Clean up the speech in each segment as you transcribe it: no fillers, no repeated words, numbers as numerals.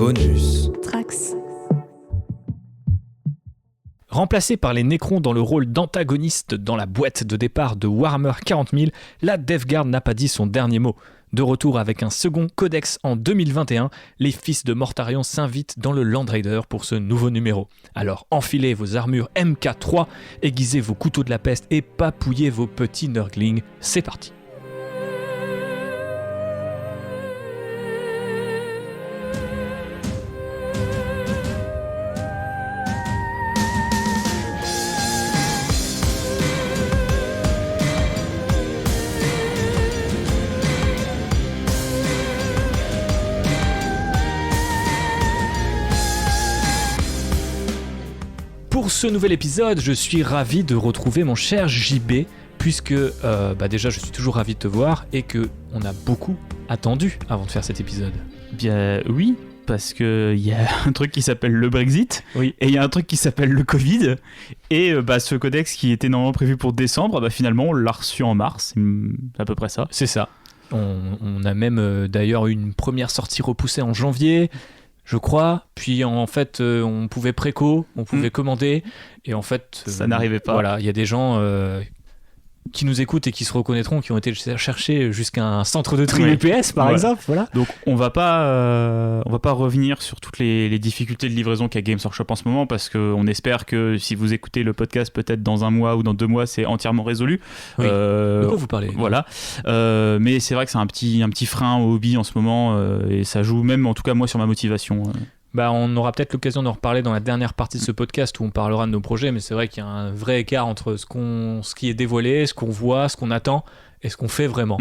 Bonus. Trax. Remplacé par les Necrons dans le rôle d'antagoniste dans la boîte de départ de Warhammer 40 000, la Death Guard n'a pas dit son dernier mot. De retour avec un second codex en 2021, les fils de Mortarion s'invitent dans le Land Raider pour ce nouveau numéro. Alors enfilez vos armures MK3, aiguisez vos couteaux de la peste et papouillez vos petits Nurglings, c'est parti. Pour ce nouvel épisode, je suis ravi de retrouver mon cher JB, puisque déjà je suis toujours ravi de te voir et qu'on a beaucoup attendu avant de faire cet épisode. Bien oui, parce qu'il y a un truc qui s'appelle le Brexit, Oui. et il y a un truc qui s'appelle le Covid, et ce codex qui était normalement prévu pour décembre, finalement on l'a reçu en mars, c'est à peu près ça. C'est ça. On a même d'ailleurs eu une première sortie repoussée en janvier, je crois, puis en fait on pouvait préco, on pouvait commander, et en fait Ça n'arrivait pas. Voilà, il y a des gens qui nous écoutent et qui se reconnaîtront, qui ont été chercher jusqu'à un centre de tri Oui. EPS par Voilà. exemple, voilà. Donc on va pas revenir sur toutes les difficultés de livraison qu'a Games Workshop en ce moment, parce qu'on espère que si vous écoutez le podcast peut-être dans un mois ou dans 2 mois, c'est entièrement résolu. Oui. De quoi vous parlez ? Voilà. Mais c'est vrai que c'est un petit frein au hobby en ce moment, et ça joue même en tout cas moi sur ma motivation. On aura peut-être l'occasion d'en reparler dans la dernière partie de ce podcast où on parlera de nos projets, mais c'est vrai qu'il y a un vrai écart entre ce qui est dévoilé, ce qu'on voit, ce qu'on attend et ce qu'on fait vraiment.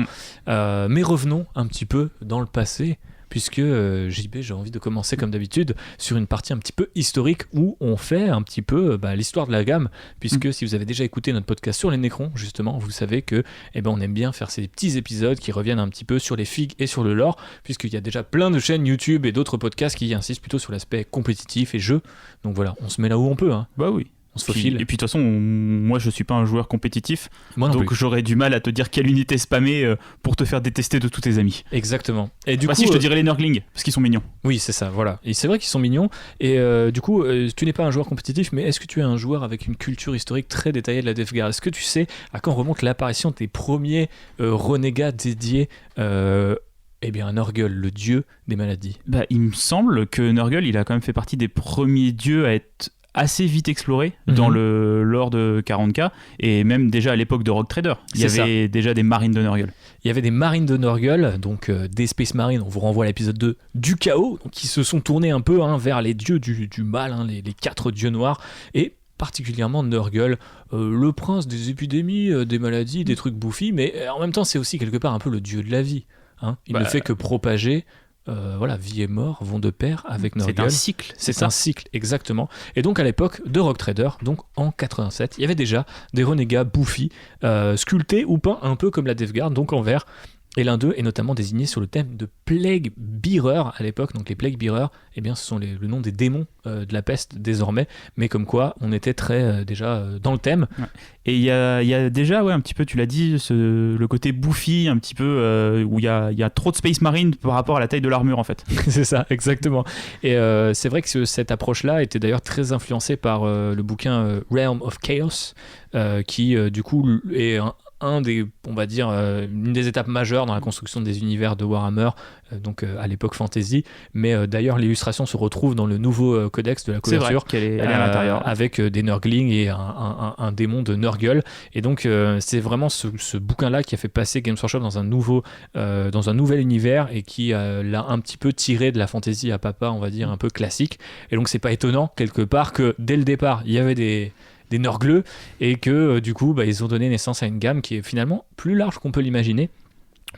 Mais revenons un petit peu dans le passé, puisque JB, j'ai envie de commencer comme d'habitude sur une partie un petit peu historique où on fait un petit peu l'histoire de la gamme, puisque si vous avez déjà écouté notre podcast sur les Necrons, justement, vous savez que on aime bien faire ces petits épisodes qui reviennent un petit peu sur les figues et sur le lore, puisqu'il y a déjà plein de chaînes YouTube et d'autres podcasts qui insistent plutôt sur l'aspect compétitif et jeu. Donc voilà, on se met là où on peut, hein. Bah oui. On se faufile. Et puis de toute façon, moi je suis pas un joueur compétitif, Moi non donc plus. j'aurais du mal à te dire quelle unité spammer pour te faire détester de tous tes amis. Exactement. Et du coup, Si je te dirais les Nurglings, parce qu'ils sont mignons. oui, c'est ça, voilà. Et c'est vrai qu'ils sont mignons. Et du coup, tu n'es pas un joueur compétitif, mais est-ce que tu es un joueur avec une culture historique très détaillée de la Death Guard ? Est-ce que tu sais à quand remonte l'apparition des premiers renégats dédiés à Nurgle, le dieu des maladies ? Il me semble que Nurgle, il a quand même fait partie des premiers dieux à être assez vite exploré dans le lore de 40K, et même déjà à l'époque de Rogue Trader, il y avait déjà des marines de Nurgle. Il y avait des marines de Nurgle, donc des Space Marines, on vous renvoie à l'épisode 2 du chaos, donc, qui se sont tournés un peu vers les dieux du mal, les 4 dieux noirs, et particulièrement Nurgle, le prince des épidémies, des maladies, des trucs bouffis, mais en même temps c'est aussi quelque part un peu le dieu de la vie. Il ne fait que propager. Vie et mort vont de pair avec Nurgle. C'est un cycle. C'est un cycle, exactement. Et donc à l'époque de Rogue Trader, donc en 87, il y avait déjà des renégats bouffis, sculptés ou peints un peu comme la Death Guard, donc en vert. Et l'un d'eux est notamment désigné sur le thème de Plague Bearer à l'époque. Donc les Plague Bearer, ce sont le nom des démons de la peste désormais. Mais comme quoi, on était très déjà dans le thème. Ouais. Et il y a déjà, un petit peu, tu l'as dit, le côté bouffi, un petit peu, où il y a trop de Space Marine par rapport à la taille de l'armure en fait. C'est ça, exactement. Et c'est vrai que cette approche-là était d'ailleurs très influencée par le bouquin Realm of Chaos, qui du coup est une des étapes majeures dans la construction des univers de Warhammer, à l'époque fantasy, mais d'ailleurs l'illustration se retrouve dans le nouveau codex de la couverture. C'est vrai qu'elle est à l'intérieur. Avec des Nurglings et un démon de Nurgle, et donc c'est vraiment ce bouquin-là qui a fait passer Games Workshop dans un nouvel univers, et qui l'a un petit peu tiré de la fantasy à papa, on va dire, un peu classique, et donc c'est pas étonnant quelque part que dès le départ il y avait des Nurgleux, et que du coup ils ont donné naissance à une gamme qui est finalement plus large qu'on peut l'imaginer,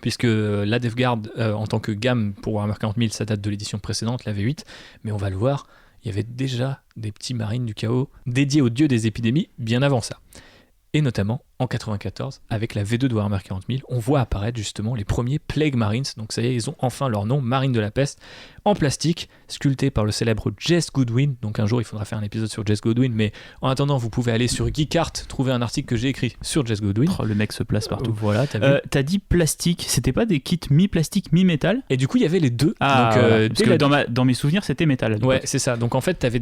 puisque la Death Guard en tant que gamme pour Warhammer 40 000, ça date de l'édition précédente, la V8, mais on va le voir, il y avait déjà des petits marines du chaos dédiés aux dieux des épidémies bien avant ça, et notamment en 94, avec la V2 de Warhammer 40 000, on voit apparaître justement les premiers Plague Marines. Donc ça y est, ils ont enfin leur nom, Marines de la Peste, en plastique, sculptés par le célèbre Jess Goodwin. Donc un jour, il faudra faire un épisode sur Jess Goodwin, mais en attendant, vous pouvez aller sur Geekart, trouver un article que j'ai écrit sur Jess Goodwin. Oh, le mec se place partout. Voilà, t'as dit plastique, c'était pas des kits mi-plastique, mi-métal? Et du coup, il y avait les deux. Ah, donc, voilà. Parce que dans mes souvenirs, c'était métal. Ouais, c'est ça. Donc en fait, t'avais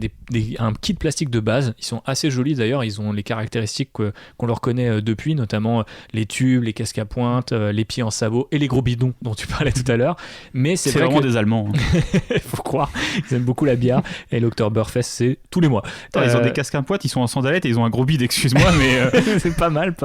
un kit plastique de base. Ils sont assez jolis d'ailleurs. Ils ont les caractéristiques qu'on leur connaît depuis, notamment les tubes, les casques à pointe, les pieds en sabot et les gros bidons dont tu parlais tout à l'heure. Mais c'est vraiment des Allemands. Il faut croire. Ils aiment beaucoup la bière. Et l'Oktoberfest, c'est tous les mois. Attends, ils ont des casques à pointe, ils sont en sandalettes et ils ont un gros bide, excuse-moi, mais c'est pas mal.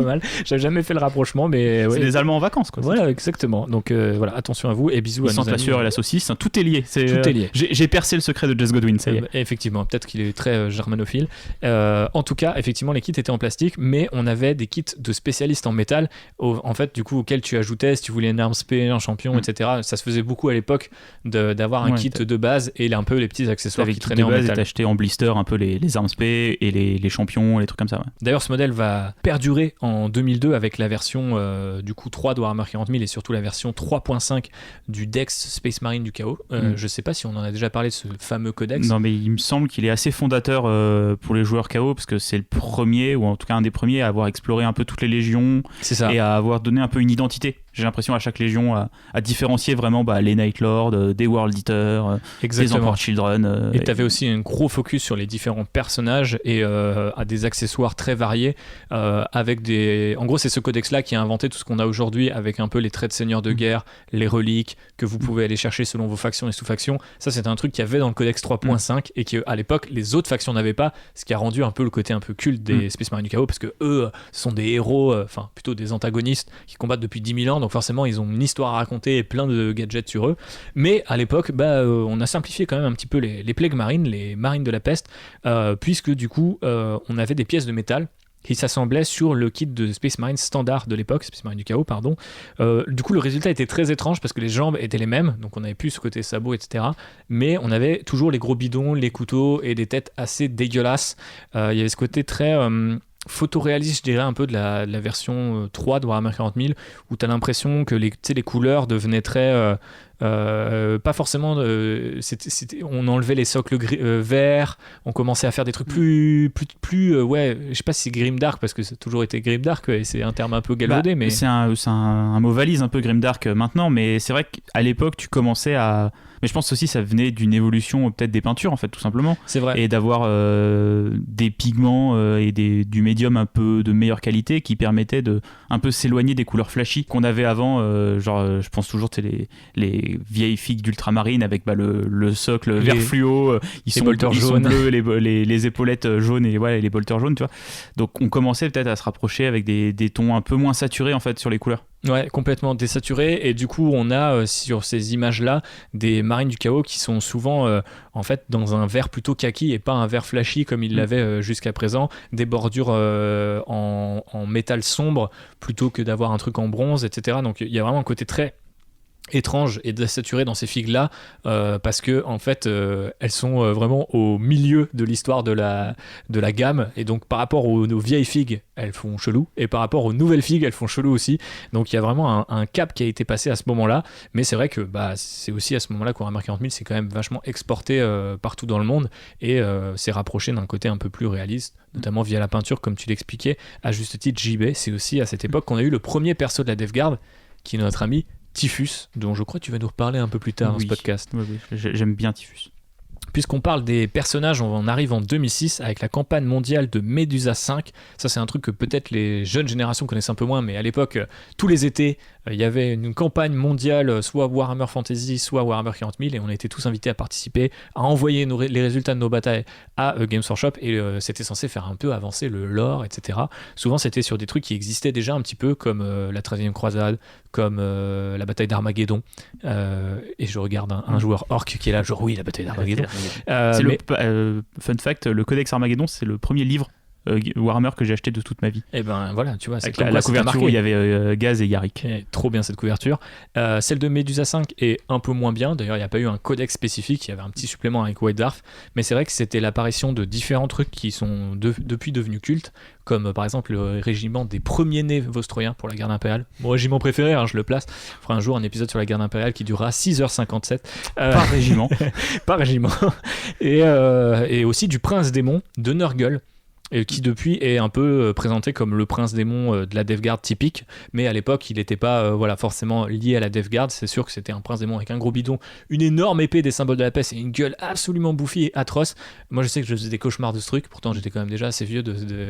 J'avais jamais fait le rapprochement, mais c'est des Allemands en vacances, quoi. Voilà, exactement. Donc voilà, attention à vous et bisous à nos amis. La sueur et la saucisse, hein, tout est lié. Tout est lié. J'ai percé le secret de Jess Goodwin, ça y est. Effectivement, peut-être qu'il est très germanophile. En tout cas, effectivement, les kits étaient en plastique, mais on avait des kits de spécialistes en métal, en fait, du coup, auxquels tu ajoutais, si tu voulais une arme spé, un champion, etc. Ça se faisait beaucoup à l'époque d'avoir un kit de base et un peu les petits accessoires qui traînaient en métal. Et t'achetais en blister un peu les armes spé et les champions, les trucs comme ça. Ouais. D'ailleurs, ce modèle va perdurer en 2002 avec la version du coup 3 de Warhammer 40 000 et surtout la version 3.5 du Dex Space Marine du Chaos. Je sais pas si on en a déjà parlé de ce fameux codex. Non, mais il me semble qu'il est assez fondateur pour les joueurs Chaos parce que c'est le premier, ou en tout cas un des premiers à avoir exploré un peu toutes les légions et à avoir donné un peu une identité. J'ai l'impression à chaque légion à différencier vraiment les Night Lords, des World Eaters, des Emperor Children. Et tu avais aussi un gros focus sur les différents personnages et à des accessoires très variés avec des... En gros, c'est ce codex-là qui a inventé tout ce qu'on a aujourd'hui avec un peu les traits de seigneur de guerre, les reliques que vous pouvez aller chercher selon vos factions et sous-factions. Ça, c'était un truc qu'il y avait dans le codex 3.5 et qu'à l'époque, les autres factions n'avaient pas, ce qui a rendu un peu le côté un peu culte des Space Marines du Chaos parce que eux sont des héros, enfin plutôt des antagonistes qui combattent depuis 10 000 ans. Donc forcément, ils ont une histoire à raconter et plein de gadgets sur eux. Mais à l'époque, on a simplifié quand même un petit peu les Plague Marines, les Marines de la Peste, puisque du coup, on avait des pièces de métal qui s'assemblaient sur le kit de Space Marine standard de l'époque, Space Marine du Chaos, pardon. Du coup, le résultat était très étrange parce que les jambes étaient les mêmes, donc on n'avait plus ce côté sabot, etc. Mais on avait toujours les gros bidons, les couteaux et des têtes assez dégueulasses. Il y avait ce côté très... photoréaliste, je dirais, un peu de la version 3 de Warhammer 40 000, où tu as l'impression que les couleurs devenaient très... pas forcément on enlevait les socles verts, on commençait à faire des trucs plus ouais, je sais pas si c'est grimdark parce que ça a toujours été grimdark et c'est un terme un peu galvaudé, mais c'est un mot valise un peu grimdark maintenant, mais c'est vrai qu'à l'époque tu commençais à... Mais je pense aussi ça venait d'une évolution peut-être des peintures en fait, tout simplement. C'est vrai. Et d'avoir des pigments et du médium un peu de meilleure qualité qui permettaient de un peu s'éloigner des couleurs flashy qu'on avait avant, genre je pense toujours les vieilles figues d'ultramarine avec le socle vert fluo, ils sont bleus, les épaulettes jaunes et les bolters jaunes, tu vois. Donc on commençait peut-être à se rapprocher avec des tons un peu moins saturés en fait sur les couleurs. Ouais, complètement désaturé, et du coup on a sur ces images-là des Marines du Chaos qui sont souvent en fait dans un vert plutôt kaki et pas un vert flashy comme ils l'avaient jusqu'à présent, des bordures en métal sombre plutôt que d'avoir un truc en bronze, etc. Donc il y a vraiment un côté très étrange et désaturé dans ces figues là parce que en fait elles sont vraiment au milieu de l'histoire de la gamme, et donc par rapport aux vieilles figues elles font chelou et par rapport aux nouvelles figues elles font chelou aussi. Donc il y a vraiment un cap qui a été passé à ce moment là, mais c'est vrai que c'est aussi à ce moment là qu'on Warhammer 40 000 c'est quand même vachement exporté partout dans le monde et s'est rapproché d'un côté un peu plus réaliste, notamment via la peinture comme tu l'expliquais à juste titre. JB, c'est aussi à cette époque qu'on a eu le premier perso de la Death Guard qui est notre ami Typhus, dont je crois que tu vas nous reparler un peu plus tard dans ce podcast. Oui, j'aime bien Typhus. Puisqu'on parle des personnages, on arrive en 2006 avec la campagne mondiale de Medusa 5. Ça, c'est un truc que peut-être les jeunes générations connaissent un peu moins, mais à l'époque, tous les étés, il y avait une campagne mondiale, soit Warhammer Fantasy, soit Warhammer 40 000, et on était tous invités à participer, à envoyer les résultats de nos batailles à Games Workshop, et c'était censé faire un peu avancer le lore, etc. Souvent, c'était sur des trucs qui existaient déjà un petit peu, comme la 13e croisade, comme la bataille d'Armageddon. Et je regarde un joueur orc qui est là, genre oui, la bataille d'Armageddon. Fun fact, le Codex Armageddon, c'est le premier livre Warhammer que j'ai acheté de toute ma vie. Et ben voilà, tu vois, c'est Avec comme la quoi ça t'a couverture marqué. où il y avait Gaz et Yarick. Et trop bien cette couverture. Celle de Medusa 5 est un peu moins bien. D'ailleurs, il n'y a pas eu un codex spécifique. Il y avait un petit supplément avec White Dwarf. Mais c'est vrai que c'était l'apparition de différents trucs qui sont depuis devenus cultes. Comme par exemple le régiment des premiers-nés vostroyens pour la garde impériale. Mon régiment préféré, hein, je le place. On fera un jour un épisode sur la garde impériale qui durera 6h57. Par régiment. Par régiment. Et aussi du prince démon de Nurgle. Et qui depuis est un peu présenté comme le prince démon de la Death Guard typique, mais à l'époque il n'était pas forcément lié à la Death Guard. C'est sûr que c'était un prince démon avec un gros bidon, une énorme épée des symboles de la peste et une gueule absolument bouffie et atroce. Moi je sais que je faisais des cauchemars de ce truc, pourtant j'étais quand même déjà assez vieux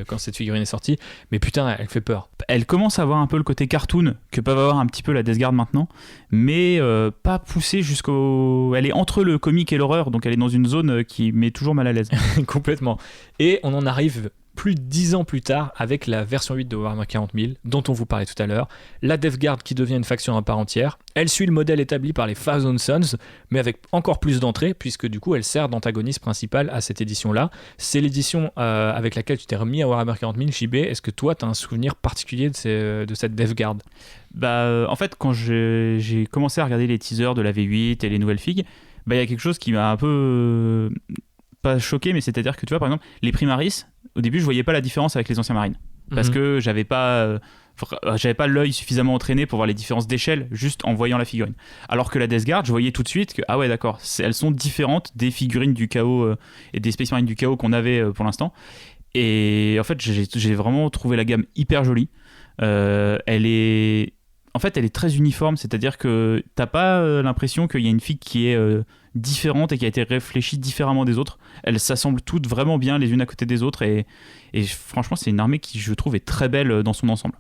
quand cette figurine est sortie, mais putain elle fait peur. Elle commence à avoir un peu le côté cartoon que peuvent avoir un petit peu la Death Guard maintenant, mais pas poussée jusqu'au... Elle est entre le comique et l'horreur, donc elle est dans une zone qui met toujours mal à l'aise. Complètement. Et on en arrive plus de 10 ans plus tard avec la version 8 de Warhammer 40 000 dont on vous parlait tout à l'heure, la Death Guard qui devient une faction à part entière. Elle suit le modèle établi par les Thousand Sons, mais avec encore plus d'entrées, puisque du coup elle sert d'antagoniste principal à cette édition-là. C'est l'édition avec laquelle tu t'es remis à Warhammer 40 000, JB. Est-ce que toi tu as un souvenir particulier de cette Death Guard ? En fait, quand j'ai commencé à regarder les teasers de la V8 et les nouvelles figues, il y a quelque chose qui m'a un peu... pas choqué, mais c'est-à-dire que tu vois, par exemple, les Primaris, au début, je voyais pas la différence avec les anciens marines. Parce que j'avais pas l'œil suffisamment entraîné pour voir les différences d'échelle juste en voyant la figurine. Alors que la Death Guard, je voyais tout de suite que, ah ouais, d'accord, elles sont différentes des figurines du chaos et des Space Marines du chaos qu'on avait pour l'instant. Et en fait, j'ai vraiment trouvé la gamme hyper jolie. Elle est très uniforme, c'est-à-dire que t'as pas l'impression qu'il y a une figue qui est différente et qui a été réfléchie différemment des autres. Elles s'assemblent toutes vraiment bien les unes à côté des autres et franchement c'est une armée qui je trouve est très belle dans son ensemble.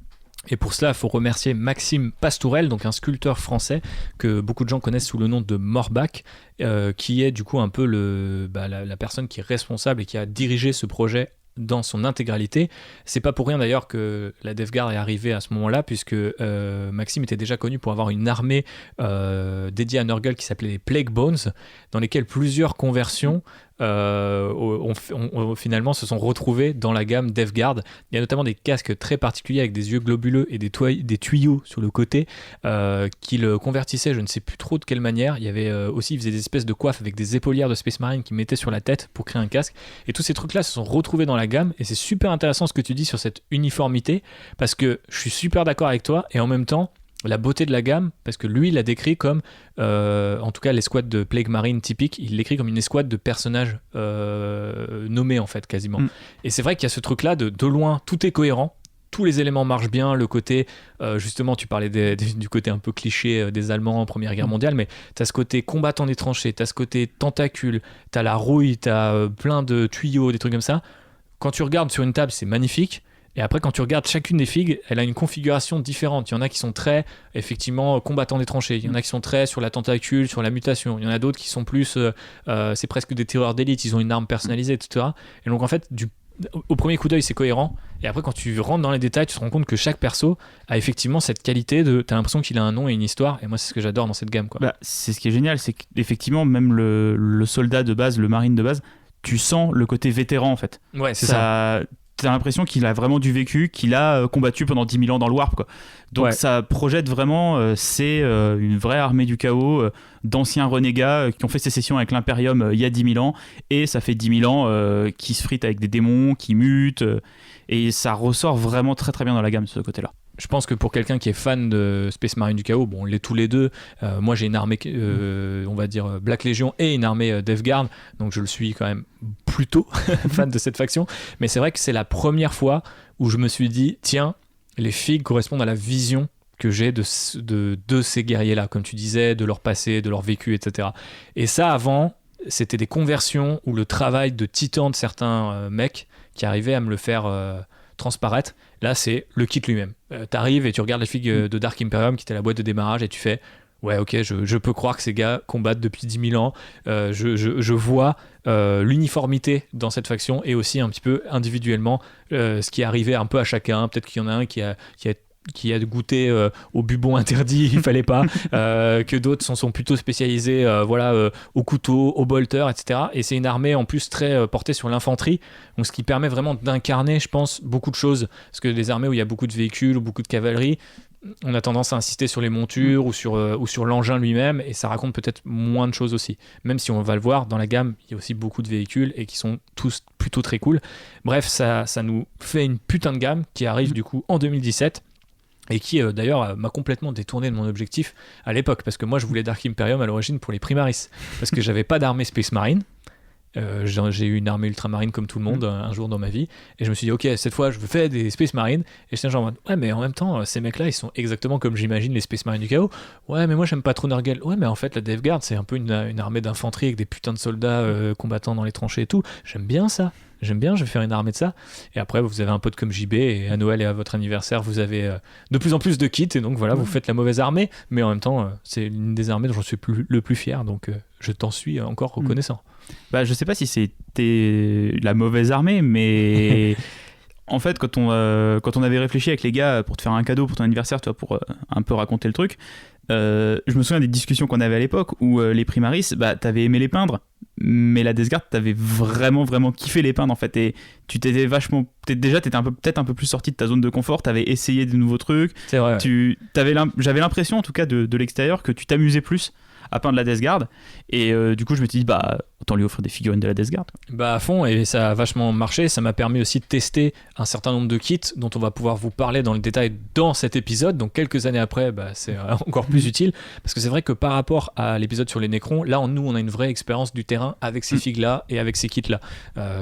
Et pour cela, il faut remercier Maxime Pastourel, donc un sculpteur français que beaucoup de gens connaissent sous le nom de Morbach, qui est du coup un peu la personne qui est responsable et qui a dirigé ce projet dans son intégralité. C'est pas pour rien d'ailleurs que la Death Guard est arrivée à ce moment-là, puisque Maxime était déjà connu pour avoir une armée dédiée à Nurgle qui s'appelait les Plague Bones, dans lesquelles plusieurs conversions finalement se sont retrouvées dans la gamme Death Guard. Il y a notamment des casques très particuliers avec des yeux globuleux et des tuyaux sur le côté qui le convertissaient, je ne sais plus trop de quelle manière. Il y avait aussi, ils faisaient des espèces de coiffes avec des épaulières de Space Marine qui mettaient sur la tête pour créer un casque, et tous ces trucs-là se sont retrouvés dans la gamme. Et c'est super intéressant ce que tu dis sur cette uniformité, parce que je suis super d'accord avec toi, et en même temps la beauté de la gamme, parce que lui il l'a décrit comme en tout cas l'escouade de Plague Marine typique, il l'écrit comme une escouade de personnages nommés en fait quasiment. Et c'est vrai qu'il y a ce truc là de loin tout est cohérent, tous les éléments marchent bien. Le côté justement tu parlais du côté un peu cliché des Allemands en Première Guerre mondiale, mais t'as ce côté combattant des tranchées, t'as ce côté tentacule, t'as la rouille, t'as plein de tuyaux, des trucs comme ça. Quand tu regardes sur une table c'est magnifique. Et après, quand tu regardes chacune des figues, elle a une configuration différente. Il y en a qui sont très, effectivement, combattants des tranchées. Il y en a qui sont très sur la tentacule, sur la mutation. Il y en a d'autres qui sont plus, c'est presque des tireurs d'élite. Ils ont une arme personnalisée, etc. Et donc, en fait, au premier coup d'œil, c'est cohérent. Et après, quand tu rentres dans les détails, tu te rends compte que chaque perso a effectivement cette qualité t'as l'impression qu'il a un nom et une histoire. Et moi, c'est ce que j'adore dans cette gamme, quoi. C'est ce qui est génial, c'est qu'effectivement, même le soldat de base, le marine de base, tu sens le côté vétéran, en fait. Ouais, c'est ça. T'as l'impression qu'il a vraiment du vécu, qu'il a combattu pendant 10 000 ans dans le Warp, quoi. Donc ça projette vraiment, c'est une vraie armée du chaos d'anciens renégats qui ont fait sécession avec l'Imperium il y a 10 000 ans, et ça fait 10 000 ans qui se fritent avec des démons, qui mutent, et ça ressort vraiment très très bien dans la gamme de ce côté-là. Je pense que pour quelqu'un qui est fan de Space Marine du Chaos, bon, on l'est tous les deux. Moi, j'ai une armée, on va dire Black Legion et une armée Death Guard, donc je le suis quand même plutôt fan de cette faction. Mais c'est vrai que c'est la première fois où je me suis dit, tiens, les figues correspondent à la vision que j'ai de ces guerriers-là, comme tu disais, de leur passé, de leur vécu, etc. Et ça, avant, c'était des conversions ou le travail de titan de certains mecs qui arrivaient à me le faire transparaître. Là, c'est le kit lui-même. T'arrives et tu regardes les figues de Dark Imperium qui était la boîte de démarrage et tu fais ouais, ok, je peux croire que ces gars combattent depuis 10 000 ans. Je vois l'uniformité dans cette faction et aussi un petit peu individuellement ce qui est arrivé un peu à chacun. Peut-être qu'il y en a un qui a qui a goûté au bubon interdit, il fallait pas, que d'autres sont plutôt spécialisés au couteau, au bolter, etc. Et c'est une armée en plus très portée sur l'infanterie, donc ce qui permet vraiment d'incarner, je pense, beaucoup de choses. Parce que les armées où il y a beaucoup de véhicules ou beaucoup de cavalerie, on a tendance à insister sur les montures ou sur l'engin lui-même, et ça raconte peut-être moins de choses aussi. Même si on va le voir, dans la gamme, il y a aussi beaucoup de véhicules et qui sont tous plutôt très cool. Bref, ça nous fait une putain de gamme qui arrive du coup en 2017 et qui d'ailleurs m'a complètement détourné de mon objectif à l'époque, parce que moi je voulais Dark Imperium à l'origine pour les Primaris, parce que j'avais pas d'armée Space Marine. J'ai eu une armée ultramarine comme tout le monde un jour dans ma vie, et je me suis dit ok, cette fois je veux faire des Space Marines, et j'étais genre en mode, ouais mais en même temps ces mecs là ils sont exactement comme j'imagine les Space Marines du chaos. Ouais mais moi j'aime pas trop Nurgle. Ouais mais en fait la Death Guard c'est un peu une armée d'infanterie avec des putains de soldats combattant dans les tranchées et tout, j'aime bien ça. Je vais faire une armée de ça. Et après, vous avez un pote comme JB, et à Noël et à votre anniversaire, vous avez de plus en plus de kits, et donc voilà, vous faites la mauvaise armée, mais en même temps, c'est l'une des armées dont je suis le plus fier, donc je t'en suis encore reconnaissant. Bah, je sais pas si c'était la mauvaise armée, mais en fait, quand on avait réfléchi avec les gars pour te faire un cadeau pour ton anniversaire, toi, pour un peu raconter le truc, je me souviens des discussions qu'on avait à l'époque où les Primaris, bah, t'avais aimé les peindre, mais la Death Guard, t'avais vraiment kiffé les peindre en fait, et tu t'étais vachement, t'étais peut-être un peu plus sorti de ta zone de confort, t'avais essayé de nouveaux trucs. C'est vrai. J'avais l'impression en tout cas de l'extérieur que tu t'amusais plus à peindre la Death Guard, et du coup je me suis dit bah autant lui offrir des figurines de la Death Guard. Bah à fond, et ça a vachement marché. Ça m'a permis aussi de tester un certain nombre de kits dont on va pouvoir vous parler dans le détail dans cet épisode, donc quelques années après, bah, c'est encore plus utile, parce que c'est vrai que par rapport à l'épisode sur les Necrons, là on a une vraie expérience du terrain avec ces figues là et avec ces kits là,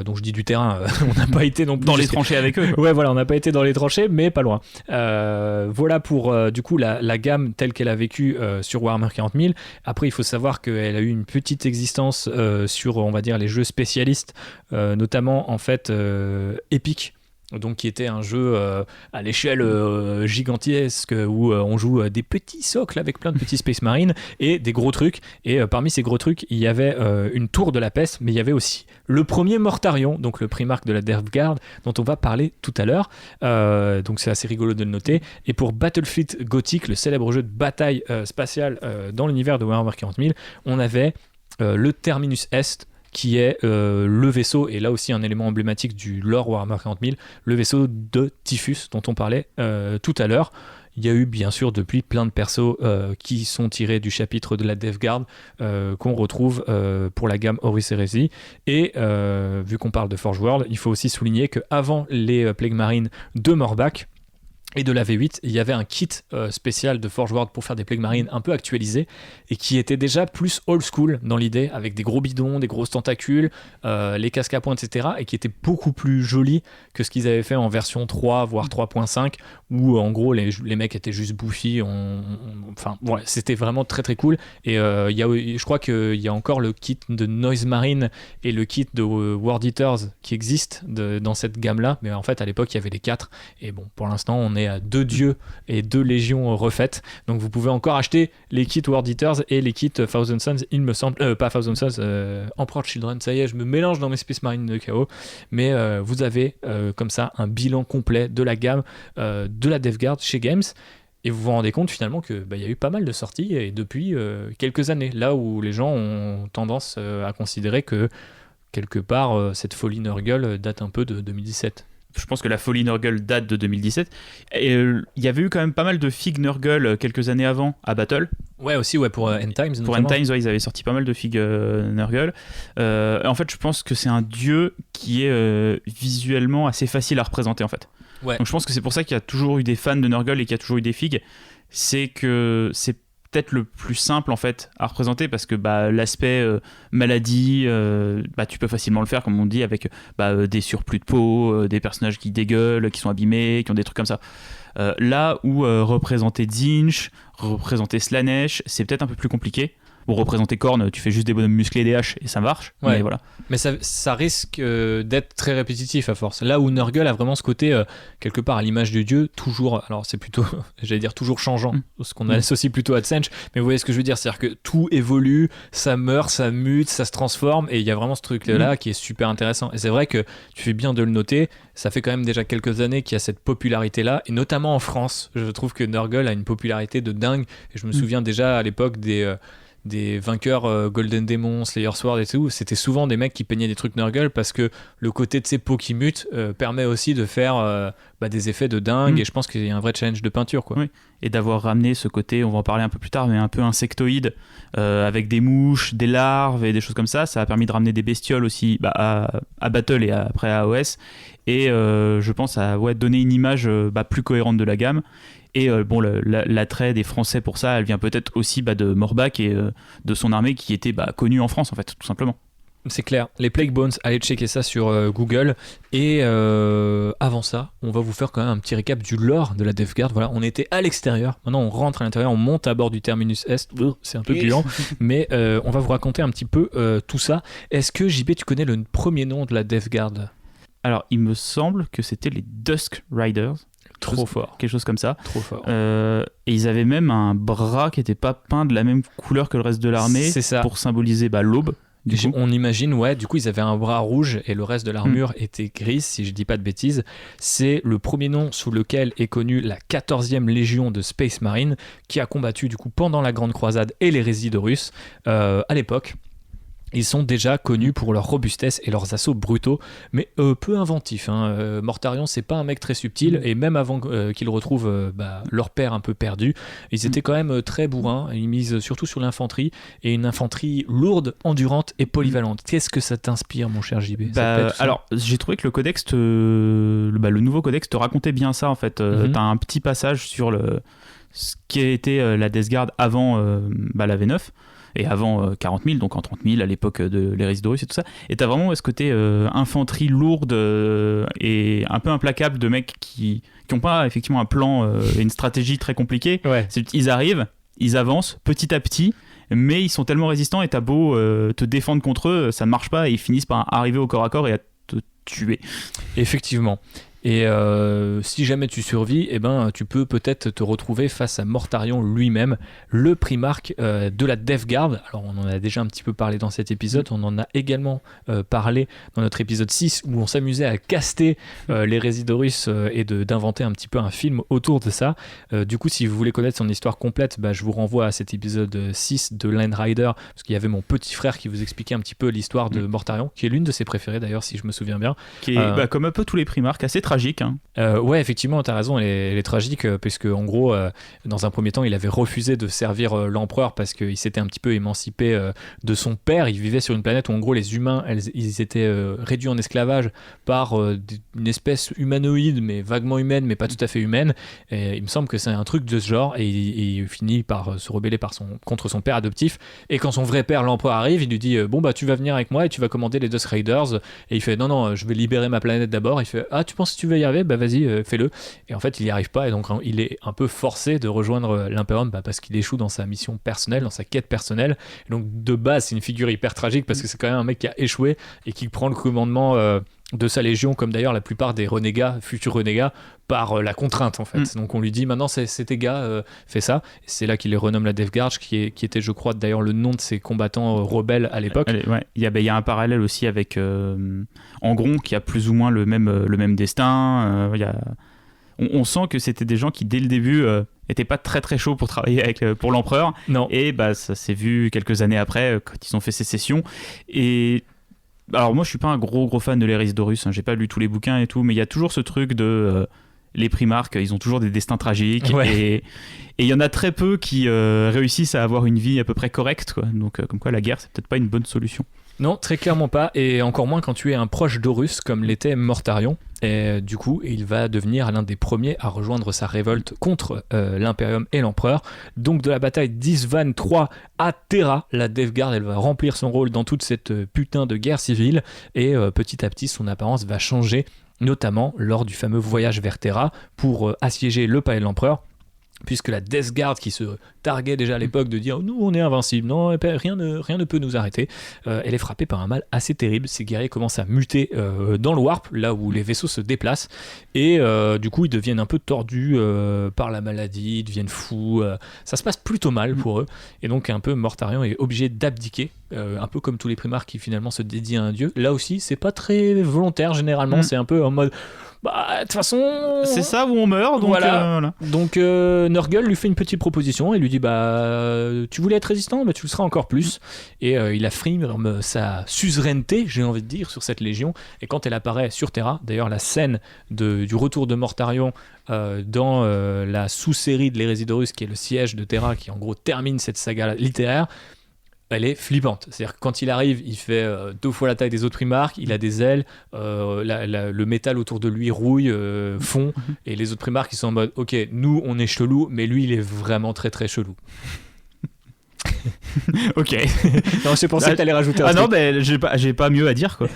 donc je dis du terrain, on n'a pas été non plus dans les tranchées avec eux. Ouais voilà, on n'a pas été dans les tranchées mais pas loin. Voilà pour du coup la gamme telle qu'elle a vécu sur Warhammer 40 000. Après il faut savoir qu'elle a eu une petite existence sur on va dire les jeux spécialistes, notamment en fait Epic, donc qui était un jeu à l'échelle gigantesque où on joue des petits socles avec plein de petits Space Marines et des gros trucs, et parmi ces gros trucs il y avait une tour de la peste, mais il y avait aussi le premier Mortarion, donc le Primarque de la Death Guard dont on va parler tout à l'heure, donc c'est assez rigolo de le noter. Et pour Battlefleet Gothic, le célèbre jeu de bataille spatiale dans l'univers de Warhammer 40 000, on avait le Terminus Est, qui est le vaisseau, et là aussi un élément emblématique du lore Warhammer 40 000, le vaisseau de Typhus dont on parlait tout à l'heure. Il y a eu bien sûr depuis plein de persos qui sont tirés du chapitre de la Death Guard qu'on retrouve pour la gamme Horus Heresy. Et vu qu'on parle de Forge World, il faut aussi souligner qu'avant les Plague Marines de Morbach et de la V8, il y avait un kit spécial de Forge World pour faire des Plague Marines un peu actualisés, et qui était déjà plus old school dans l'idée, avec des gros bidons, des grosses tentacules, les casques à pointe, etc., et qui était beaucoup plus joli que ce qu'ils avaient fait en version 3, voire 3.5, où en gros les mecs étaient juste bouffis. Enfin, ouais, c'était vraiment très très cool. Et je crois qu'il y a encore le kit de Noise Marine et le kit de World Eaters qui existent dans cette gamme-là, mais en fait à l'époque il y avait les 4, et bon, pour l'instant on est à 2 dieux et 2 légions refaites, donc vous pouvez encore acheter les kits World Eaters et les kits Thousand Sons, il me semble, pas Thousand Sons, Emperor Children, ça y est, je me mélange dans mes Space Marines de chaos, mais vous avez comme ça un bilan complet de la gamme de la Death Guard chez Games. Et vous vous rendez compte finalement que y a eu pas mal de sorties, et depuis quelques années, là où les gens ont tendance à considérer que quelque part cette folie Nurgle date un peu de 2017. Je pense que la folie Nurgle date de 2017. Et il y avait eu quand même pas mal de figues Nurgle quelques années avant à Battle. Ouais, aussi, ouais, pour End Times. Pour End Times, ouais, ils avaient sorti pas mal de figues Nurgle. En fait, je pense que c'est un dieu qui est visuellement assez facile à représenter, en fait. Ouais. Donc je pense que c'est pour ça qu'il y a toujours eu des fans de Nurgle et qu'il y a toujours eu des figues. C'est que c'est peut-être le plus simple en fait à représenter, parce que l'aspect maladie, tu peux facilement le faire comme on dit avec des surplus de peau, des personnages qui dégueulent, qui sont abîmés, qui ont des trucs comme ça. Là où représenter Tzeentch, représenter Slaanesh, c'est peut-être un peu plus compliqué. Pour représenter Korn, tu fais juste des bonhommes musclés et des haches et ça marche. Ouais. Mais voilà. Mais ça risque d'être très répétitif à force. Là où Nurgle a vraiment ce côté, quelque part à l'image du dieu, toujours, alors c'est plutôt, j'allais dire toujours changeant, ce qu'on associe plutôt à Tsench, mais vous voyez ce que je veux dire, c'est-à-dire que tout évolue, ça meurt, ça mute, ça se transforme, et il y a vraiment ce truc-là qui est super intéressant. Et c'est vrai que tu fais bien de le noter, ça fait quand même déjà quelques années qu'il y a cette popularité-là, et notamment en France, je trouve que Nurgle a une popularité de dingue, et je me souviens déjà à l'époque des vainqueurs Golden Demon, Slayer Sword et tout, c'était souvent des mecs qui peignaient des trucs Nurgle parce que le côté de ces peaux qui mutent permet aussi de faire des effets de dingue, et je pense qu'il y a un vrai challenge de peinture, quoi. Oui. Et d'avoir ramené ce côté, on va en parler un peu plus tard, mais un peu insectoïde, avec des mouches, des larves et des choses comme ça a permis de ramener des bestioles aussi à Battle et après à AOS, et je pense à donner une image plus cohérente de la gamme. Et l'attrait des Français pour ça, elle vient peut-être aussi de Morbach et de son armée qui était connue en France, en fait, tout simplement. C'est clair. Les Plague Bones, allez checker ça sur Google. Et avant ça, on va vous faire quand même un petit récap du lore de la Death Guard. Voilà, on était à l'extérieur. Maintenant, on rentre à l'intérieur, on monte à bord du Terminus Est. C'est un peu gluant, mais on va vous raconter un petit peu tout ça. Est-ce que, JB, tu connais le premier nom de la Death Guard ? Alors, il me semble que c'était les Dusk Riders. Trop fort. Quelque chose comme ça. Trop fort. Et ils avaient même un bras qui n'était pas peint de la même couleur que le reste de l'armée. C'est ça. Pour symboliser l'aube. On imagine, du coup ils avaient un bras rouge et le reste de l'armure était grise, si je dis pas de bêtises. C'est le premier nom sous lequel est connue la 14e Légion de Space Marine, qui a combattu du coup pendant la Grande Croisade et l'hérésie de Russe à l'époque. Ils sont déjà connus pour leur robustesse et leurs assauts brutaux, mais peu inventifs. Mortarion, c'est pas un mec très subtil, et même avant qu'ils retrouvent leur père un peu perdu, ils étaient quand même très bourrins. Ils misent surtout sur l'infanterie, et une infanterie lourde, endurante et polyvalente. Qu'est-ce que ça t'inspire, mon cher JB ? Alors, j'ai trouvé que le codex, le nouveau codex te racontait bien ça, en fait. T'as un petit passage sur ce qui a été la Death Guard avant la V9. Et avant 40 000, donc en 30 000 à l'époque de l'hérésie de Russe et tout ça. Et t'as vraiment ce côté infanterie lourde et un peu implacable de mecs qui n'ont pas effectivement un plan et une stratégie très compliquée. Ouais. Ils arrivent, ils avancent petit à petit, mais ils sont tellement résistants et t'as beau te défendre contre eux, ça ne marche pas et ils finissent par arriver au corps à corps et à te tuer. Effectivement. Et si jamais tu survis, tu peux peut-être te retrouver face à Mortarion lui-même, le primarque de la Death Guard. Alors on en a déjà un petit peu parlé dans cet épisode, on en a également parlé dans notre épisode 6 où on s'amusait à caster l'hérésie de Russe et d'inventer un petit peu un film autour de ça. Du coup, si vous voulez connaître son histoire complète, je vous renvoie à cet épisode 6 de Land Rider, parce qu'il y avait mon petit frère qui vous expliquait un petit peu l'histoire de Mortarion, qui est l'une de ses préférées d'ailleurs, si je me souviens bien. Qui est comme un peu tous les primarques, assez tragique. Ouais, effectivement, t'as raison, elle est tragique, puisque en gros, dans un premier temps, il avait refusé de servir l'empereur parce qu'il s'était un petit peu émancipé de son père. Il vivait sur une planète où en gros les humains, ils étaient réduits en esclavage par une espèce humanoïde, mais vaguement humaine, mais pas tout à fait humaine. Et il me semble que c'est un truc de ce genre, et il finit par se rebeller contre son père adoptif. Et quand son vrai père, l'empereur, arrive, il lui dit tu vas venir avec moi et tu vas commander les Dusk Raiders. Et il fait non, je vais libérer ma planète d'abord. Il fait tu penses que tu vas y arriver, vas-y, fais-le. Et en fait il n'y arrive pas, et donc il est un peu forcé de rejoindre l'Imperium parce qu'il échoue dans sa mission personnelle, dans sa quête personnelle. Et donc de base c'est une figure hyper tragique, parce que c'est quand même un mec qui a échoué et qui prend le commandement de sa légion, comme d'ailleurs la plupart des renégats, futurs renégats, par la contrainte en fait. Donc on lui dit maintenant c'est tes gars, fais ça. Et c'est là qu'il les renomme la Death Guard, qui était je crois d'ailleurs le nom de ses combattants rebelles à l'époque. Ouais. Il y a un parallèle aussi avec Angron, qui a plus ou moins le même destin. On sent que c'était des gens qui dès le début n'étaient pas très très chauds pour travailler pour l'empereur. Non. Et ça s'est vu quelques années après quand ils ont fait sécession. Et alors moi je suis pas un gros fan de l'hérésie d'Horus, j'ai pas lu tous les bouquins et tout, mais il y a toujours ce truc de les primarques, ils ont toujours des destins tragiques. Ouais. Et il y en a très peu qui réussissent à avoir une vie à peu près correcte, quoi. Donc comme quoi la guerre c'est peut-être pas une bonne solution. Non, très clairement pas, et encore moins quand tu es un proche d'Horus comme l'était Mortarion. Et du coup, il va devenir l'un des premiers à rejoindre sa révolte contre l'Imperium et l'Empereur. Donc de la bataille d'Isvan III à Terra, la Death Guard, elle va remplir son rôle dans toute cette putain de guerre civile, et petit à petit son apparence va changer, notamment lors du fameux voyage vers Terra pour assiéger le palais de l'Empereur. puisque la Death Guard qui se targuait déjà à l'époque de dire nous on est invincible, non rien ne peut nous arrêter, elle est frappée par un mal assez terrible. Ces guerriers commencent à muter dans le warp, là où les vaisseaux se déplacent, et du coup ils deviennent un peu tordus par la maladie, ils deviennent fous, ça se passe plutôt mal pour eux, et donc un peu Mortarion est obligé d'abdiquer, un peu comme tous les Primarques qui finalement se dédient à un dieu. Là aussi c'est pas très volontaire généralement, c'est un peu en mode de toute façon c'est ça où on meurt, donc voilà. Donc Nurgle lui fait une petite proposition et lui dit tu voulais être résistant, tu le seras encore plus, et il affirme sa suzeraineté, j'ai envie de dire, sur cette légion. Et quand elle apparaît sur Terra, d'ailleurs la scène du retour de Mortarion dans la sous-série de l'Hérésie d'Horus, qui est le siège de Terra, qui en gros termine cette saga littéraire, elle est flippante. C'est-à-dire que quand il arrive, il fait 2 fois la taille des autres Primarques, il a des ailes, le métal autour de lui rouille, fond, et les autres Primarques ils sont en mode ok, nous on est chelou, mais lui il est vraiment très très chelou. Ok. Non, j'ai pensé que t'allais rajouter un truc. Non, j'ai pas mieux à dire, quoi.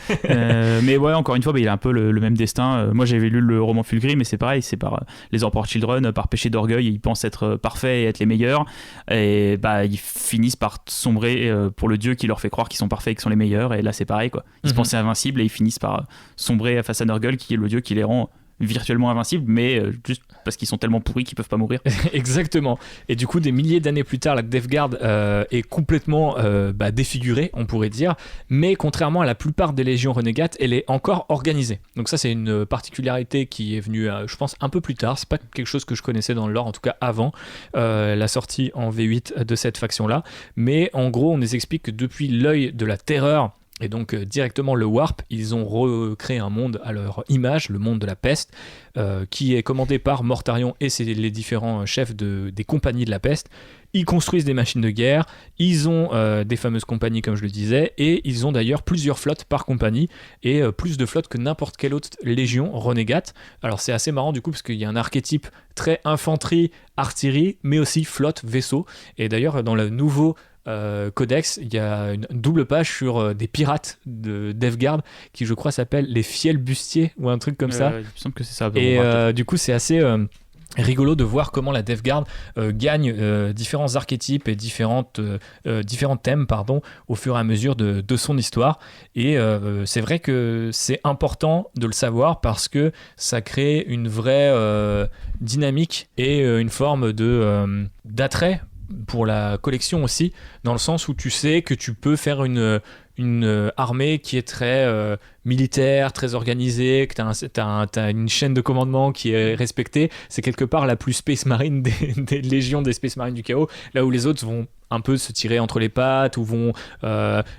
Mais ouais, encore une fois, il a un peu le même destin. Moi, j'avais lu le roman Fulgrim, mais c'est pareil, c'est par les Emperor Children, par péché d'orgueil, ils pensent être parfaits et être les meilleurs, et ils finissent par sombrer pour le dieu qui leur fait croire qu'ils sont parfaits et qu'ils sont les meilleurs. Et là, c'est pareil, quoi. Ils se pensaient invincibles et ils finissent par sombrer face à Nurgle, qui est le dieu qui les rend virtuellement invincibles, mais juste parce qu'ils sont tellement pourris qu'ils peuvent pas mourir. Exactement. Et du coup, des milliers d'années plus tard, la Death Guard est complètement défigurée, on pourrait dire, mais contrairement à la plupart des légions renégates, elle est encore organisée. Donc ça, c'est une particularité qui est venue, je pense, un peu plus tard. C'est pas quelque chose que je connaissais dans le lore, en tout cas avant la sortie en V8 de cette faction-là. Mais en gros, on nous explique que depuis l'œil de la terreur, et donc directement le Warp, ils ont recréé un monde à leur image, le monde de la peste, qui est commandé par Mortarion et les différents chefs des compagnies de la peste. Ils construisent des machines de guerre, ils ont des fameuses compagnies comme je le disais, et ils ont d'ailleurs plusieurs flottes par compagnie, et plus de flottes que n'importe quelle autre légion renégate. Alors c'est assez marrant du coup, parce qu'il y a un archétype très infanterie, artillerie, mais aussi flotte, vaisseau. Et d'ailleurs dans le nouveau codex, il y a une double page sur des pirates de Death Guard qui je crois s'appellent les fiels bustiers ou un truc comme ça. Il me semble que c'est ça. Et du coup c'est assez rigolo de voir comment la Death Guard gagne différents archétypes et différents thèmes au fur et à mesure de son histoire. Et c'est vrai que c'est important de le savoir parce que ça crée une vraie dynamique et une forme d'attrait pour la collection aussi, dans le sens où tu sais que tu peux faire une armée qui est très militaire, très organisée, que t'as une chaîne de commandement qui est respectée. C'est quelque part la plus Space Marine des légions des Space Marines du chaos, là où les autres vont un peu se tirer entre les pattes ou vont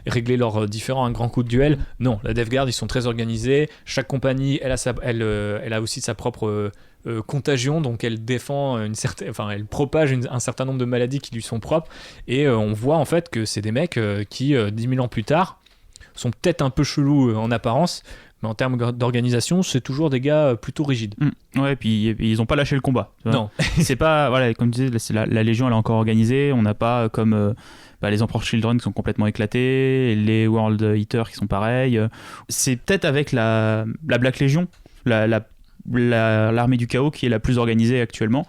régler leurs différends à un grand coup de duel. Non, la Death Guard, ils sont très organisés. Chaque compagnie, elle a aussi sa propre contagion, donc elle défend elle propage un certain nombre de maladies qui lui sont propres, et on voit en fait que c'est des mecs qui 10 000 ans plus tard sont peut-être un peu chelous en apparence, mais en termes d'organisation c'est toujours des gars plutôt rigides. Ouais, puis ils ont pas lâché le combat, non. C'est pas, voilà, comme tu disais, la Légion elle est encore organisée, on n'a pas comme les Emperor Children qui sont complètement éclatés, les World Eaters qui sont pareils. C'est peut-être avec la Black Legion, l'armée du chaos qui est la plus organisée actuellement,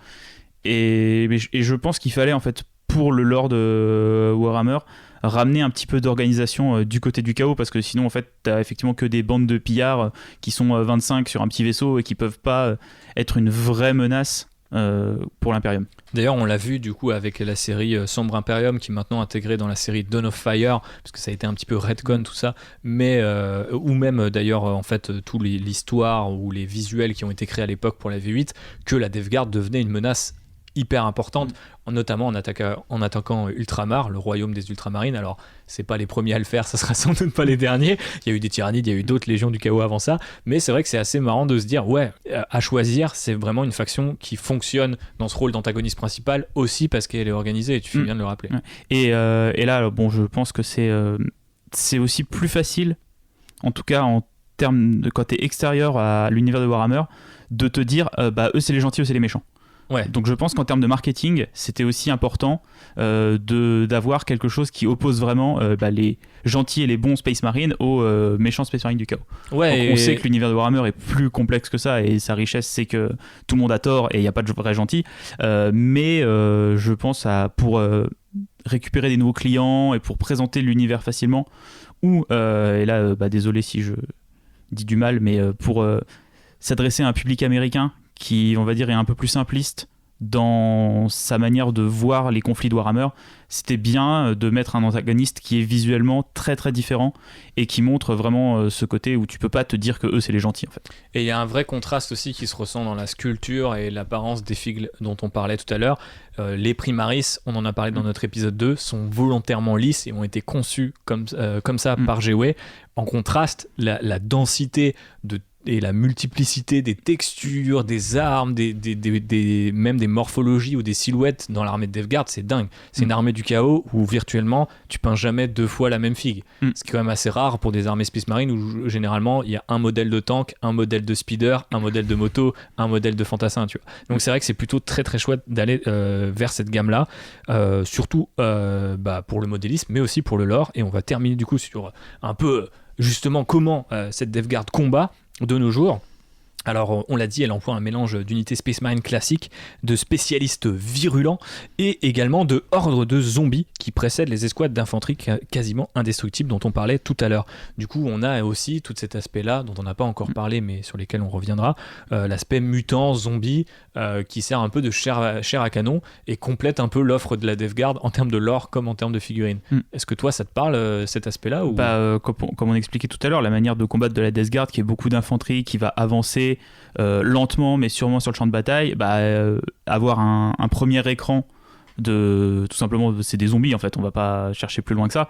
et je pense qu'il fallait en fait pour le lore de Warhammer ramener un petit peu d'organisation du côté du chaos, parce que sinon en fait t'as effectivement que des bandes de pillards qui sont 25 sur un petit vaisseau et qui peuvent pas être une vraie menace pour l'Imperium. D'ailleurs, on l'a vu du coup avec la série Sombre Imperium qui est maintenant intégrée dans la série Dawn of Fire, parce que ça a été un petit peu retcon tout ça, mais ou même d'ailleurs en fait toute l'histoire ou les visuels qui ont été créés à l'époque pour la V8, que la Death Guard devenait une menace hyper importante, notamment en attaquant Ultramar, le royaume des Ultramarines. Alors c'est pas les premiers à le faire, ça sera sans doute pas les derniers, il y a eu des tyrannides, il y a eu d'autres légions du chaos avant ça, mais c'est vrai que c'est assez marrant de se dire à choisir, c'est vraiment une faction qui fonctionne dans ce rôle d'antagoniste principal aussi parce qu'elle est organisée, et tu fais bien de le rappeler. Et là je pense que c'est aussi plus facile, en tout cas en termes de quand t'es extérieur à l'univers de Warhammer, de te dire eux c'est les gentils, eux c'est les méchants. Ouais. Donc je pense qu'en termes de marketing, c'était aussi important d'avoir quelque chose qui oppose vraiment les gentils et les bons Space Marines aux méchants Space Marines du chaos. Ouais, donc on sait que l'univers de Warhammer est plus complexe que ça, et sa richesse c'est que tout le monde a tort et il n'y a pas de vrai gentil. Mais je pense pour récupérer des nouveaux clients et pour présenter l'univers facilement, ou et là désolé si je dis du mal, mais pour s'adresser à un public américain qui, on va dire, est un peu plus simpliste dans sa manière de voir les conflits de Warhammer, c'était bien de mettre un antagoniste qui est visuellement très très différent et qui montre vraiment ce côté où tu peux pas te dire que eux c'est les gentils en fait. Et il y a un vrai contraste aussi qui se ressent dans la sculpture et l'apparence des figues dont on parlait tout à l'heure. Les Primaris, on en a parlé dans notre épisode 2, sont volontairement lisses et ont été conçus comme ça par GW. En contraste, la densité et la multiplicité des textures, des armes, même des morphologies ou des silhouettes dans l'armée de Death Guard, c'est dingue. C'est une armée du chaos où virtuellement tu peins jamais 2 fois la même figue. Ce qui est quand même assez rare pour des armées Space Marine où généralement il y a un modèle de tank, un modèle de speeder, un modèle de moto, un modèle de fantassin, tu vois. Donc c'est vrai que c'est plutôt très très chouette d'aller vers cette gamme-là, surtout pour le modélisme, mais aussi pour le lore. Et on va terminer du coup sur un peu justement comment cette Death Guard combat de nos jours. Alors, on l'a dit, elle emploie un mélange d'unités Space Marine classiques, de spécialistes virulents et également de hordes de zombies qui précèdent les escouades d'infanterie quasiment indestructibles dont on parlait tout à l'heure. Du coup, on a aussi tout cet aspect-là dont on n'a pas encore parlé mais sur lesquels on reviendra, l'aspect mutant, zombie, qui sert un peu de chair à canon et complète un peu l'offre de la Death Guard en termes de lore comme en termes de figurines. Est-ce que toi, ça te parle, cet aspect-là ou... Comme on expliquait tout à l'heure, la manière de combattre de la Death Guard qui est beaucoup d'infanterie, qui va avancer lentement mais sûrement sur le champ de bataille, avoir un premier écran de tout simplement, c'est des zombies en fait, on va pas chercher plus loin que ça,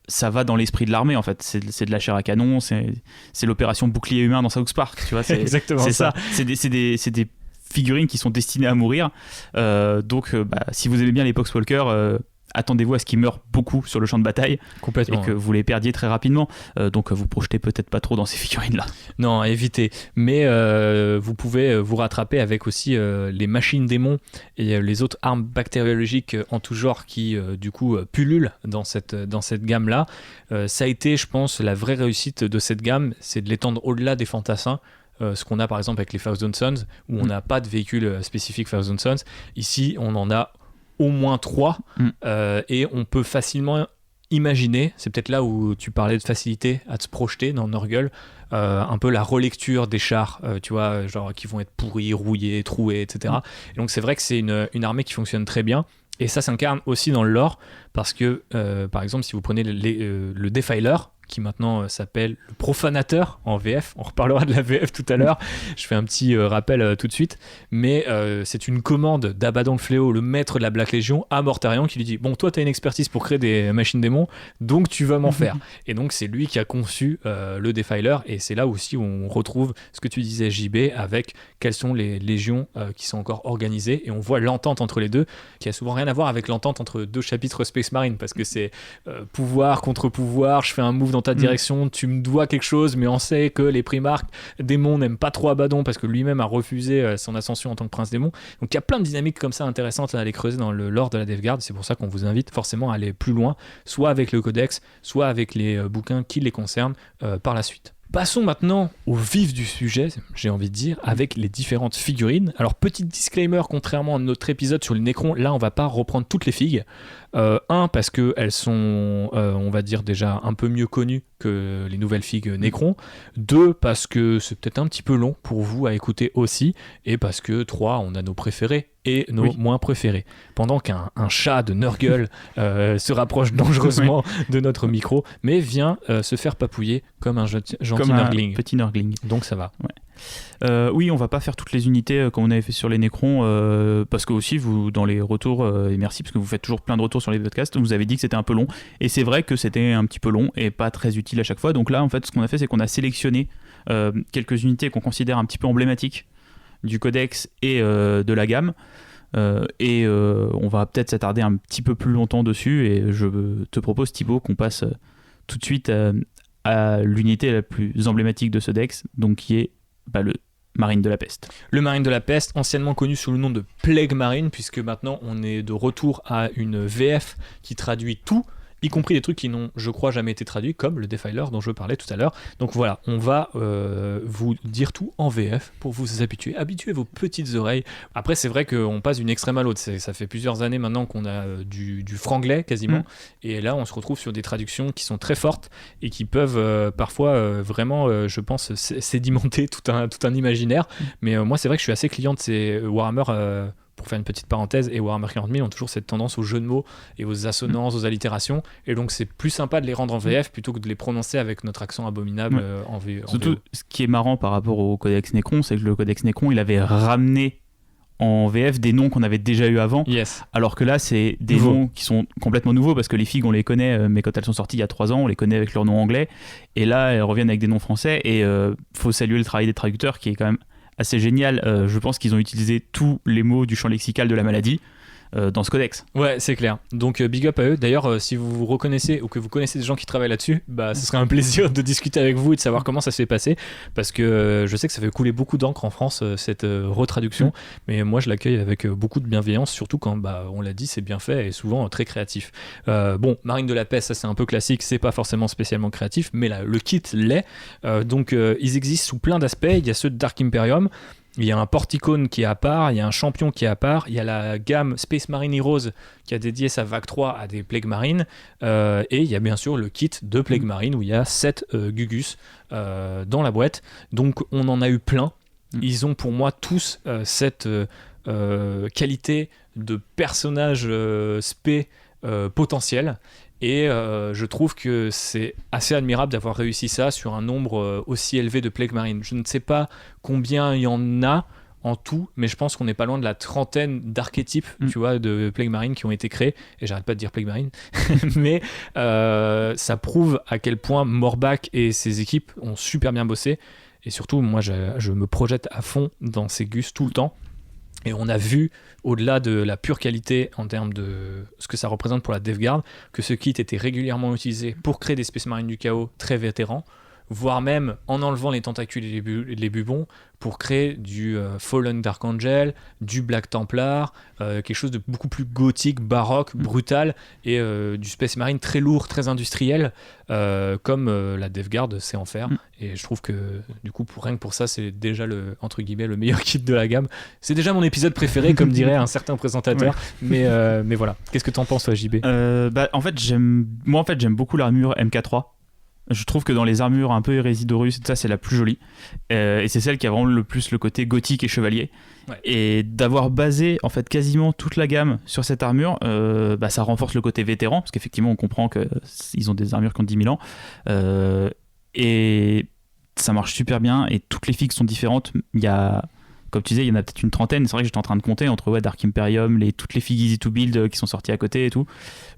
ça va dans l'esprit de l'armée en fait, c'est de la chair à canon, c'est l'opération bouclier humain dans South Park, tu vois, c'est exactement ça. C'est des figurines qui sont destinées à mourir, donc si vous aimez bien les Poxwalkers, attendez-vous à ce qu'ils meurent beaucoup sur le champ de bataille. Complètement, et que vous les perdiez très rapidement. Donc vous projetez peut-être pas trop dans ces figurines-là. Non, évitez. Mais vous pouvez vous rattraper avec aussi les machines démons et les autres armes bactériologiques en tout genre qui, du coup, pullulent dans cette gamme-là. Ça a été, je pense, la vraie réussite de cette gamme, c'est de l'étendre au-delà des fantassins. Ce qu'on a par exemple avec les Thousand Sons, où on n'a pas de véhicule spécifique Thousand Sons. Ici, on en a au moins 3 et on peut facilement imaginer, c'est peut-être là où tu parlais de facilité à te projeter dans Nurgle, un peu la relecture des chars, tu vois, genre qui vont être pourris, rouillés, troués, etc. Et donc c'est vrai que c'est une armée qui fonctionne très bien. Et ça s'incarne aussi dans le lore parce que, par exemple, si vous prenez le Defiler, qui maintenant s'appelle le Profanateur en VF, on reparlera de la VF tout à l'heure, je fais un petit rappel tout de suite, mais c'est une commande d'Abaddon le Fléau, le maître de la Black Legion, à Mortarion, qui lui dit « Bon, toi t'as une expertise pour créer des machines démons, donc tu vas m'en faire ». Et donc c'est lui qui a conçu le Defiler, et c'est là aussi où on retrouve ce que tu disais JB, avec quelles sont les légions qui sont encore organisées, et on voit l'entente entre les deux, qui a souvent rien à voir avec l'entente entre 2 chapitres Space Marine, parce que c'est pouvoir contre pouvoir, je fais un move dans ta direction, tu me dois quelque chose, mais on sait que les primarques démons n'aiment pas trop Abaddon parce que lui-même a refusé son ascension en tant que prince démon. Donc il y a plein de dynamiques comme ça intéressantes à aller creuser dans le lore de la Death Guard. C'est pour ça qu'on vous invite forcément à aller plus loin, soit avec le codex, soit avec les bouquins qui les concernent par la suite. Passons maintenant au vif du sujet, j'ai envie de dire, avec les différentes figurines. Alors, petit disclaimer, contrairement à notre épisode sur les Necrons, là, on va pas reprendre toutes les figues. Parce qu'elles sont, on va dire, déjà un peu mieux connues que les nouvelles figues Necrons. 2, parce que c'est peut-être un petit peu long pour vous à écouter aussi. Et parce que 3, on a nos préférés et nos moins préférés. Pendant qu'un chat de Nurgle se rapproche dangereusement de notre micro, mais vient se faire papouiller comme un gentil Nurgling. Petit Nurgling. Donc ça va. Ouais. Oui, on va pas faire toutes les unités comme on avait fait sur les Necrons, parce que aussi vous, dans les retours, et merci parce que vous faites toujours plein de retours sur les podcasts, vous avez dit que c'était un peu long, et c'est vrai que c'était un petit peu long et pas très utile à chaque fois. Donc là, en fait, ce qu'on a fait, c'est qu'on a sélectionné quelques unités qu'on considère un petit peu emblématiques du codex et de la gamme. On va peut-être s'attarder un petit peu plus longtemps dessus, et je te propose, Thibaut, qu'on passe tout de suite à l'unité la plus emblématique de ce dex, donc qui est le Marine de la Peste. Le Marine de la Peste, anciennement connu sous le nom de Plague Marine, puisque maintenant on est de retour à une VF qui traduit tout, y compris des trucs qui n'ont, je crois, jamais été traduits, comme le Defiler dont je parlais tout à l'heure. Donc voilà, on va vous dire tout en VF pour vous habituer vos petites oreilles. Après, c'est vrai qu'on passe d'une extrême à l'autre. Ça fait plusieurs années maintenant qu'on a du franglais quasiment, et là on se retrouve sur des traductions qui sont très fortes et qui peuvent parfois vraiment, je pense, sédimenter tout un imaginaire. Mais moi, c'est vrai que je suis assez client de ces Warhammer. Pour faire une petite parenthèse, et Warhammer 40 000 ont toujours cette tendance aux jeux de mots et aux assonances, aux allitérations, et donc c'est plus sympa de les rendre en VF plutôt que de les prononcer avec notre accent abominable en VO. Surtout, ce qui est marrant par rapport au Codex Necron, c'est que le Codex Necron, il avait ramené en VF des noms qu'on avait déjà eu avant, alors que là c'est des noms qui sont complètement nouveaux, parce que les figues on les connaît, mais quand elles sont sorties il y a 3 ans on les connaît avec leur nom anglais, et là elles reviennent avec des noms français, et faut saluer le travail des traducteurs qui est quand même assez génial. Je pense qu'ils ont utilisé tous les mots du champ lexical de la maladie dans ce codex. Ouais, c'est clair. Donc big up à eux. D'ailleurs, si vous vous reconnaissez ou que vous connaissez des gens qui travaillent là-dessus, ce serait un plaisir de discuter avec vous et de savoir comment ça s'est passé, parce que je sais que ça fait couler beaucoup d'encre en France, cette retraduction, mais moi je l'accueille avec beaucoup de bienveillance, surtout quand, on l'a dit, c'est bien fait et souvent très créatif. Bon, Marine de la Peste, ça c'est un peu classique, c'est pas forcément spécialement créatif, mais là, le kit l'est. Donc ils existent sous plein d'aspects. Il y a ceux de Dark Imperium. Il y a un Porticone qui est à part, il y a un champion qui est à part, il y a la gamme Space Marine Heroes qui a dédié sa vague 3 à des Plague Marines, et il y a bien sûr le kit de Plague Marine où il y a 7 Gugus dans la boîte. Donc on en a eu plein. Ils ont pour moi tous cette qualité de personnage spé potentiel. Et je trouve que c'est assez admirable d'avoir réussi ça sur un nombre aussi élevé de Plague Marine. Je ne sais pas combien il y en a en tout, mais je pense qu'on n'est pas loin de la trentaine d'archétypes, tu vois, de Plague Marine qui ont été créés. Et j'arrête pas de dire Plague Marine, mais ça prouve à quel point Morbach et ses équipes ont super bien bossé. Et surtout, moi, je me projette à fond dans ces Gus tout le temps. Et on a vu, au-delà de la pure qualité en termes de ce que ça représente pour la Death Guard, que ce kit était régulièrement utilisé pour créer des Space Marines du chaos très vétérans, voire même en enlevant les tentacules et les bubons pour créer du Fallen Dark Angel, du Black Templar, quelque chose de beaucoup plus gothique, baroque, brutal, et du Space Marine très lourd, très industriel, comme la Death Guard sait en faire. Et je trouve que du coup, rien que pour ça, c'est déjà entre guillemets le meilleur kit de la gamme. C'est déjà mon épisode préféré, comme dirait un certain présentateur. Mais voilà. Qu'est-ce que t'en penses, toi, JB? En fait, j'aime beaucoup l'armure MK3. Je trouve que dans les armures un peu hérésie d'Horus, ça c'est la plus jolie, et c'est celle qui a vraiment le plus le côté gothique et chevalier. Et d'avoir basé en fait quasiment toute la gamme sur cette armure, ça renforce le côté vétéran, parce qu'effectivement on comprend qu'ils ont des armures qui ont 10 000 ans, et ça marche super bien, et toutes les figues sont différentes. Il y a, comme tu disais, il y en a peut-être une trentaine. C'est vrai que j'étais en train de compter entre Dark Imperium, toutes les figues Easy to Build qui sont sorties à côté et tout.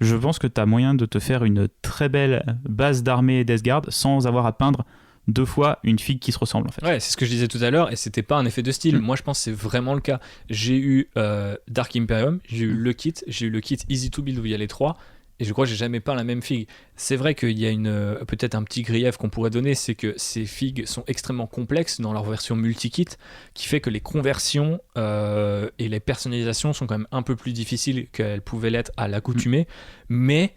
Je pense que tu as moyen de te faire une très belle base d'armée Death Guard sans avoir à peindre 2 fois une figue qui se ressemble en fait. Ouais, c'est ce que je disais tout à l'heure, et c'était pas un effet de style. Moi je pense que c'est vraiment le cas. J'ai eu Dark Imperium, j'ai eu le kit Easy to Build où il y a les 3. Et je crois que j'ai jamais peint la même figue. C'est vrai qu'il y a peut-être un petit grief qu'on pourrait donner, c'est que ces figues sont extrêmement complexes dans leur version multi-kit, qui fait que les conversions et les personnalisations sont quand même un peu plus difficiles qu'elles pouvaient l'être à l'accoutumée. Mais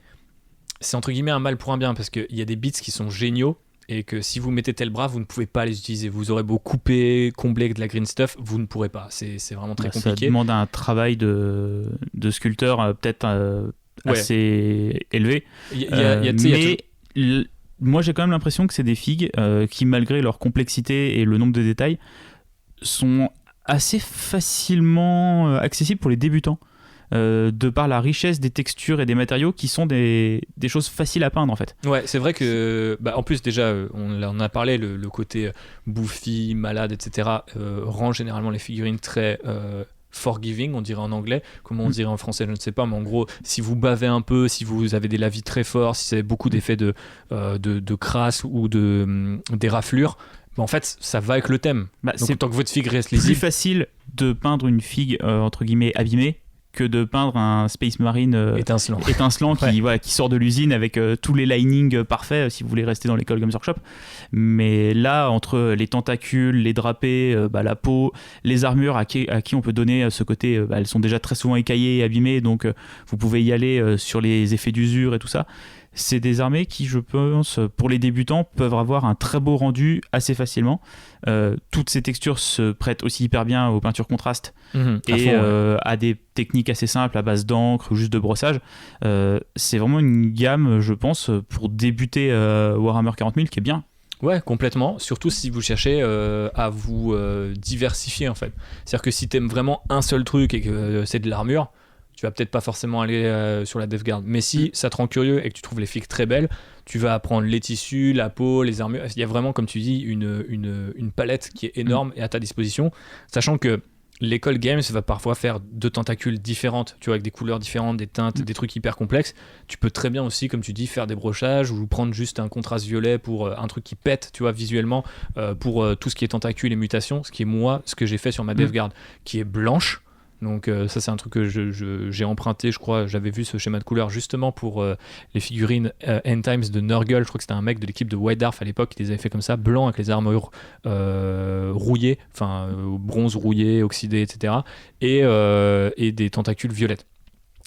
c'est entre guillemets un mal pour un bien, parce qu'il y a des bits qui sont géniaux, et que si vous mettez tel bras, vous ne pouvez pas les utiliser. Vous aurez beau couper, combler avec de la green stuff, vous ne pourrez pas. C'est vraiment très compliqué. Ça demande un travail de sculpteur peut-être... assez élevé, moi j'ai quand même l'impression que c'est des figues qui, malgré leur complexité et le nombre de détails, sont assez facilement accessibles pour les débutants, de par la richesse des textures et des matériaux qui sont des choses faciles à peindre en fait. Ouais, c'est vrai que en plus déjà on en a parlé, le côté bouffi, malade, etc. Rend généralement les figurines très forgiving, on dirait en anglais, comment on dirait en français, je ne sais pas, mais en gros, si vous bavez un peu, si vous avez des lavis très forts, si vous avez beaucoup d'effets de crasse ou des raflures, en fait, ça va avec le thème. Donc, tant que votre figue reste lisible. C'est plus facile de peindre une figue entre guillemets abîmée que de peindre un Space Marine étincelant qui sort de l'usine avec tous les linings parfaits si vous voulez rester dans l'école Games Workshop. Mais là, entre les tentacules, les drapés, la peau, les armures à qui on peut donner ce côté, elles sont déjà très souvent écaillées et abîmées, donc vous pouvez y aller sur les effets d'usure et tout ça. C'est des armées qui, je pense, pour les débutants, peuvent avoir un très beau rendu assez facilement. Toutes ces textures se prêtent aussi hyper bien aux peintures contrastes à des techniques assez simples à base d'encre ou juste de brossage. C'est vraiment une gamme, je pense, pour débuter Warhammer 40 000 qui est bien. Ouais, complètement. Surtout si vous cherchez à vous diversifier, en fait. C'est-à-dire que si t'aimes vraiment un seul truc et que c'est de l'armure, tu vas peut-être pas forcément aller sur la Death Guard. Mais si ça te rend curieux et que tu trouves les figues très belles, tu vas apprendre les tissus, la peau, les armures. Il y a vraiment, comme tu dis, une palette qui est énorme et à ta disposition. Sachant que l'école Games va parfois faire 2 tentacules différentes, tu vois, avec des couleurs différentes, des teintes, des trucs hyper complexes. Tu peux très bien aussi, comme tu dis, faire des brochages ou prendre juste un contraste violet pour un truc qui pète, tu vois, visuellement, pour tout ce qui est tentacules et mutations. Ce qui est ce que j'ai fait sur ma Death Guard, qui est blanche. Donc ça c'est un truc que j'ai emprunté, je crois, j'avais vu ce schéma de couleur justement pour les figurines End Times de Nurgle. Je crois que c'était un mec de l'équipe de White Dwarf à l'époque qui les avait fait comme ça, blanc avec les armures rouillées, enfin bronze rouillé, oxydé, etc. Et des tentacules violettes.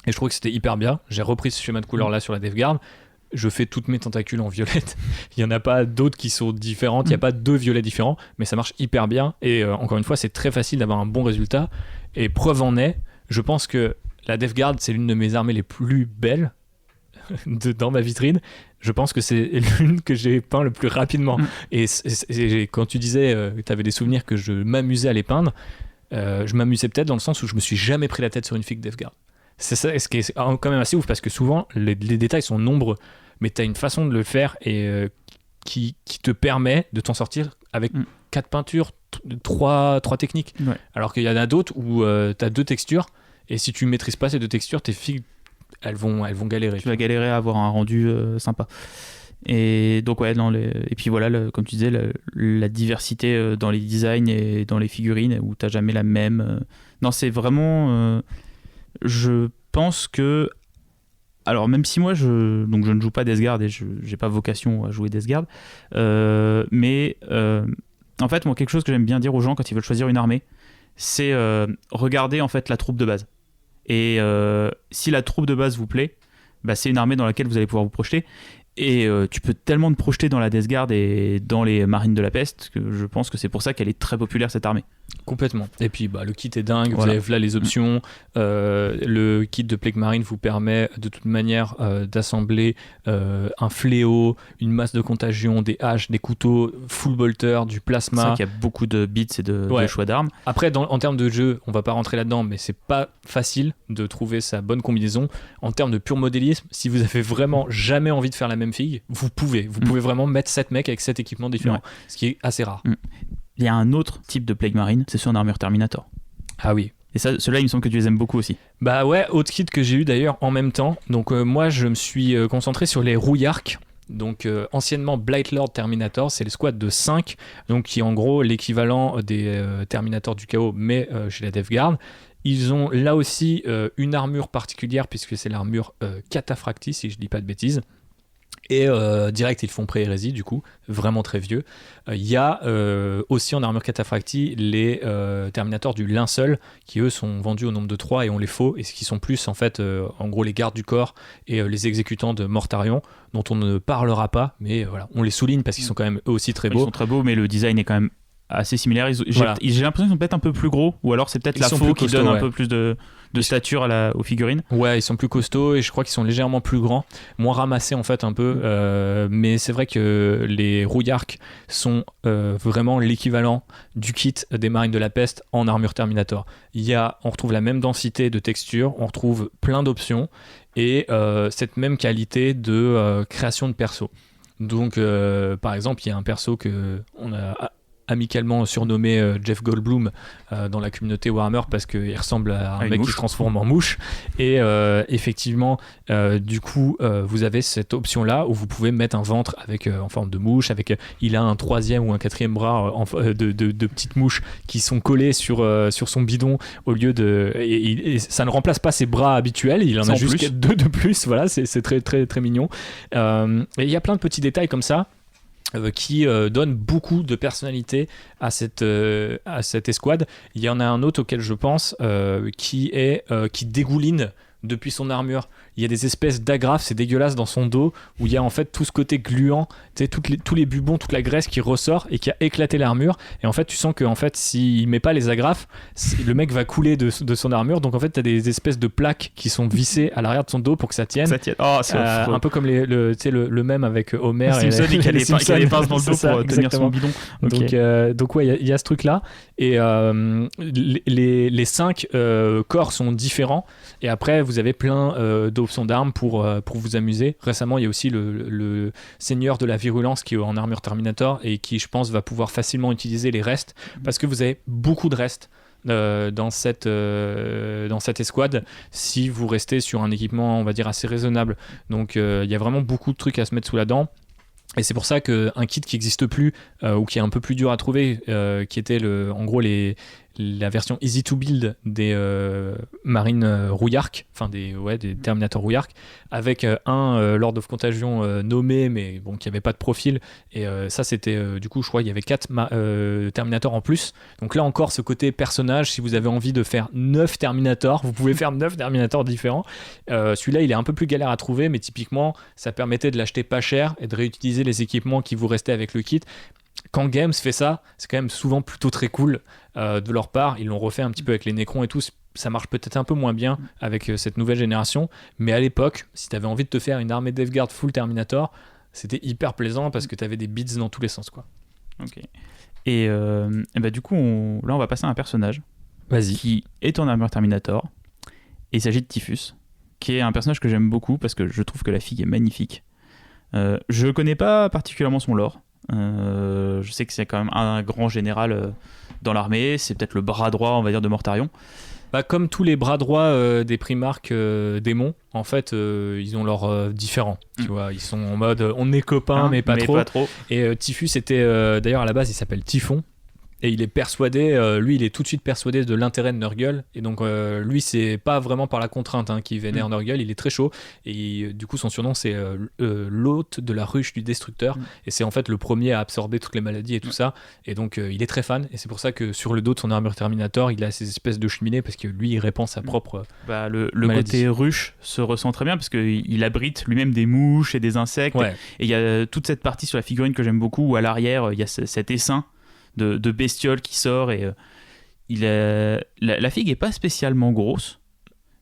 Et je trouvais que c'était hyper bien. J'ai repris ce schéma de couleur là sur la Death Guard. Je fais toutes mes tentacules en violette. Il n'y en a pas d'autres qui sont différentes. Il n'y a pas 2 violets différents, mais ça marche hyper bien. Et encore une fois, c'est très facile d'avoir un bon résultat. Et preuve en est, je pense que la Death Guard, c'est l'une de mes armées les plus belles dans ma vitrine. Je pense que c'est l'une que j'ai peint le plus rapidement. Et quand tu disais que tu avais des souvenirs que je m'amusais à les peindre, je m'amusais peut-être dans le sens où je me suis jamais pris la tête sur une figue Death Guard. C'est ça, ce qui est quand même assez ouf, parce que souvent, les détails sont nombreux. Mais tu as une façon de le faire et qui te permet de t'en sortir avec 4 peintures, 3 techniques. Ouais. Alors qu'il y en a d'autres où tu as 2 textures et si tu maîtrises pas ces 2 textures, tes figues elles vont galérer. Tu vas galérer à avoir un rendu sympa. Et donc ouais, et puis voilà, comme tu disais, la diversité dans les designs et dans les figurines où t'as jamais la même. Non, c'est vraiment. Je pense que. Alors même si moi je ne joue pas Death Guard et je n'ai pas vocation à jouer Death Guard, mais en fait moi quelque chose que j'aime bien dire aux gens quand ils veulent choisir une armée, c'est regarder en fait la troupe de base. Et si la troupe de base vous plaît, bah, c'est une armée dans laquelle vous allez pouvoir vous projeter. Et tu peux tellement te projeter dans la Death Guard et dans les Marines de la Peste que je pense que c'est pour ça qu'elle est très populaire cette armée. Complètement. Et puis le kit est dingue, vous avez là les options. Le kit de Plague Marine vous permet de toute manière d'assembler un fléau, une masse de contagion, des haches, des couteaux, full bolter, du plasma. C'est vrai qu'il y a beaucoup de bits et de choix d'armes. Après, en termes de jeu, on va pas rentrer là-dedans, mais c'est pas facile de trouver sa bonne combinaison. En termes de pur modélisme, si vous avez vraiment jamais envie de faire la même figue, vous pouvez vraiment mettre 7 mecs avec 7 équipements différents, ce qui est assez rare. Il y a un autre type de Plague Marine, c'est ceux en armure Terminator. Ah oui. Et ça, ceux-là, il me semble que tu les aimes beaucoup aussi. Bah ouais, autre kit que j'ai eu d'ailleurs en même temps. Donc moi, je me suis concentré sur les rouillarques. Donc anciennement Blightlord Terminator, c'est le squad de 5, donc qui est en gros l'équivalent des Terminators du chaos, mais chez la Death Guard. Ils ont là aussi une armure particulière, puisque c'est l'armure Cataphractii, si je dis pas de bêtises. Et direct ils font pré-hérésie, du coup vraiment très vieux. Il y a aussi en armure Cataphractii les Terminators du linceul qui eux sont vendus au nombre de 3 et on les faut, et ce qui sont plus en fait en gros les gardes du corps et les exécutants de Mortarion, dont on ne parlera pas, mais voilà, on les souligne parce qu'ils sont quand même eux aussi très beaux. Ils sont très beaux, mais le design est quand même assez similaire. J'ai l'impression qu'ils sont peut-être un peu plus gros, ou alors c'est peut-être la faux qui donne un peu plus de stature aux figurines. Ouais, ils sont plus costauds et je crois qu'ils sont légèrement plus grands, moins ramassés en fait un peu, mais c'est vrai que les rouillarques sont vraiment l'équivalent du kit des Marines de la Peste en armure Terminator. On retrouve la même densité de texture, on retrouve plein d'options et cette même qualité de création de perso. Donc par exemple, il y a un perso que on a amicalement surnommé Jeff Goldblum dans la communauté Warhammer parce qu'il ressemble à un mec qui se transforme en mouche. Et effectivement, du coup, vous avez cette option-là où vous pouvez mettre un ventre avec, en forme de mouche. Il a un 3e ou un 4e bras de petites mouches qui sont collées sur son bidon au lieu de... Et ça ne remplace pas ses bras habituels, il en a juste 2 de plus. Voilà, c'est très, très, très mignon. Et il y a plein de petits détails comme ça qui donne beaucoup de personnalité à cette escouade. Il y en a un autre auquel je pense qui dégouline depuis son armure. Il y a des espèces d'agrafes, c'est dégueulasse dans son dos, où il y a en fait tout ce côté gluant, tu sais, tous les bubons, toute la graisse qui ressort et qui a éclaté l'armure. Et en fait, tu sens que en fait, s'il met pas les agrafes, le mec va couler de son armure. Donc en fait, tu as des espèces de plaques qui sont vissées à l'arrière de son dos pour que ça tienne. Oh, c'est un peu comme le même avec Homer et qui a les pinces dans le dos pour tenir son bidon. Okay. Donc ouais, il y a ce truc-là. Et les 5 corps sont différents. Et après, vous avez plein d'options d'armes pour vous amuser. Récemment, il y a aussi le seigneur de la virulence qui est en armure Terminator et qui, je pense, va pouvoir facilement utiliser les restes parce que vous avez beaucoup de restes dans cette escouade si vous restez sur un équipement, on va dire, assez raisonnable. Donc, il y a vraiment beaucoup de trucs à se mettre sous la dent. Et c'est pour ça qu'un kit qui n'existe plus ou qui est un peu plus dur à trouver, qui était en gros la version easy to build des marines rouillarques, enfin des Terminator rouillarques, avec un Lord of Contagion nommé mais bon qui avait pas de profil. Et ça c'était du coup je crois il y avait 4 Terminator en plus. Donc là encore ce côté personnage, si vous avez envie de faire 9 Terminator, vous pouvez faire 9 Terminator différents. Celui-là il est un peu plus galère à trouver, mais typiquement ça permettait de l'acheter pas cher et de réutiliser les équipements qui vous restaient avec le kit. Quand Games fait ça, c'est quand même souvent plutôt très cool de leur part. Ils l'ont refait un petit peu avec les Necrons et tout. Ça marche peut-être un peu moins bien avec cette nouvelle génération. Mais à l'époque, si tu avais envie de te faire une armée Death Guard full Terminator, c'était hyper plaisant parce que tu avais des bits dans tous les sens, quoi. Ok. Et bah, du coup, là, on va passer à un personnage qui est en armure Terminator. Et il s'agit de Typhus, qui est un personnage que j'aime beaucoup parce que je trouve que la fille est magnifique. Je connais pas particulièrement son lore. Je sais que c'est quand même un grand général dans l'armée, c'est peut-être le bras droit on va dire de Mortarion. Comme tous les bras droits des primarques démons, en fait ils ont leur différents, tu vois, ils sont en mode on est copains mais pas trop. Et Typhus était d'ailleurs à la base il s'appelle Typhon. Et il est persuadé, lui il est tout de suite persuadé de l'intérêt de Nurgle. Et donc lui c'est pas vraiment par la contrainte qu'il vénère Nurgle, il est très chaud. Et du coup son surnom c'est l'hôte de la ruche du destructeur. Et c'est en fait le premier à absorber toutes les maladies et tout ça. Et donc il est très fan. Et c'est pour ça que sur le dos de son armure Terminator, il a ces espèces de cheminées parce que lui il répand sa propre le côté ruche se ressent très bien parce qu'il abrite lui-même des mouches et des insectes. Ouais. Et il y a toute cette partie sur la figurine que j'aime beaucoup où à l'arrière il y a cet essaim de bestiole qui sort et la figue est pas spécialement grosse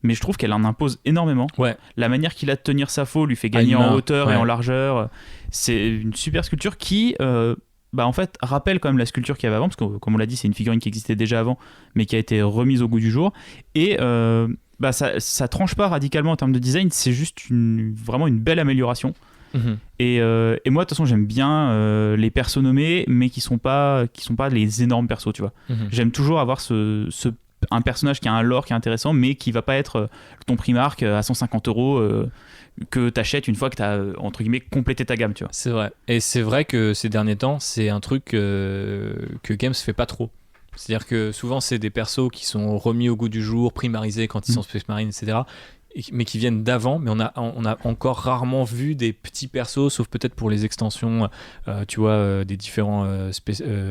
mais je trouve qu'elle en impose énormément. La manière qu'il a de tenir sa faux lui fait gagner en hauteur et en largeur. C'est une super sculpture qui en fait rappelle quand même la sculpture qu'il y avait avant parce que comme on l'a dit c'est une figurine qui existait déjà avant mais qui a été remise au goût du jour et ça tranche pas radicalement en termes de design, c'est juste vraiment une belle amélioration. Et moi de toute façon j'aime bien les persos nommés mais qui sont pas les énormes persos, tu vois. J'aime toujours avoir un personnage qui a un lore qui est intéressant mais qui va pas être ton Primark à 150 € que t'achètes une fois que t'as entre guillemets complété ta gamme, tu vois. C'est vrai, et c'est vrai que ces derniers temps c'est un truc que Games fait pas trop. C'est-à-dire que souvent c'est des persos qui sont remis au goût du jour, primarisés quand ils sont Space Marine, etc., mais qui viennent d'avant, mais on a encore rarement vu des petits persos, sauf peut-être pour les extensions, tu vois, des différents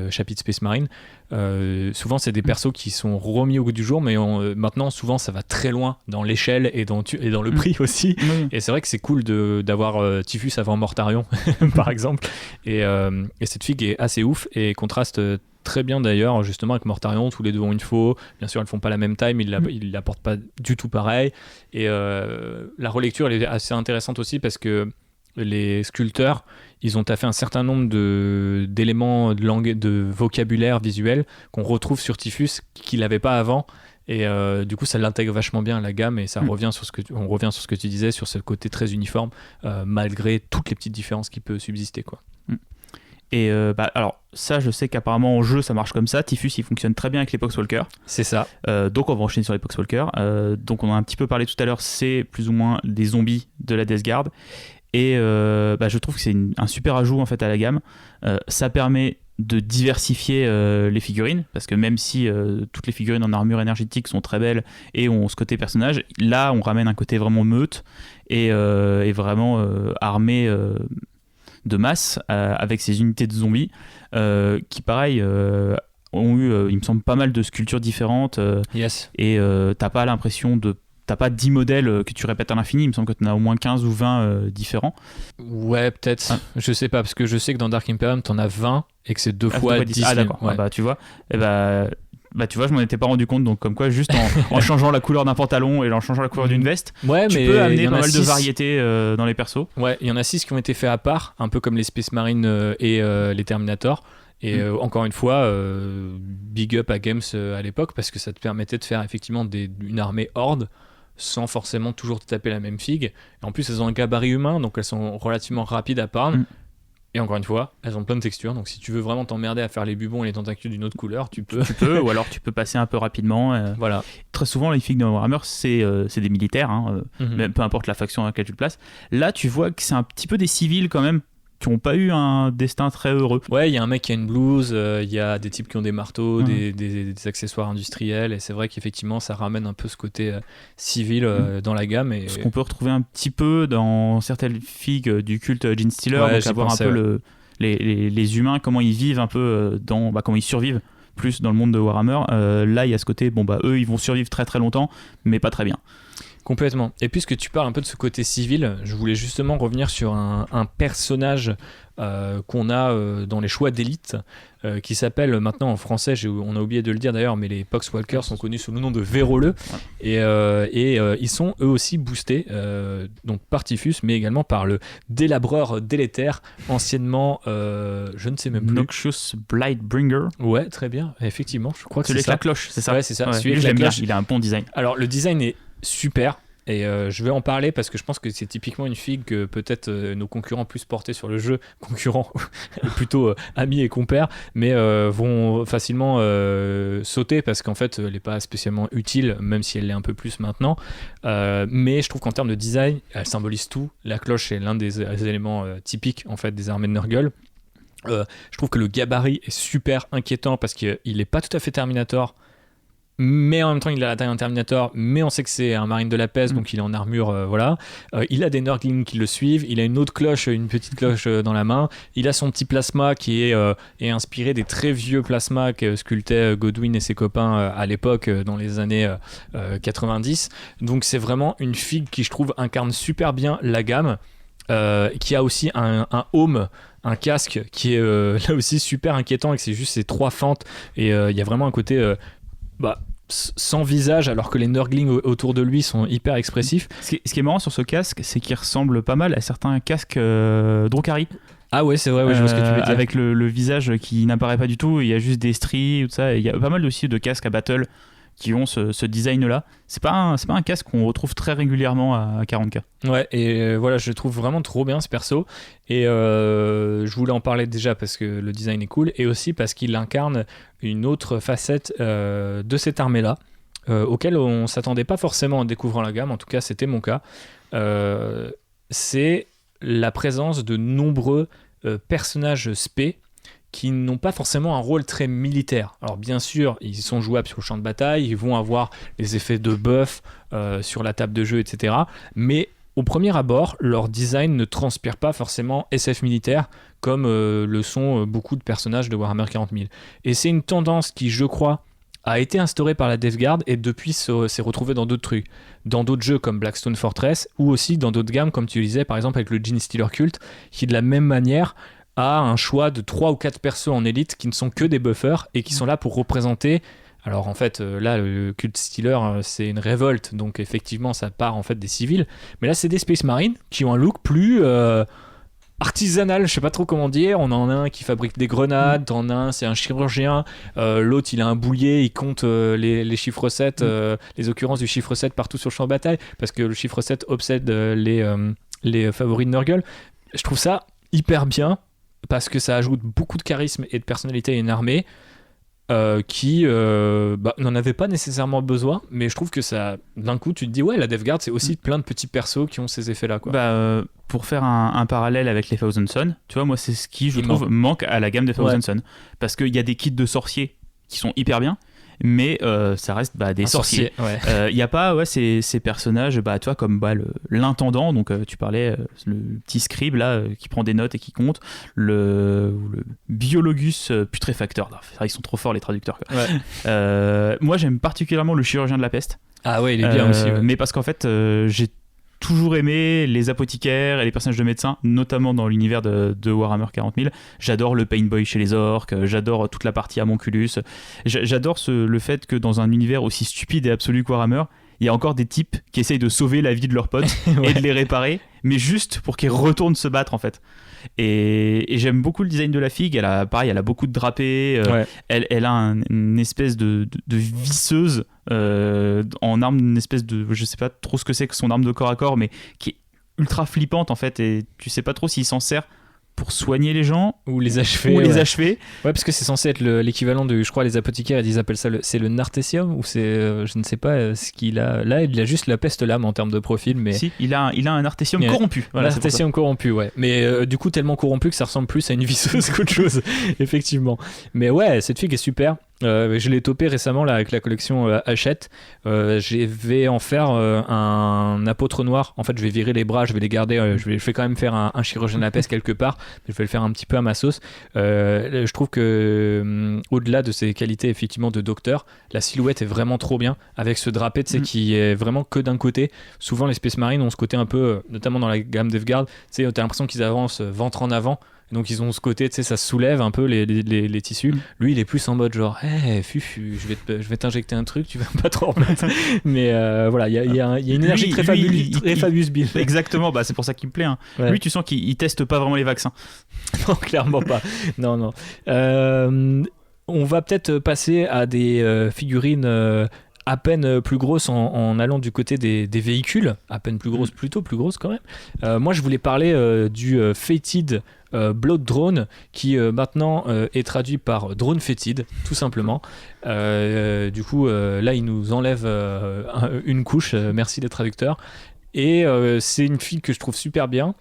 chapitres Space Marine. Souvent, c'est des persos qui sont remis au goût du jour, mais maintenant, souvent, ça va très loin dans l'échelle et dans le prix aussi. Et c'est vrai que c'est cool d'avoir Typhus avant Mortarion, par exemple. Et cette figue est assez ouf et contraste très bien d'ailleurs justement avec Mortarion. Tous les deux ont une faux, bien sûr elles font pas la même taille mais ils la portent pas du tout pareil. Et la relecture elle est assez intéressante aussi parce que les sculpteurs ils ont taffé un certain nombre d'éléments de vocabulaire visuel qu'on retrouve sur Typhus qu'il n'avait pas avant. Et du coup ça l'intègre vachement bien à la gamme et ça revient sur on revient sur ce que tu disais sur ce côté très uniforme malgré toutes les petites différences qui peuvent subsister, quoi. Et alors ça, je sais qu'apparemment en jeu ça marche comme ça. Typhus il fonctionne très bien avec les Poxwalkers. C'est ça. Donc on va enchaîner sur les Poxwalkers. Donc on a un petit peu parlé tout à l'heure, c'est plus ou moins des zombies de la Death Guard. Et je trouve que c'est un super ajout en fait à la gamme. Ça permet de diversifier les figurines, parce que même si toutes les figurines en armure énergétique sont très belles et ont ce côté personnage, là on ramène un côté vraiment meute et vraiment armé de masse avec ces unités de zombies qui pareil ont eu il me semble pas mal de sculptures différentes Yes. et t'as pas l'impression de t'as pas 10 modèles que tu répètes à l'infini, il me semble que tu en as au moins 15 ou 20 différents. Ouais, peut-être, je sais pas, parce que je sais que dans Dark Imperium t'en as 20 et que c'est 2 fois 10. Ah d'accord, ouais. tu vois, tu vois, je m'en étais pas rendu compte, donc comme quoi juste en changeant la couleur d'un pantalon et en changeant la couleur d'une veste, ouais, tu mais peux amener pas mal 6... de variétés dans les persos. Ouais, il y en a 6 qui ont été faits à part, un peu comme les Space Marines et les Terminator. Et encore une fois, big up à Games à l'époque, parce que ça te permettait de faire effectivement une armée horde sans forcément toujours te taper la même figue. Et en plus, elles ont un gabarit humain, donc elles sont relativement rapides à prendre. Et encore une fois, elles ont plein de textures, donc si tu veux vraiment t'emmerder à faire les bubons et les tentacules d'une autre couleur, tu peux. Ou alors tu peux passer un peu rapidement. Voilà. Très souvent, les figues de Warhammer, c'est des militaires, même peu importe la faction à laquelle tu le places. Là, tu vois que c'est un petit peu des civils quand même, qui n'ont pas eu un destin très heureux. Ouais, il y a un mec qui a une blouse, il y a des types qui ont des marteaux, des accessoires industriels, et c'est vrai qu'effectivement ça ramène un peu ce côté civil dans la gamme. Et... Ce qu'on peut retrouver un petit peu dans certaines figues du culte Genestealer, donc avoir un peu les humains, comment ils vivent un peu, comment ils survivent plus dans le monde de Warhammer. Là, il y a ce côté, eux ils vont survivre très très longtemps, mais pas très bien. Complètement. Et puisque tu parles un peu de ce côté civil, je voulais justement revenir sur un personnage qu'on a dans les choix d'élite, qui s'appelle maintenant en français, on a oublié de le dire d'ailleurs, mais les Poxwalkers sont connus sous le nom de Véroleux, et ils sont eux aussi boostés donc par Typhus, mais également par le délabreur délétère, anciennement je ne sais même plus. Noxious Blightbringer. Ouais, très bien, effectivement, je crois que c'est ça. Celui avec la cloche, c'est ça. Ouais, c'est ça. Ouais, celui avec la cloche, il a un bon design. Alors le design est super. Et je vais en parler parce que je pense que c'est typiquement une figue que peut-être nos concurrents plus portés sur le jeu, concurrents plutôt amis et compères, mais vont facilement sauter parce qu'en fait elle n'est pas spécialement utile, même si elle l'est un peu plus maintenant. Mais je trouve qu'en termes de design, elle symbolise tout. La cloche est l'un des éléments typiques en fait des armées de Nurgle. Je trouve que le gabarit est super inquiétant parce qu'il n'est pas tout à fait Terminator, mais en même temps il a la taille d'un Terminator, mais on sait que c'est un marine de la peste, donc il est en armure, voilà. Il a des Nurglings qui le suivent, il a une autre cloche, une petite cloche dans la main, il a son petit plasma qui est inspiré des très vieux plasmas que sculptaient Godwin et ses copains à l'époque, dans les années 90. Donc c'est vraiment une figue qui, je trouve, incarne super bien la gamme, qui a aussi un home, un casque qui est là aussi super inquiétant, et que c'est juste ces 3 fentes, et il y a vraiment un côté sans visage, alors que les Nurglings autour de lui sont hyper expressifs. Ce qui est marrant sur ce casque, c'est qu'il ressemble pas mal à certains casques Drukhari. Ah ouais, c'est vrai, je vois ce que tu veux dire. Avec le visage qui n'apparaît pas du tout, il y a juste des stries, tout ça. Il y a pas mal aussi de casques à battle qui ont ce design-là. C'est pas un casque qu'on retrouve très régulièrement à 40K. Ouais, et voilà, je le trouve vraiment trop bien ce perso. Et je voulais en parler déjà parce que le design est cool, et aussi parce qu'il incarne une autre facette de cette armée-là, auquel on s'attendait pas forcément en découvrant la gamme. En tout cas, c'était mon cas. C'est la présence de nombreux personnages spé qui n'ont pas forcément un rôle très militaire. Alors bien sûr, ils sont jouables sur le champ de bataille, ils vont avoir les effets de buff sur la table de jeu, etc. Mais au premier abord, leur design ne transpire pas forcément SF militaire, comme le sont beaucoup de personnages de Warhammer 40 000. Et c'est une tendance qui, je crois, a été instaurée par la Death Guard, et depuis s'est retrouvée dans d'autres trucs, dans d'autres jeux comme Blackstone Fortress, ou aussi dans d'autres gammes, comme tu disais, par exemple avec le Genestealer Cult, qui de la même manière a un choix de 3 ou 4 persos en élite qui ne sont que des buffers et qui sont là pour représenter. Alors en fait là le Cult Stealer c'est une révolte, donc effectivement ça part en fait des civils, mais là c'est des Space Marines qui ont un look plus artisanal, je sais pas trop comment dire. On en a un qui fabrique des grenades, t'en as un c'est un chirurgien, l'autre il a un boulier, il compte les chiffres 7, les occurrences du chiffre 7 partout sur le champ de bataille, parce que le chiffre 7 obsède les favoris de Nurgle. Je trouve ça hyper bien. parce que ça ajoute beaucoup de charisme et de personnalité à une armée qui n'en avait pas nécessairement besoin, mais je trouve que ça, d'un coup, tu te dis, ouais, la Death Guard, c'est aussi plein de petits persos qui ont ces effets-là, quoi. Pour faire un parallèle avec les Thousand Sons, tu vois, moi, c'est ce qui, je trouve, manque à la gamme des Thousand Sons. Parce qu'il y a des kits de sorciers qui sont hyper bien, mais ça reste des sorciers. Il n'y a pas ces personnages, tu vois, comme l'intendant, donc tu parlais, le petit scribe là, qui prend des notes et qui compte, le biologus putréfacteur. Ils sont trop forts les traducteurs, quoi. Moi j'aime particulièrement le chirurgien de la peste. Ah ouais, il est bien aussi. Mais parce qu'en fait, j'ai toujours aimé les apothicaires et les personnages de médecins, notamment dans l'univers de Warhammer 40 000. J'adore le Pain Boy chez les orques, j'adore toute la partie Amonculus. J'adore le fait que dans un univers aussi stupide et absolu que Warhammer, il y a encore des types qui essayent de sauver la vie de leurs potes et de les réparer, mais juste pour qu'ils retournent se battre en fait. Et j'aime beaucoup le design de la figue. Elle a beaucoup de drapés. Elle a une espèce de visseuse en arme, une espèce de, je sais pas trop ce que c'est que son arme de corps à corps, mais qui est ultra flippante en fait. Et tu sais pas trop s'il s'en sert pour soigner les gens ou les achever. Ouais, parce que c'est censé être l'équivalent de, je crois, les apothicaires, ils appellent ça c'est le nartessium, ou c'est, je ne sais pas ce qu'il a. Là, il a juste la peste lame en termes de profil, mais si, il a un nartessium corrompu. Voilà, nartessium corrompu, ouais. Mais du coup, tellement corrompu que ça ressemble plus à une visseuse qu'autre chose, effectivement. Mais ouais, cette figue est super. Je l'ai topé récemment là, avec la collection Hachette. Je vais en faire un apôtre noir. En fait, je vais virer les bras, je vais les garder. Je vais quand même faire un chirurgien de la peste quelque part, mais je vais le faire un petit peu à ma sauce. Je trouve que au-delà de ses qualités effectivement de docteur, la silhouette est vraiment trop bien avec ce drapé, tu sais, qui est vraiment que d'un côté. Souvent, les Space Marines ont ce côté un peu, notamment dans la gamme Death Guard, tu sais, t'as l'impression qu'ils avancent ventre en avant. Donc ils ont ce côté, tu sais, ça soulève un peu les tissus. Lui, il est plus en mode genre, fufu, je vais t'injecter un truc, tu vas pas trop remettre. Mais voilà, il y a une énergie très Fabius Bill. Exactement, c'est pour ça qu'il me plaît. Hein. Ouais. Lui, tu sens qu'il teste pas vraiment les vaccins. Non, clairement pas. Non. On va peut-être passer à des figurines à peine plus grosses en allant du côté des véhicules, à peine plus grosses, plutôt plus grosses quand même. Moi, je voulais parler du Fated Blood Drone qui maintenant est traduit par Drone Fétide, tout simplement. Du coup, là, il nous enlève une couche. Merci les traducteurs. Et c'est une fille que je trouve super bien.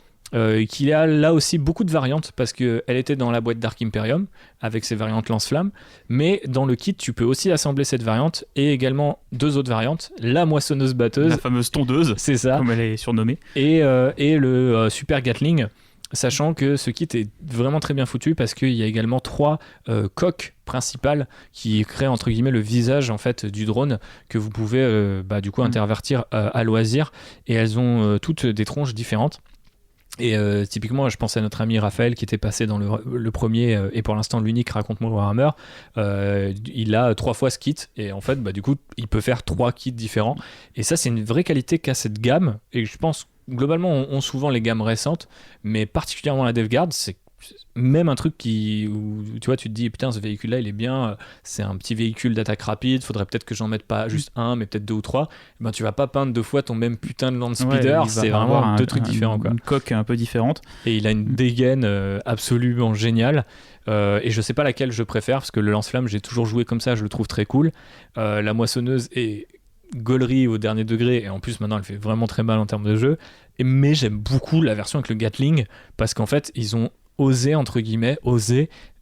Qui a là aussi beaucoup de variantes parce qu'elle était dans la boîte Dark Imperium avec ses variantes lance-flammes, mais dans le kit tu peux aussi assembler cette variante et également deux autres variantes, la moissonneuse batteuse, la fameuse tondeuse, c'est ça, comme elle est surnommée, et le super Gatling, sachant que ce kit est vraiment très bien foutu parce qu'il y a également 3 coques principales qui créent entre guillemets le visage en fait du drone que vous pouvez du coup intervertir à loisir, et elles ont toutes des tronches différentes. Et typiquement, je pense à notre ami Raphaël qui était passé dans le premier et pour l'instant l'unique Raconte-moi Warhammer. Il a 3 fois ce kit et en fait, du coup, il peut faire 3 kits différents. Et ça, c'est une vraie qualité qu'a cette gamme. Et je pense, globalement, on souvent les gammes récentes, mais particulièrement la Death Guard, c'est même un truc où tu vois, tu te dis putain, ce véhicule là il est bien, c'est un petit véhicule d'attaque rapide, faudrait peut-être que j'en mette pas juste un mais peut-être 2 ou 3. Tu vas pas peindre 2 fois ton même putain de land speeder, c'est vraiment 2 trucs différents quoi. Une coque un peu différente et il a une dégaine absolument géniale. Et je sais pas laquelle je préfère parce que le lance-flamme j'ai toujours joué comme ça, je le trouve très cool. La moissonneuse est gaulerie au dernier degré et en plus maintenant elle fait vraiment très mal en termes de jeu, mais j'aime beaucoup la version avec le Gatling parce qu'en fait ils ont osé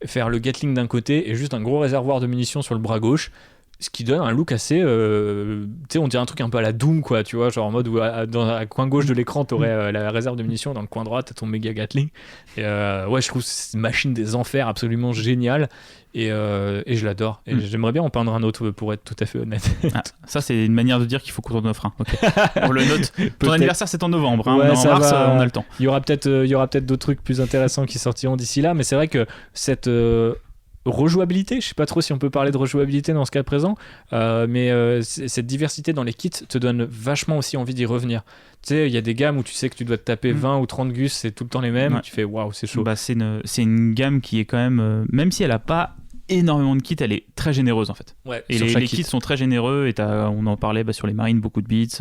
faire le Gatling d'un côté et juste un gros réservoir de munitions sur le bras gauche, ce qui donne un look assez tu sais, on dirait un truc un peu à la Doom quoi, tu vois, genre en mode où dans le coin gauche de l'écran t'aurais la réserve de munitions, dans le coin droit t'as ton méga Gatling et ouais, je trouve c'est une machine des enfers absolument géniale et je l'adore et j'aimerais bien en peindre un autre pour être tout à fait honnête. Ça c'est une manière de dire qu'il faut qu'on t'en offre un. Okay. On le note. Ton anniversaire c'est en novembre, hein. Ouais, en mars on a le temps. Il y aura peut-être d'autres trucs plus intéressants qui sortiront d'ici là, mais c'est vrai que cette rejouabilité, je sais pas trop si on peut parler de rejouabilité dans ce cas présent, mais cette diversité dans les kits te donne vachement aussi envie d'y revenir. Tu sais, il y a des gammes où tu sais que tu dois te taper 20 ou 30 gus, c'est tout le temps les mêmes, tu fais waouh, c'est chaud. C'est une gamme qui est quand même, même si elle a pas énormément de kits, elle est très généreuse en fait. Ouais, et les kits sont très généreux, et on en parlait sur les marines, beaucoup de bits,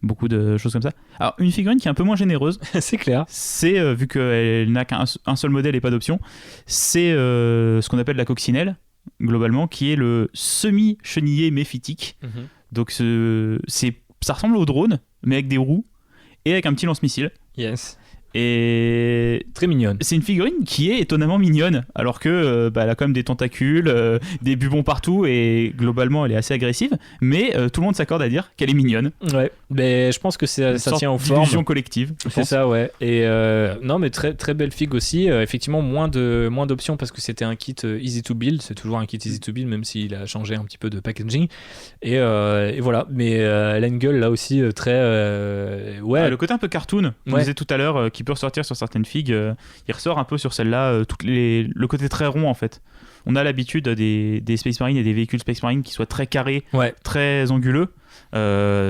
beaucoup de choses comme ça. Alors une figurine qui est un peu moins généreuse, c'est clair, c'est, vu qu'elle n'a qu'un seul modèle et pas d'option, c'est ce qu'on appelle la coccinelle, globalement, qui est le semi-chenillé méphitique. Donc ça ressemble au drone, mais avec des roues et avec un petit lance-missile. Yes. Et très mignonne. C'est une figurine qui est étonnamment mignonne, alors que elle a quand même des tentacules, des bubons partout, et globalement elle est assez agressive, mais tout le monde s'accorde à dire qu'elle est mignonne. Ouais, mais je pense que ça tient aux formes. Illusion collective. C'est ça, ouais. Et non, mais très très belle fig aussi. Effectivement, moins d'options parce que c'était un kit easy to build. C'est toujours un kit easy to build, même s'il a changé un petit peu de packaging. Et voilà. Mais l'angle là aussi très ouais. Le côté un peu cartoon, on disait tout à l'heure, qui peut ressortir sur certaines figues, il ressort un peu sur celle-là, le côté très rond en fait. On a l'habitude des Space Marines et des véhicules Space Marines qui soient très carrés, très anguleux.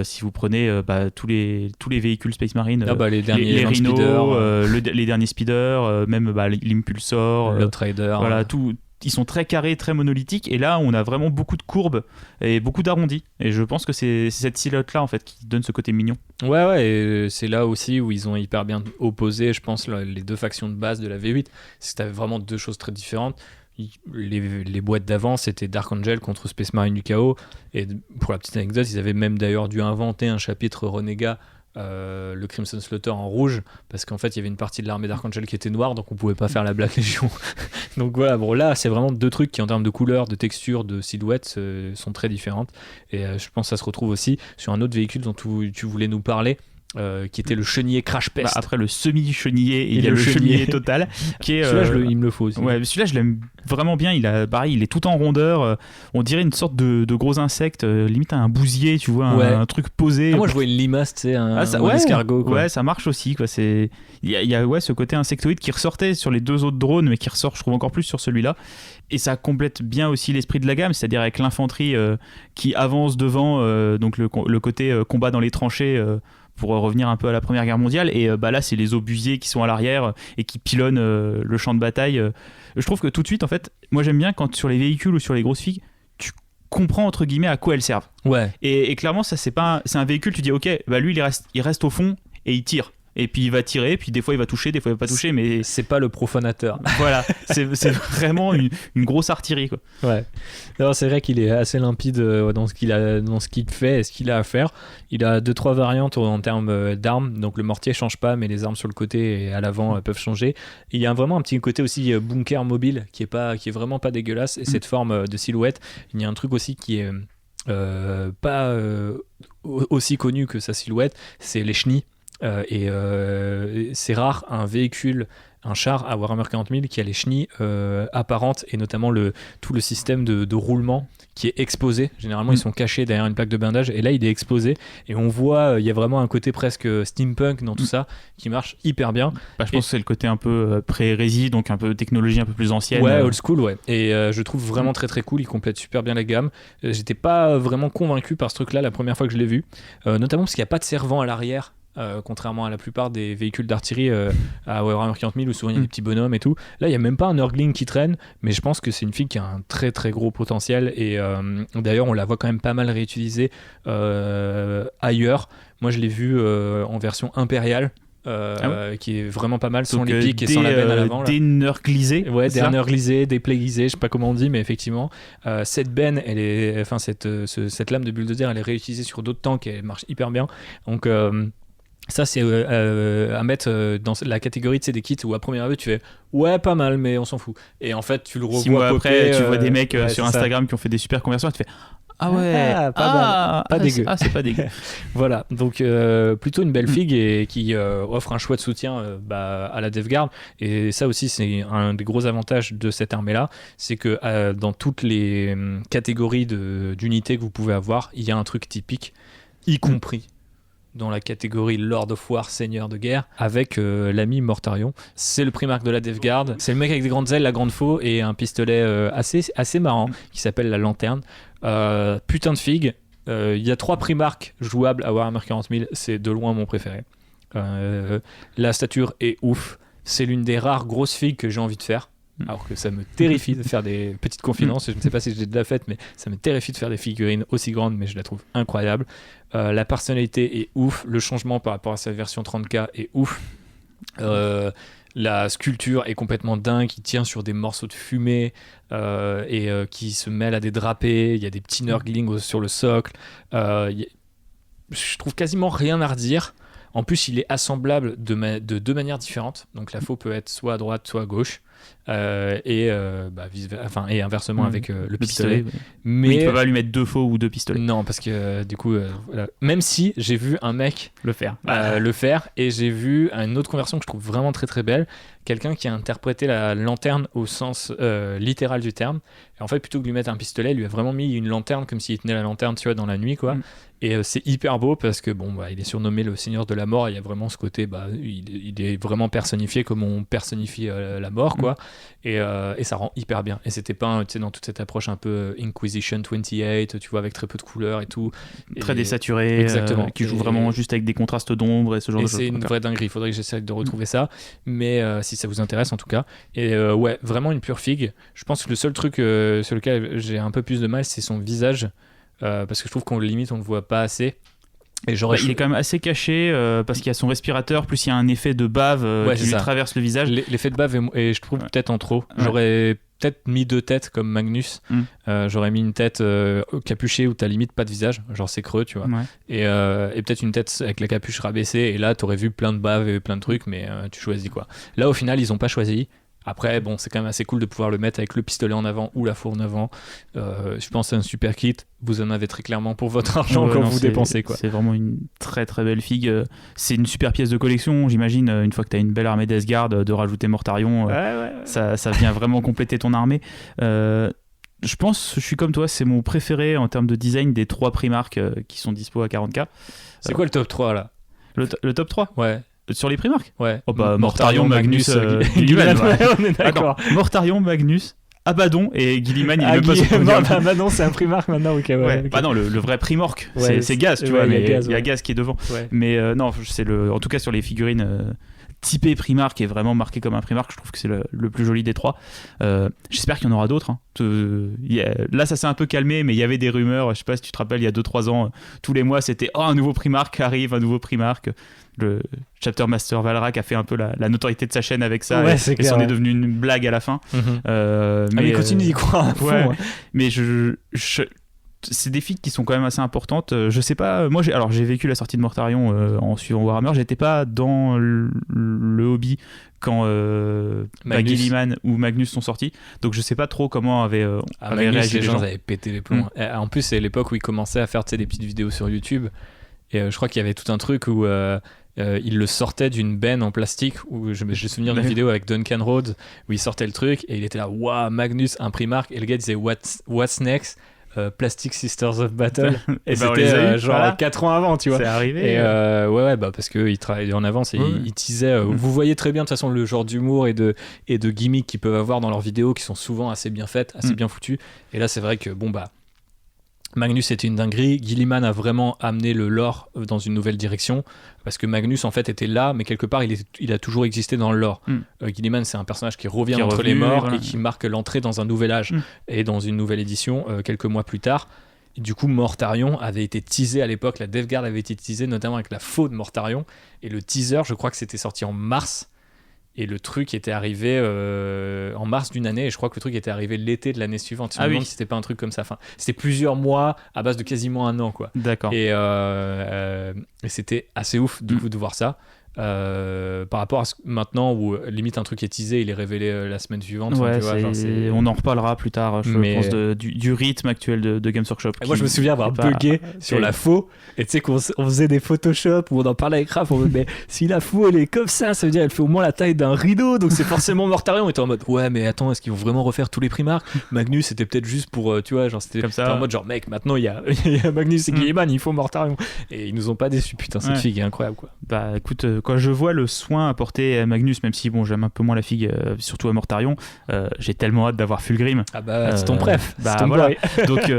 Si vous prenez tous les véhicules Space Marine, les derniers les Rhino, les derniers Speeder, même l'Impulsor, l'Outrider, voilà, tout. Ils sont très carrés, très monolithiques, et là on a vraiment beaucoup de courbes et beaucoup d'arrondis, et je pense que c'est cette silhouette là en fait qui donne ce côté mignon. Ouais, et c'est là aussi où ils ont hyper bien opposé, je pense, les deux factions de base de la V8. C'est que t'avais vraiment deux choses très différentes. Les boîtes d'avant, c'était Dark Angel contre Space Marine du Chaos, et pour la petite anecdote, ils avaient même d'ailleurs dû inventer un chapitre Renégat, le Crimson Slaughter en rouge, parce qu'en fait il y avait une partie de l'armée Dark Angel qui était noire, donc on pouvait pas faire la Black Legion. Donc voilà, bon, là c'est vraiment deux trucs qui en termes de couleur, de texture, de silhouette sont très différentes, et je pense que ça se retrouve aussi sur un autre véhicule dont tu voulais nous parler, qui était le chenillé Crash Pest. Après le semi-chenillé, il y a le chenillé total, qui est, celui-là il me le faut aussi. Ouais, celui-là je l'aime vraiment bien. Il est tout en rondeur, on dirait une sorte de gros insecte, limite un bousier, tu vois, un truc posé. Moi je vois une limace, tu sais, un escargot, quoi. Ouais, ça marche aussi, quoi. Il y a ce côté insectoïde qui ressortait sur les deux autres drones, mais qui ressort, je trouve, encore plus sur celui-là. Et ça complète bien aussi l'esprit de la gamme, c'est-à-dire avec l'infanterie qui avance devant, donc le côté combat dans les tranchées, pour revenir un peu à la Première Guerre mondiale, et là c'est les obusiers qui sont à l'arrière et qui pilonnent le champ de bataille. Je trouve que tout de suite, en fait, moi j'aime bien quand sur les véhicules ou sur les grosses figues, tu comprends entre guillemets à quoi elles servent. Ouais. Et clairement ça c'est un véhicule, tu dis ok, lui il reste au fond et il tire. Et puis il va tirer, puis des fois il va toucher, des fois il va pas toucher, mais c'est pas le profanateur. Voilà, c'est vraiment une grosse artillerie, quoi. Ouais. Alors c'est vrai qu'il est assez limpide dans ce qu'il fait et ce qu'il a à faire. Il a 2-3 variantes en termes d'armes, donc le mortier change pas, mais les armes sur le côté et à l'avant peuvent changer. Et il y a vraiment un petit côté aussi bunker mobile qui est vraiment pas dégueulasse, et cette forme de silhouette. Il y a un truc aussi qui est pas aussi connu que sa silhouette, c'est les chenilles. C'est rare un char à Warhammer 40 000 qui a les chenilles apparentes, et notamment tout le système de roulement qui est exposé. Généralement ils sont cachés derrière une plaque de blindage, et là il est exposé, et on voit il y a vraiment un côté presque steampunk dans tout ça qui marche hyper bien. Je pense que c'est le côté un peu pré-hérésie, donc un peu technologie un peu plus ancienne. Ouais, old school, ouais. Et je trouve vraiment très très cool, il complète super bien la gamme. J'étais pas vraiment convaincu par ce truc là la première fois que je l'ai vu, notamment parce qu'il n'y a pas de servant à l'arrière. Contrairement à la plupart des véhicules d'artillerie à Warhammer 40 000 où souvent il y a des petits bonhommes et tout. Là il n'y a même pas un Nurgling qui traîne, mais je pense que c'est une fille qui a un très très gros potentiel, et d'ailleurs on la voit quand même pas mal réutilisée ailleurs. Moi je l'ai vue en version impériale. Qui est vraiment pas mal, sans les pics et sans la benne à l'avant. Des nurglisés. Ouais, des nurglisés, des plaguisés, je sais pas comment on dit, mais effectivement, cette benne, cette lame de bulldozer, elle est réutilisée sur d'autres tanks et elle marche hyper bien. Donc ça c'est à mettre dans la catégorie des kits où à première vue tu fais ouais pas mal mais on s'en fout, et en fait tu le revois 6 mois après, tu vois des mecs sur Instagram qui ont fait des super conversions et tu fais ah ouais, pas dégueu. Ah, c'est pas dégueu. Voilà, donc plutôt une belle figue, et qui offre un chouette soutien à la DevGuard. Et ça aussi, c'est un des gros avantages de cette armée-là, c'est que dans toutes les catégories d'unités que vous pouvez avoir, il y a un truc typique, y compris dans la catégorie Lord of War, Seigneur de guerre, avec l'ami Mortarion. C'est le primarque de la DevGuard, c'est le mec avec des grandes ailes, la grande faux, et un pistolet assez marrant qui s'appelle la lanterne. Putain de figue. Il y a 3 primarques jouables à Warhammer 40 000, c'est de loin mon préféré. La stature est ouf, c'est l'une des rares grosses figues que j'ai envie de faire. alors que ça me terrifie de faire des petites confidences. Je ne sais pas si je l'ai déjà fait, mais ça me terrifie de faire des figurines aussi grandes, mais je la trouve incroyable. La personnalité est ouf, le changement par rapport à sa version 30K est ouf. La sculpture est complètement dingue, qui tient sur des morceaux de fumée qui se mêle à des drapés. Il y a des petits nurglings sur le socle. Je trouve quasiment rien à redire. En plus, il est assemblable de deux manières différentes. Donc la faux peut être soit à droite, soit à gauche. Et inversement avec le pistolet. Mais il ne peut pas lui mettre 2 faux ou 2 pistolets. Non, parce que du coup, voilà. Même si j'ai vu un mec le faire, et j'ai vu une autre conversion que je trouve vraiment très très belle. Quelqu'un qui a interprété la lanterne au sens littéral du terme. Et en fait, plutôt que de lui mettre un pistolet, il lui a vraiment mis une lanterne comme s'il tenait la lanterne, tu vois, dans la nuit, quoi. Et c'est hyper beau parce que il est surnommé le Seigneur de la Mort. Il y a vraiment ce côté, il est vraiment personnifié comme on personnifie la mort, quoi. Et ça rend hyper bien. Et c'était pas, tu sais, dans toute cette approche un peu Inquisition 28, tu vois, avec très peu de couleurs et tout. Très désaturé, exactement. Qui joue vraiment juste avec des contrastes d'ombre et ce genre de choses. Et c'est une vraie dinguerie. Il faudrait que j'essaie de retrouver ça. Mais si ça vous intéresse, en tout cas. Et ouais, vraiment une pure figue. Je pense que le seul truc sur lequel j'ai un peu plus de mal, c'est son visage. Parce que je trouve qu'on limite, on le voit pas assez. Et il est quand même assez caché parce qu'il y a son respirateur, plus il y a un effet de bave qui lui traverse le visage. L'effet de bave est je trouve peut-être en trop. J'aurais peut-être mis 2 têtes comme Magnus. J'aurais mis une tête capuchée où t'as limite pas de visage, genre c'est creux, tu vois. Et peut-être une tête avec la capuche rabaissée, et là t'aurais vu plein de bave et plein de trucs, mais tu choisis quoi. Là au final ils ont pas choisi. Après, c'est quand même assez cool de pouvoir le mettre avec le pistolet en avant ou la faux en avant. Je pense que c'est un super kit. Vous en avez très clairement pour votre argent quand vous dépensez, quoi. C'est vraiment une très très belle figue. C'est une super pièce de collection, j'imagine. Une fois que tu as une belle armée d'Esgard, de rajouter Mortarion, ça vient vraiment compléter ton armée. Je pense, je suis comme toi, c'est mon préféré en termes de design des 3 Primark qui sont dispo à 40K. C'est quoi le top 3 là ? Le top 3 ? Ouais. Sur les Primark ? Ouais. Mortarion, Magnus, Guilliman. On est d'accord. Attends, Mortarion, Magnus, Abaddon et Guilliman, il est même pas sur le podium. Abaddon, c'est un Primark maintenant, ok. Okay. Bah non, le vrai Primorque, c'est Gaz, tu vois, mais il y a Gaz qui est devant. Ouais. Mais non, c'est en tout cas sur les figurines typé Primark, est vraiment marqué comme un Primark. Je trouve que c'est le plus joli des 3. J'espère qu'il y en aura d'autres. Là, ça s'est un peu calmé, mais il y avait des rumeurs. Je sais pas si tu te rappelles, il y a 2-3 ans, tous les mois, c'était un nouveau Primark arrive, un nouveau Primark. Le Chapter Master Valrak a fait un peu la notoriété de sa chaîne avec ça, et c'en est devenu une blague à la fin. Mais il continue d'y croire à fond. Mais c'est des figues qui sont quand même assez importantes. Je sais pas, moi j'ai vécu la sortie de Mortarion en suivant Warhammer. J'étais pas dans le hobby quand Guilliman ou Magnus sont sortis, donc je sais pas trop comment avaient réagi les gens. Avaient pété les plombs. En plus, c'est l'époque où ils commençaient à faire des petites vidéos sur YouTube, et je crois qu'il y avait tout un truc où il le sortait d'une benne en plastique, où j'ai souvenir d'une vidéo avec Duncan Rhodes où il sortait le truc et il était là, waouh, Magnus, un Primark, et le gars disait what's next? Plastic Sisters of Battle, et c'était genre 4 ans avant, tu vois. C'est arrivé. Et parce qu'il travaillait en avance et il teasait. Vous voyez très bien de toute façon le genre d'humour et de gimmicks qu'ils peuvent avoir dans leurs vidéos, qui sont souvent assez bien faites, assez bien foutues. Et là c'est vrai que Magnus était une dinguerie. Guilliman a vraiment amené le lore dans une nouvelle direction, parce que Magnus en fait était là, mais quelque part il a toujours existé dans le lore. Guilliman, c'est un personnage qui revient entre les morts, et qui marque l'entrée dans un nouvel âge et dans une nouvelle édition quelques mois plus tard. Et du coup, Mortarion avait été teasé à l'époque, la Death Guard avait été teasée notamment avec la faux de Mortarion, et le teaser, je crois que c'était sorti en mars. Et le truc était arrivé en mars d'une année, et je crois que le truc était arrivé l'été de l'année suivante. Je me demande si c'était pas un truc comme ça. Enfin, c'était plusieurs mois à base de quasiment un an, quoi. D'accord. Et c'était assez ouf du coup de voir ça. Par rapport à maintenant où limite un truc est teasé, il est révélé la semaine suivante. Ouais, tu vois, on en reparlera plus tard, je pense, du rythme actuel de Games Workshop. Moi je me souviens avoir bugué sur la faux, et tu sais qu'on faisait des Photoshop où on en parlait avec Raph, mais si la faux elle est comme ça veut dire elle fait au moins la taille d'un rideau, donc c'est forcément Mortarion. On était en mode ouais, mais attends, est-ce qu'ils vont vraiment refaire tous les Primark? Magnus c'était peut-être juste pour tu vois, genre c'était comme ça, en mode genre mec, maintenant il y a Magnus et Guilliman, il faut Mortarion, et ils nous ont pas déçus. Putain, cette figue est incroyable, quoi. Bah écoute, quand je vois le soin apporté à Magnus, même si j'aime un peu moins la figue, surtout à Mortarion, j'ai tellement hâte d'avoir Fulgrim. Ah bah c'est ton préf, c'est ton voilà. boy. Donc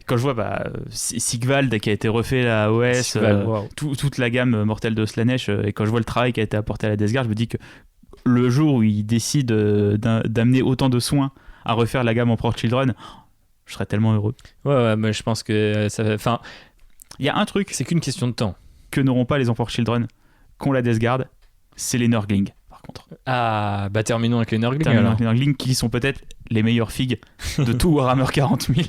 quand je vois Sigvald qui a été refait à OS, toute la gamme mortelle de Slaanesh, et quand je vois le travail qui a été apporté à la Death Guard, je me dis que le jour où ils décident d'amener autant de soins à refaire la gamme Emperor Children, je serais tellement heureux. Ouais, mais je pense que ça... Enfin, il y a un truc, c'est qu'une question de temps. Que n'auront pas les Emperor Children, qu'ont la Death Guard, c'est les Nurgling, par contre. Ah, bah terminons avec les Nurgling. Qui sont peut-être les meilleures figues de tout Warhammer 40 000.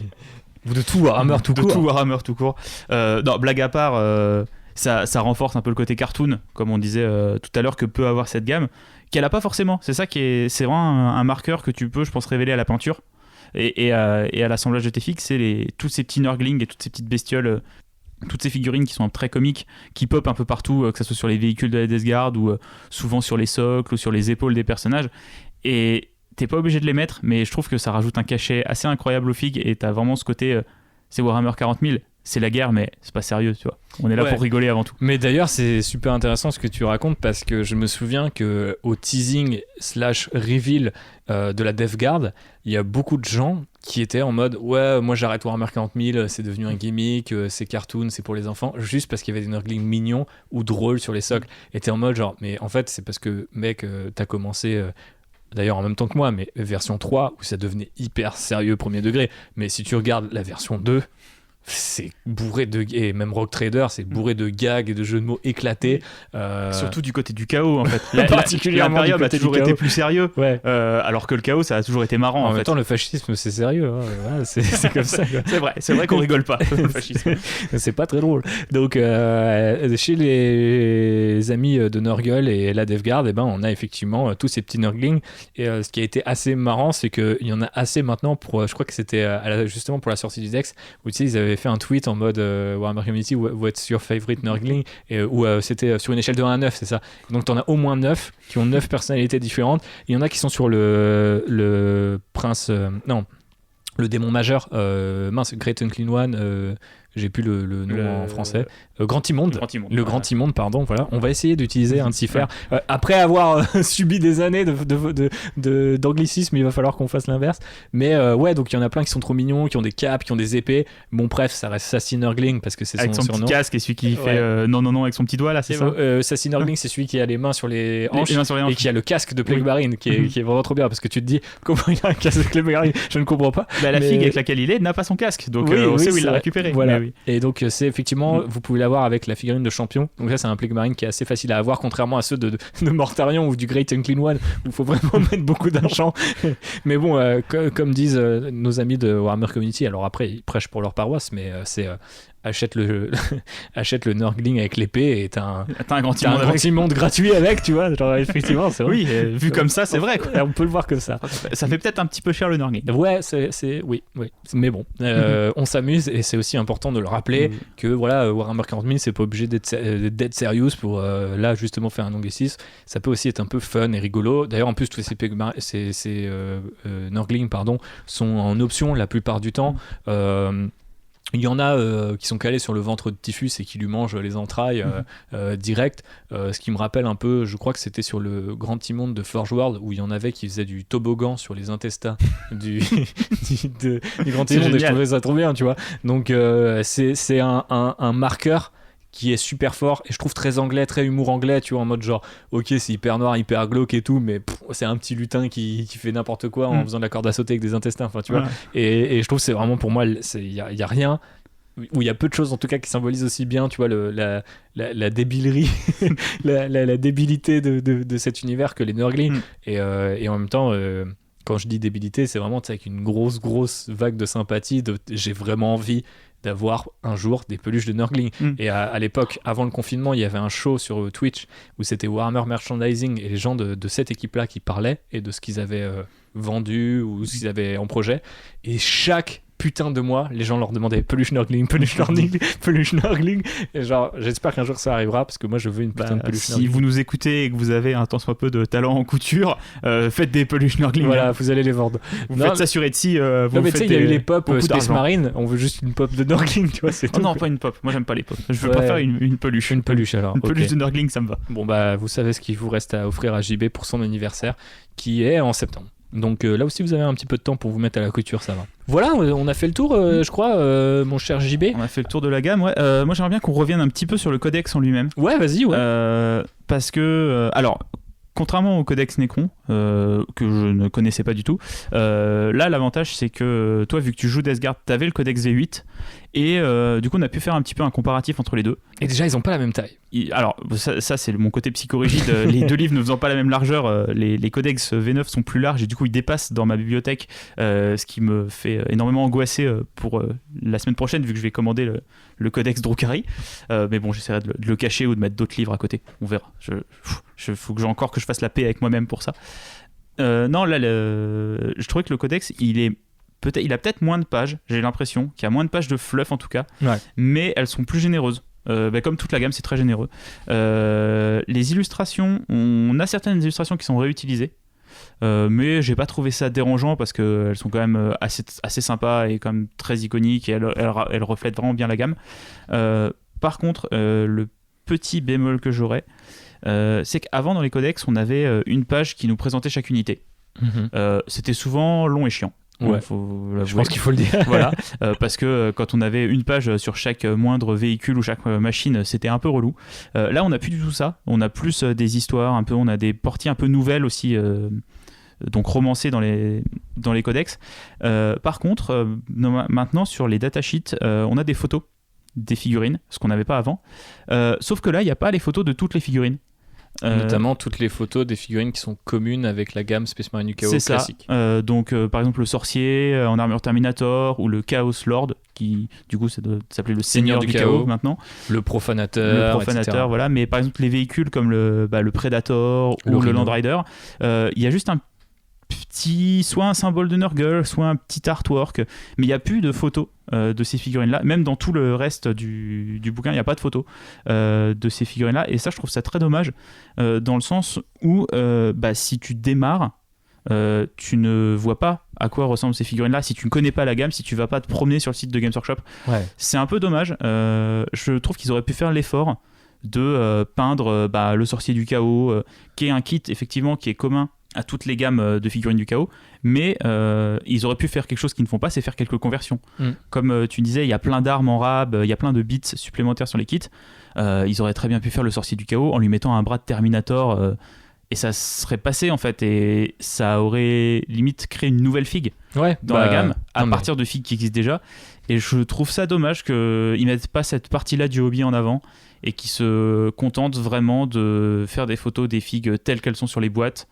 Ou de tout Warhammer tout court. De tout Warhammer tout court. Non, blague à part, ça renforce un peu le côté cartoon, comme on disait tout à l'heure, que peut avoir cette gamme, qu'elle n'a pas forcément. C'est ça c'est vraiment un marqueur que tu peux, je pense, révéler à la peinture et à l'assemblage de tes figues. C'est tous ces petits Nurgling et toutes ces petites bestioles, toutes ces figurines qui sont très comiques, qui pop un peu partout, que ce soit sur les véhicules de la Death Guard ou souvent sur les socles ou sur les épaules des personnages. Et t'es pas obligé de les mettre, mais je trouve que ça rajoute un cachet assez incroyable aux figues, et t'as vraiment ce côté, c'est Warhammer 40 000, c'est la guerre, mais c'est pas sérieux, tu vois. On est là pour rigoler avant tout. Mais d'ailleurs, c'est super intéressant ce que tu racontes, parce que je me souviens qu'au teasing / reveal de la Death Guard, il y a beaucoup de gens qui étaient en mode ouais, moi j'arrête Warhammer 40 000, c'est devenu un gimmick, c'est cartoon, c'est pour les enfants, juste parce qu'il y avait des Nurglings mignons ou drôles sur les socles. Et t'es en mode genre, mais en fait, c'est parce que mec, t'as commencé. D'ailleurs en même temps que moi, mais version 3 où ça devenait hyper sérieux premier degré, mais si tu regardes la version 2, c'est bourré de... et même Rogue Trader, c'est bourré de gags et de jeux de mots éclatés, surtout du côté du chaos en fait. Particulièrement l'Imperium a toujours été plus sérieux, ouais. Alors que le chaos ça a toujours été marrant en fait. même temps le fascisme c'est sérieux, hein. Voilà, c'est comme ça quoi. c'est vrai qu'on rigole pas le fascisme. C'est pas très drôle. Donc chez les amis de Nurgle et la Death Guard, on a effectivement tous ces petits Nurglings, et ce qui a été assez marrant, c'est qu'il y en a assez maintenant pour, je crois que c'était justement pour la sortie du Dex, où tu sais, ils avaient fait un tweet en mode Warhammer Community, what's your favorite Nurgling, où c'était sur une échelle de 1 à 9, c'est ça. Donc t'en as au moins 9 qui ont 9 personnalités différentes. Il y en a qui sont sur le prince le démon majeur, Great Unclean One, j'ai plus le nom en français, Grand Immonde, Grand Immonde, pardon, voilà. On va essayer d'utiliser un de s'y faire. Après avoir subi des années d'anglicisme, il va falloir qu'on fasse l'inverse. Mais ouais, donc il y en a plein qui sont trop mignons, qui ont des capes, qui ont des épées. Bon, bref, ça reste Sassy Nurgling parce que c'est avec son surnom. Petit casque et celui qui fait non avec son petit doigt là, c'est ça. Sassy Nurgling, c'est celui qui a les mains sur les hanches, et qui a le casque de Plague Marine, qui est vraiment trop bien, parce que tu te dis comment il a un casque de Plague Marine, je ne comprends pas. La figue avec laquelle il est n'a pas son casque, donc on sait où il l'a récupéré. Voilà. Et donc c'est effectivement, vous pouvez l'avoir avec la figurine de champion. Donc ça, c'est un Plague Marine qui est assez facile à avoir, contrairement à ceux de Mortarion ou du Great Unclean One, où il faut vraiment mettre beaucoup d'argent. Mais bon, comme disent nos amis de Warhammer Community, alors après, ils prêchent pour leur paroisse, mais c'est... achète le Nurgling avec l'épée et t'as un grand immonde gratuit avec, tu vois, genre effectivement c'est vrai. Oui, vu comme ça c'est vrai quoi. On peut le voir comme ça. Ça fait peut-être un petit peu cher le Nurgling. Ouais, oui, mais bon, on s'amuse, et c'est aussi important de le rappeler que voilà, Warhammer 40 000 c'est pas obligé d'être dead serious pour là justement faire un anglicisme. Ça peut aussi être un peu fun et rigolo. D'ailleurs en plus tous ces Nurgling sont en option la plupart du temps. Il y en a qui sont calés sur le ventre de Typhus et qui lui mangent les entrailles direct, ce qui me rappelle un peu, je crois que c'était sur le Grand Immonde de Forge World, où il y en avait qui faisaient du toboggan sur les intestins du Grand Immonde, et je trouvais ça trop bien, tu vois. Donc c'est un marqueur qui est super fort, et je trouve très anglais, très humour anglais, tu vois, en mode genre ok, c'est hyper noir, hyper glauque et tout, mais c'est un petit lutin qui fait n'importe quoi en faisant de la corde à sauter avec des intestins, enfin tu vois. Et je trouve que c'est vraiment, pour moi, il y a rien, où il y a peu de choses en tout cas qui symbolisent aussi bien, tu vois, la débilerie la débilité de cet univers que les Nurgling. Et en même temps, quand je dis débilité, c'est vraiment avec une grosse vague de sympathie, j'ai vraiment envie d'avoir un jour des peluches de Nurgling. Et à l'époque, avant le confinement, il y avait un show sur Twitch où c'était Warhammer Merchandising et les gens de cette équipe-là qui parlaient et de ce qu'ils avaient vendu ou ce qu'ils avaient en projet. Et chaque putain de mois, les gens leur demandaient peluche Nurgling. Et genre, j'espère qu'un jour ça arrivera, parce que moi je veux une putain de peluche Nurgling. Si vous nous écoutez et que vous avez un tant soit peu de talent en couture, faites des peluches Nurgling. Voilà, vous allez les vendre. Vous faites ça sur Etsy. Non, mais tu sais, il y a eu les pop Space Marine, on veut juste une pop de Nurgling, tu vois. Non, pas une pop. Moi j'aime pas les pop. Je veux pas faire une peluche. Une peluche alors. Une peluche de Nurgling, ça me va. Bon bah, vous savez ce qu'il vous reste à offrir à JB pour son anniversaire, qui est en septembre. Donc là aussi vous avez un petit peu de temps pour vous mettre à la couture, ça va. Voilà, on a fait le tour, je crois, mon cher JB. On a fait le tour de la gamme, ouais. Moi j'aimerais bien qu'on revienne un petit peu sur le codex en lui-même. Ouais, vas-y, ouais. Parce que, alors, contrairement au codex Necron, que je ne connaissais pas du tout, là l'avantage c'est que toi, vu que tu joues Death Guard, t'avais le codex V8 et du coup on a pu faire un petit peu un comparatif entre les deux. Et déjà ils ont pas la même taille. Alors ça c'est mon côté psychorigide, les deux livres ne faisant pas la même largeur, les codex V9 sont plus larges et du coup ils dépassent dans ma bibliothèque, ce qui me fait énormément angoisser pour la semaine prochaine vu que je vais commander le codex Drukhari, mais bon j'essaierai de le cacher ou de mettre d'autres livres à côté, on verra. Faut que je fasse la paix avec moi-même pour ça. Non là je trouvais que le codex il a peut-être moins de pages, j'ai l'impression qu'il y a moins de pages de fluff en tout cas, mais elles sont plus généreuses. Comme toute la gamme, c'est très généreux. Les illustrations, on a certaines illustrations qui sont réutilisées, mais j'ai pas trouvé ça dérangeant parce qu'elles sont quand même assez sympas et quand même très iconiques et elles reflètent vraiment bien la gamme. Par contre, le petit bémol que j'aurais, c'est qu'avant dans les codex, on avait une page qui nous présentait chaque unité. C'était souvent long et chiant. Ouais. Je pense qu'il faut le dire. Voilà, parce que quand on avait une page sur chaque moindre véhicule ou chaque machine, c'était un peu relou. Là, on n'a plus du tout ça. On a plus des histoires, on a des parties un peu nouvelles aussi, donc romancées dans les codex. Par contre, maintenant sur les datasheets, on a des photos des figurines, ce qu'on n'avait pas avant. Sauf que là, il n'y a pas les photos de toutes les figurines. Notamment toutes les photos des figurines qui sont communes avec la gamme Space Marine du Chaos classique. Donc par exemple le sorcier en armure Terminator ou le Chaos Lord qui du coup ça doit s'appeler le Seigneur du Chaos maintenant. Le Profanateur, etc. Voilà. Mais par exemple les véhicules comme le Predator ou le Land Rider, il y a juste un petit, soit un symbole de Nurgle, soit un petit artwork, mais il n'y a plus de photos de ces figurines-là. Même dans tout le reste du bouquin, il n'y a pas de photos de ces figurines-là. Et ça, je trouve ça très dommage, dans le sens où si tu démarres, tu ne vois pas à quoi ressemblent ces figurines-là. Si tu ne connais pas la gamme, si tu ne vas pas te promener sur le site de Games Workshop, c'est un peu dommage. Je trouve qu'ils auraient pu faire l'effort de peindre le sorcier du chaos, qui est un kit, effectivement, qui est commun à toutes les gammes de figurines du chaos, mais ils auraient pu faire quelque chose qu'ils ne font pas, c'est faire quelques conversions. Comme tu disais, il y a plein d'armes en rab, il y a plein de bits supplémentaires sur les kits. Ils auraient très bien pu faire le sorcier du chaos en lui mettant un bras de Terminator, et ça serait passé en fait, et ça aurait limite créé une nouvelle figue dans la gamme, à partir de figues qui existent déjà. Et je trouve ça dommage qu'ils mettent pas cette partie-là du hobby en avant et qu'ils se contentent vraiment de faire des photos des figues telles qu'elles sont sur les boîtes,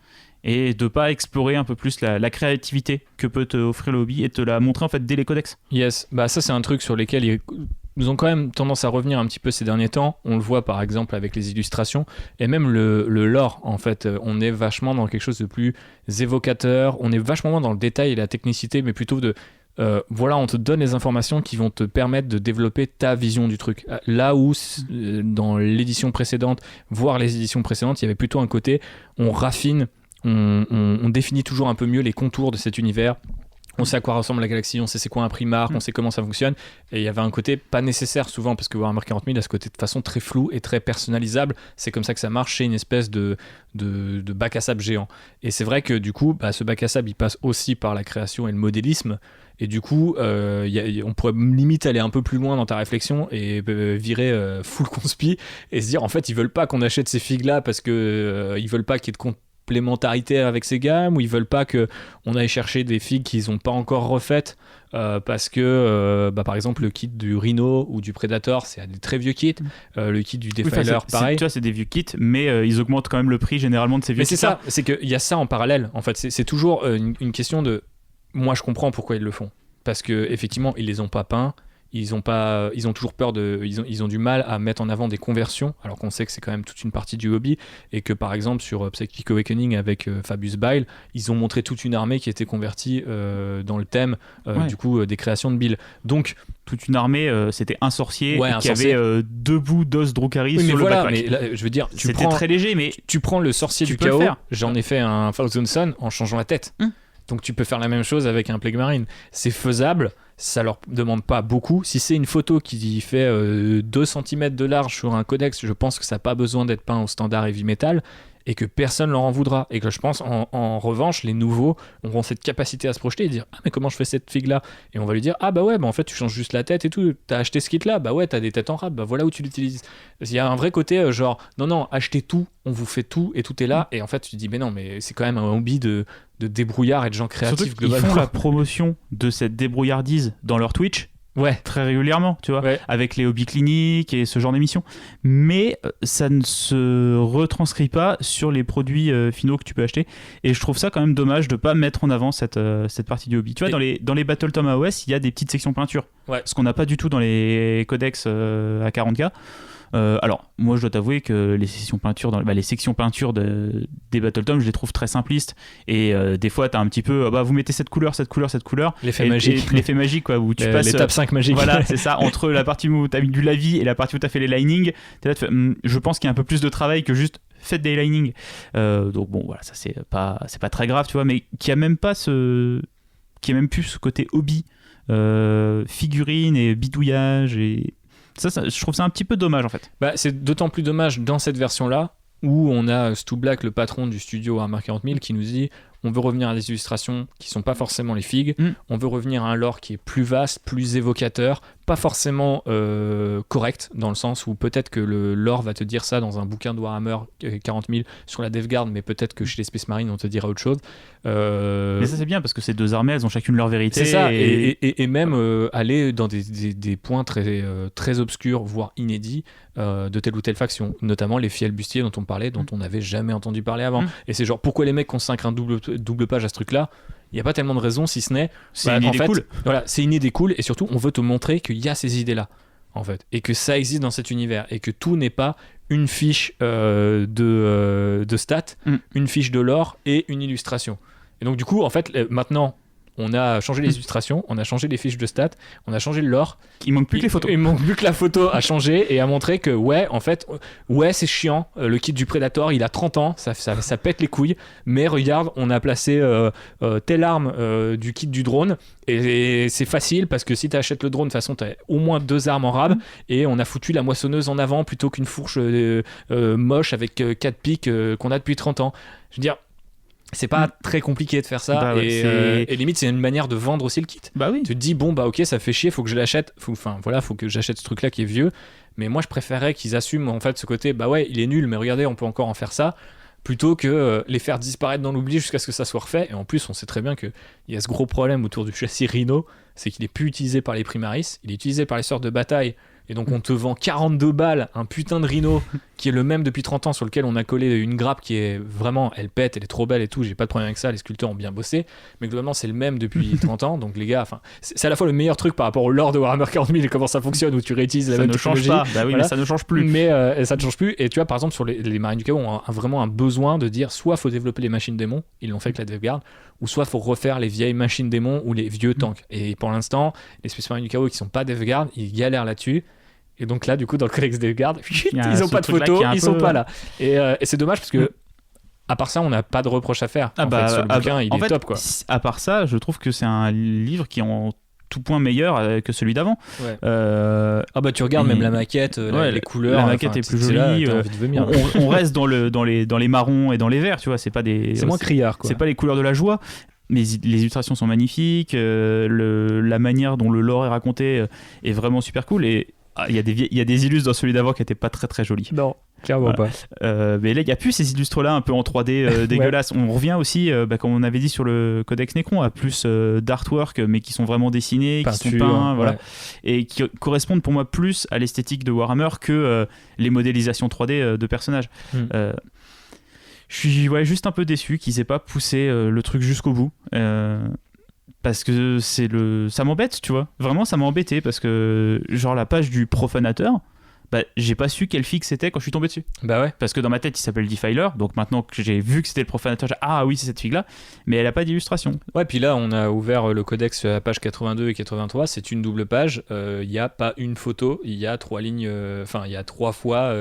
et de pas explorer un peu plus la créativité que peut te offrir le hobby et te la montrer en fait dès les codex. Yes, ça c'est un truc sur lequel ils ont quand même tendance à revenir un petit peu ces derniers temps. On le voit par exemple avec les illustrations et même le lore en fait. On est vachement dans quelque chose de plus évocateur, on est vachement moins dans le détail et la technicité, mais plutôt de on te donne les informations qui vont te permettre de développer ta vision du truc. Là où dans l'édition précédente, voire les éditions précédentes, il y avait plutôt un côté on raffine, on définit toujours un peu mieux les contours de cet univers. On sait à quoi ressemble la galaxie, on sait c'est quoi un Primarch, on sait comment ça fonctionne. Et il y avait un côté pas nécessaire souvent, parce que Warhammer 40 000 a ce côté de façon très flou et très personnalisable. C'est comme ça que ça marche, c'est une espèce de bac à sable géant. Et c'est vrai que du coup, ce bac à sable, il passe aussi par la création et le modélisme. Et du coup, on pourrait limite aller un peu plus loin dans ta réflexion et virer full conspi et se dire en fait, ils veulent pas qu'on achète ces figues-là parce que ils veulent pas qu'il y ait de complémentarité avec ces gammes, ou ils veulent pas qu'on aille chercher des figues qu'ils n'ont pas encore refaites parce que par exemple le kit du Rhino ou du Predator c'est des très vieux kits, le kit du Defiler pareil, tu vois, c'est des vieux kits, mais ils augmentent quand même le prix généralement de ces vieux kits. Mais c'est ça, c'est qu'il y a ça en parallèle en fait, c'est toujours une question de, moi je comprends pourquoi ils le font, parce que effectivement ils les ont pas peints, ils ont toujours peur ils ont du mal à mettre en avant des conversions, alors qu'on sait que c'est quand même toute une partie du hobby, et que par exemple sur Psychic Awakening avec Fabius Bile, ils ont montré toute une armée qui était convertie dans le thème du coup des créations de Bile. Donc toute une armée, c'était un sorcier qui avait deux bouts d'os Drukhari sur le backpack. Mais là, je veux dire, c'était très léger, mais tu prends le sorcier du chaos, j'en ai fait un Thousand Sun en changeant la tête. Donc tu peux faire la même chose avec un Plague Marine. C'est faisable, ça leur demande pas beaucoup. Si c'est une photo qui fait 2 cm de large sur un codex, je pense que ça n'a pas besoin d'être peint au standard heavy metal. et que personne leur en voudra. Et que je pense, en revanche, les nouveaux auront cette capacité à se projeter et dire ah, mais comment je fais cette figue-là? Et on va lui dire ah, bah ouais, bah en fait, tu changes juste la tête et tout. T'as acheté ce kit-là? Bah ouais, t'as des têtes en rap, bah voilà où tu l'utilises. Il y a un vrai côté genre non, achetez tout, on vous fait tout et tout est là. Et en fait, tu te dis mais non, mais c'est quand même un hobby de débrouillards et de gens créatifs. Surtout qu'ils font la promotion de cette débrouillardise dans leur Twitch. Ouais. Très régulièrement, tu vois, ouais. avec les hobby cliniques et ce genre d'émissions. Mais ça ne se retranscrit pas sur les produits finaux que tu peux acheter. Et je trouve ça quand même dommage de ne pas mettre en avant cette partie du hobby. Tu vois, dans les Battle Tom AOS, il y a des petites sections peinture. Ouais. Ce qu'on n'a pas du tout dans les codex à 40K. Alors, moi je dois t'avouer que les sections peinture, les sections peinture des Battle Tom, je les trouve très simplistes. Et des fois, t'as un petit peu, vous mettez cette couleur. L'effet magique. L'effet magique, quoi, où tu passes. L'étape 5 magique. Voilà, c'est ça, entre la partie où t'as mis du lavis et la partie où t'as fait les linings. T'es là, je pense qu'il y a un peu plus de travail que juste faites des linings. Donc bon, voilà, ça c'est pas très grave, tu vois, mais qui a même plus ce côté hobby, figurine et bidouillage et. Ça, je trouve ça un petit peu dommage en fait. C'est d'autant plus dommage dans cette version-là où on a Stu Black, le patron du studio Warhammer 40 000, qui nous dit on veut revenir à des illustrations qui sont pas forcément les figues, on veut revenir à un lore qui est plus vaste, plus évocateur, pas forcément correct, dans le sens où peut-être que le lore va te dire ça dans un bouquin de Warhammer 40 000 sur la Death Guard, mais peut-être que chez les Space Marines on te dira autre chose. Mais ça c'est bien parce que ces deux armées elles ont chacune leur vérité. C'est ça, et même aller dans des points très, très obscurs, voire inédits de telle ou telle faction, notamment les Fiel Bustier dont on parlait, dont on n'avait jamais entendu parler avant. Et c'est genre pourquoi les mecs consacrent un double page à ce truc-là? Il n'y a pas tellement de raisons, si ce n'est c'est une idée cool. Voilà, c'est une idée cool, et surtout on veut te montrer qu'il y a ces idées-là en fait, et que ça existe dans cet univers, et que tout n'est pas une fiche de stats, une fiche de lore et une illustration. Et donc du coup en fait maintenant on a changé les illustrations, on a changé les fiches de stats, on a changé le lore. Il manque plus que les photos. Il manque plus que la photo à changer et à montrer que c'est chiant, le kit du Predator il a 30 ans, ça pète les couilles, mais regarde, on a placé telle arme du kit du drone et c'est facile parce que si tu achètes le drone, de toute façon tu as au moins 2 armes en rab et on a foutu la moissonneuse en avant plutôt qu'une fourche moche avec 4 pics qu'on a depuis 30 ans. Je veux dire, c'est pas très compliqué de faire ça, et limite c'est une manière de vendre aussi le kit. Oui. Tu te dis ok, ça fait chier, faut que je l'achète, faut que j'achète ce truc là qui est vieux, mais moi je préférerais qu'ils assument en fait ce côté il est nul mais regardez on peut encore en faire ça, plutôt que les faire disparaître dans l'oubli jusqu'à ce que ça soit refait. Et en plus on sait très bien qu'il y a ce gros problème autour du châssis Rhino, c'est qu'il est plus utilisé par les Primaris, il est utilisé par les sœurs de bataille. Et donc on te vend 42 balles un putain de Rhino qui est le même depuis 30 ans, sur lequel on a collé une grappe qui est vraiment, elle pète, elle est trop belle et tout, j'ai pas de problème avec ça, les sculpteurs ont bien bossé, mais globalement c'est le même depuis 30 ans, donc les gars, c'est à la fois le meilleur truc par rapport au lore de Warhammer 40 000 et comment ça fonctionne, où tu réutilises la même technologie. Ça ne change pas, mais ça ne change plus. Mais ça ne change plus, et tu vois par exemple sur les Marines du Chaos ont vraiment un besoin de dire soit faut développer les machines démons, ils l'ont fait avec la Death Guard, ou soit faut refaire les vieilles machines démons ou les vieux tanks. Et pour l'instant, les Space Marines du Chaos qui sont pas Death Guard, ils galèrent là-dessus. Et donc là, du coup, dans le codex des gardes, ils ont pas de photos, ils sont pas là. Et c'est dommage parce que, à part ça, on n'a pas de reproche à faire. Sur le bouquin, il est top, quoi. À part ça, je trouve que c'est un livre qui est en tout point meilleur que celui d'avant. Ouais. Tu regardes même la maquette, les couleurs. La maquette est plus jolie. On reste dans les marrons et dans les verts, tu vois. C'est moins criard, quoi. C'est pas les couleurs de la joie. Mais les illustrations sont magnifiques. La manière dont le lore est raconté est vraiment super cool. Et il y a des illustres dans celui d'avant qui n'étaient pas très très jolis. Non, clairement pas. Mais là, il n'y a plus ces illustres-là un peu en 3D dégueulasses. On revient aussi, comme on avait dit sur le Codex Necron, à plus d'artwork, mais qui sont vraiment dessinés, qui sont peints, voilà. Et qui correspondent pour moi plus à l'esthétique de Warhammer que les modélisations 3D de personnages. Je suis juste un peu déçu qu'ils aient pas poussé le truc jusqu'au bout. Parce que ça m'embête, tu vois. Vraiment, ça m'a embêté parce que, genre, la page du profanateur, j'ai pas su quelle figue c'était quand je suis tombé dessus. Bah ouais. Parce que dans ma tête, il s'appelle Defiler, donc maintenant que j'ai vu que c'était le profanateur, oui, c'est cette figue-là, mais elle a pas d'illustration. Ouais, puis là, on a ouvert le codex à la page 82 et 83, c'est une double page, il y a pas une photo, il y a 3 lignes, il y a 3 fois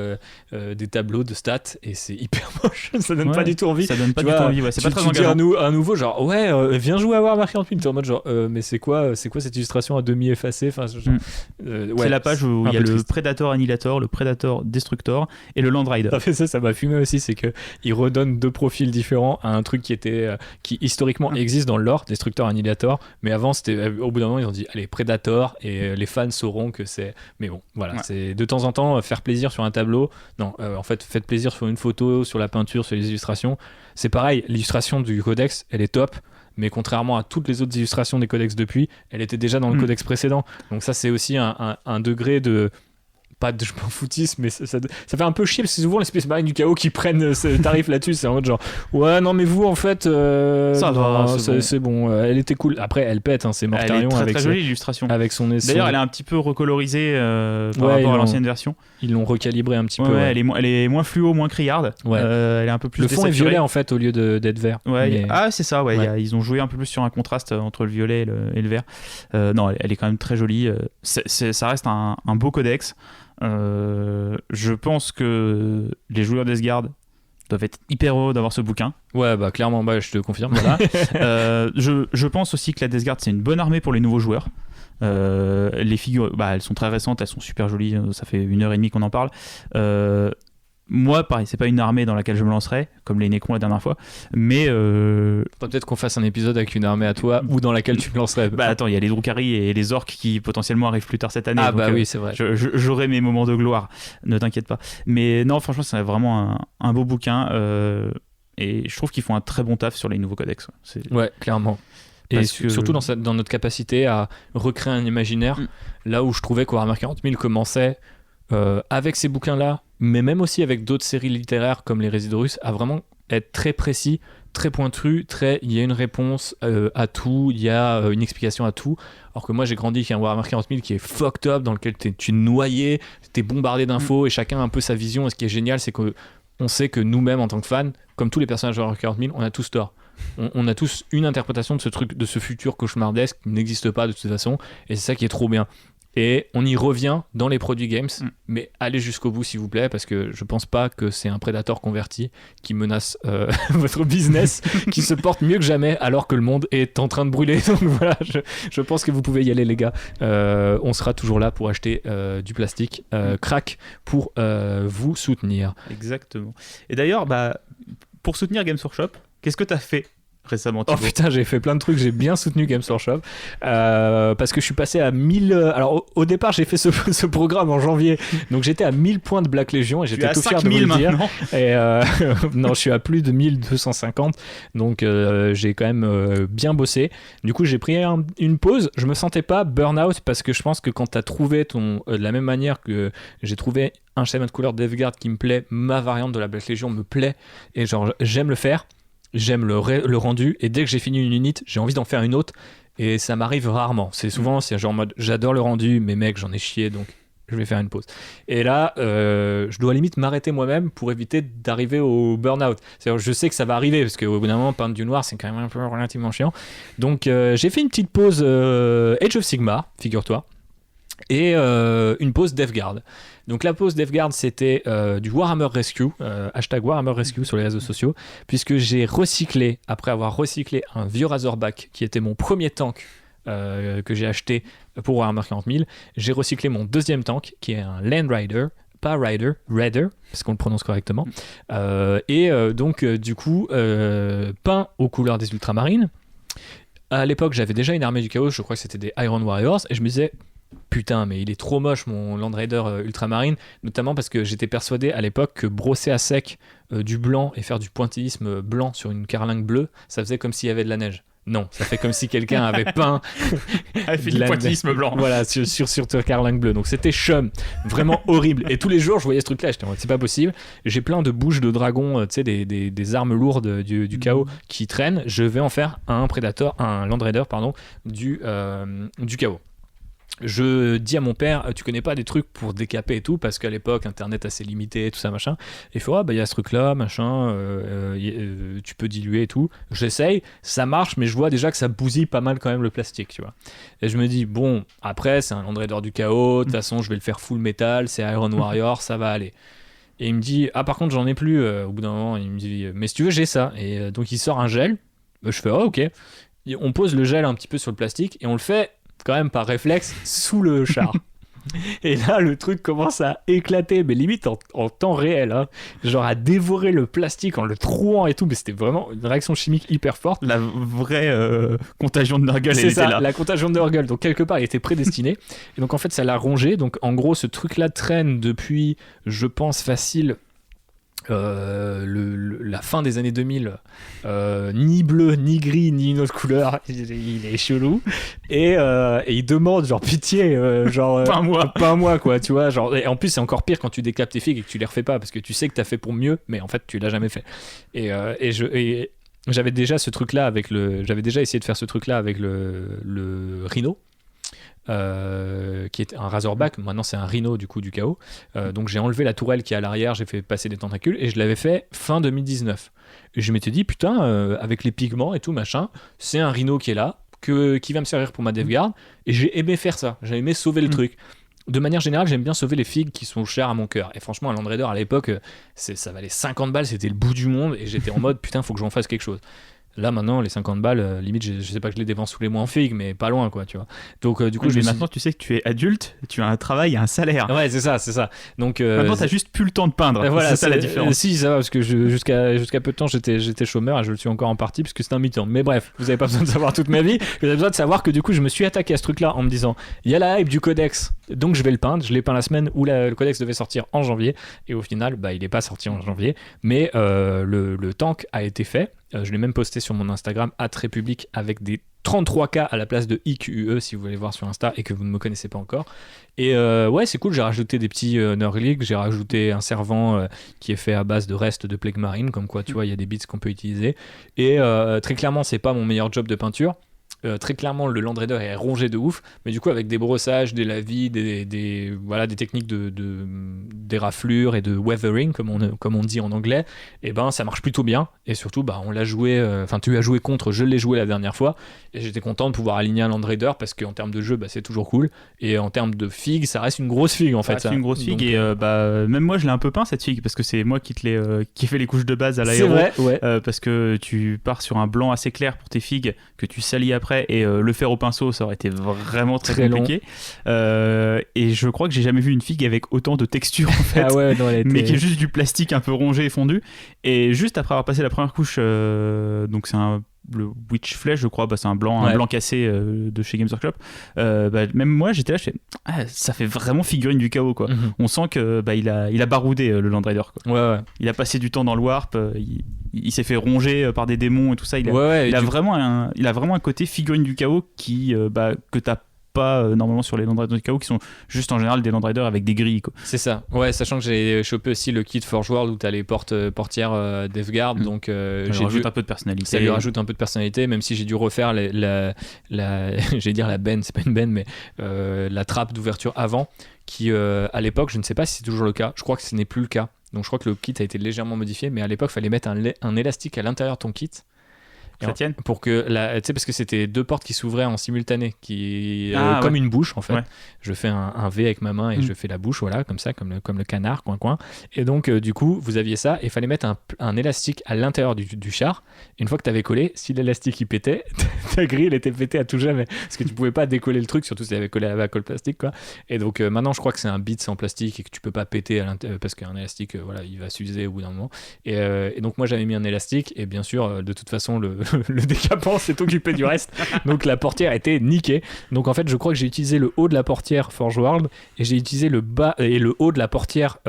des tableaux de stats, et c'est hyper moche, ça donne pas du tout envie. Ça donne pas du tout envie, c'est pas très engageant. Tu dis un nouveau, genre, viens jouer à Warhammer 40 000, t'es en mode genre, mais c'est quoi cette illustration à demi effacée, c'est la page où il y a le Predator annihilateur Annihilator, le Predator Destructor et le Land Rider. Ça m'a fumé aussi, c'est qu'ils redonnent 2 profils différents à un truc qui historiquement existe dans le lore, Destructor Annihilator, mais avant, au bout d'un moment, ils ont dit allez, Predator, et les fans sauront que c'est. Mais bon, voilà, c'est de temps en temps faire plaisir sur un tableau. Non, en fait, faites plaisir sur une photo, sur la peinture, sur les illustrations. C'est pareil, l'illustration du codex, elle est top. Mais contrairement à toutes les autres illustrations des codex depuis, elle était déjà dans le codex précédent. Donc ça, c'est aussi un degré de... Pas de je m'en foutisme, mais ça fait un peu chier, parce que c'est souvent les Space Marines du chaos qui prennent ce tarif là-dessus. C'est en mode genre, ouais, non, mais vous, en fait, ça va, c'est bon. Elle était cool. Après, elle pète, hein, c'est Mortarion. Elle est très jolie, l'illustration. Avec son D'ailleurs, elle est un petit peu recolorisée par rapport à l'ancienne version. Ils l'ont recalibré un petit peu. Ouais. Elle est moins fluo, moins criarde. Ouais. Elle est un peu plus. Le fond est violet, en fait, au lieu d'être vert. Ouais, mais... Ah, c'est ça, ouais. Ils ont joué un peu plus sur un contraste entre le violet et le vert. Non, elle est quand même très jolie. Ça reste un beau codex. Je pense que les joueurs d'Esgard doivent être hyper heureux d'avoir ce bouquin. Ouais, bah clairement, je te confirme. Voilà. Je pense aussi que la Death Guard, c'est une bonne armée pour les nouveaux joueurs. Les figures, elles sont très récentes, elles sont super jolies, ça fait 1h30 qu'on en parle. Moi, pareil, c'est pas une armée dans laquelle je me lancerais, comme les Necrons la dernière fois, mais... Peut-être qu'on fasse un épisode avec une armée à toi, ou dans laquelle tu te lancerais. Attends, il y a les Drukhari et les Orques qui potentiellement arrivent plus tard cette année. Ah donc, oui, c'est vrai. J'aurai mes moments de gloire, ne t'inquiète pas. Mais non, franchement, c'est vraiment un beau bouquin, et je trouve qu'ils font un très bon taf sur les nouveaux codex. Ouais, clairement. Et surtout dans notre capacité à recréer un imaginaire, là où je trouvais que Warhammer 40 000 commençait avec ces bouquins-là, mais même aussi avec d'autres séries littéraires comme les Résidorus, à vraiment être très précis, très pointu, il y a une réponse à tout, il y a une explication à tout. Alors que moi j'ai grandi avec un Warhammer 40 000 qui est fucked up, dans lequel tu es noyé, tu es bombardé d'infos et chacun a un peu sa vision. Et ce qui est génial, c'est qu'on sait que nous-mêmes en tant que fans, comme tous les personnages de Warhammer 40 000, on a tous tort. On a tous une interprétation de ce truc, de ce futur cauchemardesque qui n'existe pas de toute façon, et c'est ça qui est trop bien. Et on y revient dans les produits games, mais allez jusqu'au bout s'il vous plaît, parce que je pense pas que c'est un Predator converti qui menace votre business, qui se porte mieux que jamais alors que le monde est en train de brûler. Donc voilà, je pense que vous pouvez y aller les gars. On sera toujours là pour acheter du plastique crack pour vous soutenir. Exactement. Et d'ailleurs, pour soutenir Games Workshop, qu'est-ce que tu as fait récemment, Thibaut? Oh putain, j'ai fait plein de trucs, j'ai bien soutenu Games Workshop parce que je suis passé à 1000. Alors au départ, j'ai fait ce programme en janvier, donc j'étais à 1000 points de Black Legion et j'étais tout fier de vous le dire. Et non, je suis à plus de 1250, donc j'ai quand même bien bossé. Du coup, j'ai pris une pause. Je me sentais pas burn-out parce que je pense que quand tu as trouvé de la même manière que j'ai trouvé un schéma de couleur Death Guard qui me plaît, ma variante de la Black Legion me plaît et genre j'aime le faire. J'aime le rendu, et dès que j'ai fini une unité, j'ai envie d'en faire une autre, et ça m'arrive rarement. C'est souvent, c'est genre en mode, j'adore le rendu, mais mec, j'en ai chié, donc je vais faire une pause. Et là, je dois limite m'arrêter moi-même pour éviter d'arriver au burn-out. C'est-à-dire, je sais que ça va arriver, parce qu'au bout d'un moment, peindre du noir, c'est quand même un peu relativement chiant. Donc, j'ai fait une petite pause Age of Sigmar, figure-toi, et une pause Death Guard. Donc la pause Death Guard, c'était du Warhammer Rescue, hashtag Warhammer Rescue sur les réseaux sociaux, puisque j'ai recyclé, après avoir recyclé un vieux Razorback qui était mon premier tank que j'ai acheté pour Warhammer 40 000, j'ai recyclé mon deuxième tank qui est un Land Rider, pas Rider, Raider, parce qu'on le prononce correctement, donc du coup peint aux couleurs des Ultramarines. À l'époque, j'avais déjà une armée du chaos, je crois que c'était des Iron Warriors, et je me disais putain, mais il est trop moche mon Land Raider Ultramarine, notamment parce que j'étais persuadé à l'époque que brosser à sec du blanc et faire du pointillisme blanc sur une carlingue bleue, ça faisait comme s'il y avait de la neige. Non, ça fait comme si quelqu'un avait peint du pointillisme blanc. Voilà, sur carlingue bleue. Donc c'était chum, vraiment horrible. Et tous les jours, je voyais ce truc-là, j'étais en mode, c'est pas possible. J'ai plein de bouches de dragon, tu sais, des armes lourdes du chaos qui traînent. Je vais en faire un Land Raider, du chaos. Je dis à mon père, tu connais pas des trucs pour décaper et tout, parce qu'à l'époque internet assez limité, tout ça machin. Il faut il y a ce truc là machin, tu peux diluer et tout. J'essaye, ça marche, mais je vois déjà que ça bousille pas mal quand même le plastique, tu vois. Et je me dis bon, après c'est un Land Raider du chaos, de toute façon je vais le faire full métal, c'est Iron Warrior, ça va aller. Et il me dit par contre j'en ai plus. Au bout d'un moment il me dit mais si tu veux j'ai ça. Et donc il sort un gel. Je fais ok. Et on pose le gel un petit peu sur le plastique et on le fait quand même par réflexe sous le char. Et là, le truc commence à éclater, mais limite en temps réel, hein. Genre à dévorer le plastique en le trouant et tout, mais c'était vraiment une réaction chimique hyper forte. La vraie contagion de Nurgle, elle était là. La contagion de Nurgle. Donc quelque part, il était prédestiné. Et donc en fait, ça l'a rongé. Donc en gros, ce truc-là traîne depuis, je pense, facile... la fin des années 2000, ni bleu, ni gris, ni une autre couleur, il est chelou, et il demande genre pitié, genre pas un mois quoi, tu vois, genre, et en plus c'est encore pire quand tu décapes tes figues et que tu les refais pas parce que tu sais que t'as fait pour mieux, mais en fait tu l'as jamais fait. Et j'avais déjà ce truc là j'avais déjà essayé de faire ce truc là avec le Rhino. Qui est un Razorback, maintenant c'est un Rhino du coup du chaos, donc j'ai enlevé la tourelle qui est à l'arrière, j'ai fait passer des tentacules et je l'avais fait fin 2019 et je m'étais dit putain, avec les pigments et tout machin, c'est un Rhino qui est là, qui va me servir pour ma DevGuard, et j'ai aimé faire ça, j'ai aimé sauver le truc. De manière générale, j'aime bien sauver les figues qui sont chères à mon cœur. Et franchement, un Land Raider à l'époque, ça valait 50 balles, c'était le bout du monde. Et j'étais en mode, putain, faut que j'en fasse quelque chose. Là, maintenant, les 50 balles, limite, je sais pas que je les dépense tous les mois en figues, mais pas loin, quoi, tu vois. Donc, du coup, mais maintenant, tu sais que tu es adulte, tu as un travail et un salaire. Ouais, c'est ça. Donc, maintenant, t'as juste plus le temps de peindre. Voilà, c'est ça la différence. Si, ça va, parce que jusqu'à peu de temps, j'étais chômeur et je le suis encore en partie, puisque c'était un mi-temps. Mais bref, vous avez pas besoin de savoir toute ma vie. Vous avez besoin de savoir que, du coup, je me suis attaqué à ce truc-là en me disant, il y a la hype du codex, donc je vais le peindre. Je l'ai peint la semaine où le codex devait sortir en janvier. Et au final, il est pas sorti en janvier. Mais le tank a été fait. Je l'ai même posté sur mon Instagram @République avec des 33K à la place de IQUE si vous voulez voir sur Insta et que vous ne me connaissez pas encore. Et ouais, c'est cool, j'ai rajouté des petits Nurgle, j'ai rajouté un servant qui est fait à base de restes de plague marine, comme quoi tu vois, il y a des bits qu'on peut utiliser. Et très clairement, c'est pas mon meilleur job de peinture. Très clairement, le Land Raider est rongé de ouf, mais du coup, avec des brossages, des lavis, des techniques des raflures et de weathering, comme on dit en anglais, et ben ça marche plutôt bien. Et surtout, on l'a joué, tu as joué contre, je l'ai joué la dernière fois, et j'étais content de pouvoir aligner un Land Raider parce qu'en termes de jeu, c'est toujours cool. Et en termes de figue, ça reste une grosse figue en fait. C'est une grosse figue, donc, et même moi, je l'ai un peu peint cette figue parce que c'est moi qui fait les couches de base à l'aéro. C'est vrai, ouais. Parce que tu pars sur un blanc assez clair pour tes figues que tu salis après. Et le faire au pinceau, ça aurait été vraiment très compliqué. Et je crois que j'ai jamais vu une figue avec autant de texture en fait. Ah ouais, non, mais qui est juste du plastique un peu rongé et fondu. Et juste après avoir passé la première couche, donc c'est le Witch Flesh, je crois, c'est un blanc cassé de chez Games Workshop. Même moi, j'étais là, je fais, ça fait vraiment figurine du chaos, quoi. Mm-hmm. On sent que il a baroudé le Land Raider, quoi. Ouais. Il a passé du temps dans le warp. Il s'est fait ronger par des démons et tout ça. Il a vraiment un côté figurine du chaos que t'as pas normalement sur les Land Raiders du chaos, qui sont juste en général des Land Raiders avec des grilles, quoi. C'est ça, ouais, sachant que j'ai chopé aussi le kit Forge World où t'as les portières DevGuard, donc ça rajoute un peu de personnalité. Ça lui rajoute un peu de personnalité, même si j'ai dû refaire j'allais dire la benne, c'est pas une benne, mais la trappe d'ouverture avant, qui à l'époque, je ne sais pas si c'est toujours le cas, je crois que ce n'est plus le cas, donc je crois que le kit a été légèrement modifié, mais à l'époque, il fallait mettre un élastique à l'intérieur de ton kit. Ça tienne pour que tu sais, parce que c'était deux portes qui s'ouvraient en simultané, comme une bouche en fait. Je fais un V avec ma main et je fais la bouche, voilà, comme ça, comme le canard, coin. Et donc du coup vous aviez ça et il fallait mettre un élastique à l'intérieur du char. Une fois que t'avais collé, si l'élastique il pétait, ta grille elle était pétée à tout jamais, parce que tu pouvais pas décoller le truc, surtout si t'avais collé à la colle plastique, quoi. Et donc maintenant je crois que c'est un bits en plastique et que tu peux pas péter parce qu'un élastique il va s'user au bout d'un moment. Et donc moi j'avais mis un élastique et bien sûr de toute façon le décapant s'est occupé du reste, donc la portière était niquée. Donc en fait je crois que j'ai utilisé le haut de la portière Forge World et j'ai utilisé le bas et le haut de la portière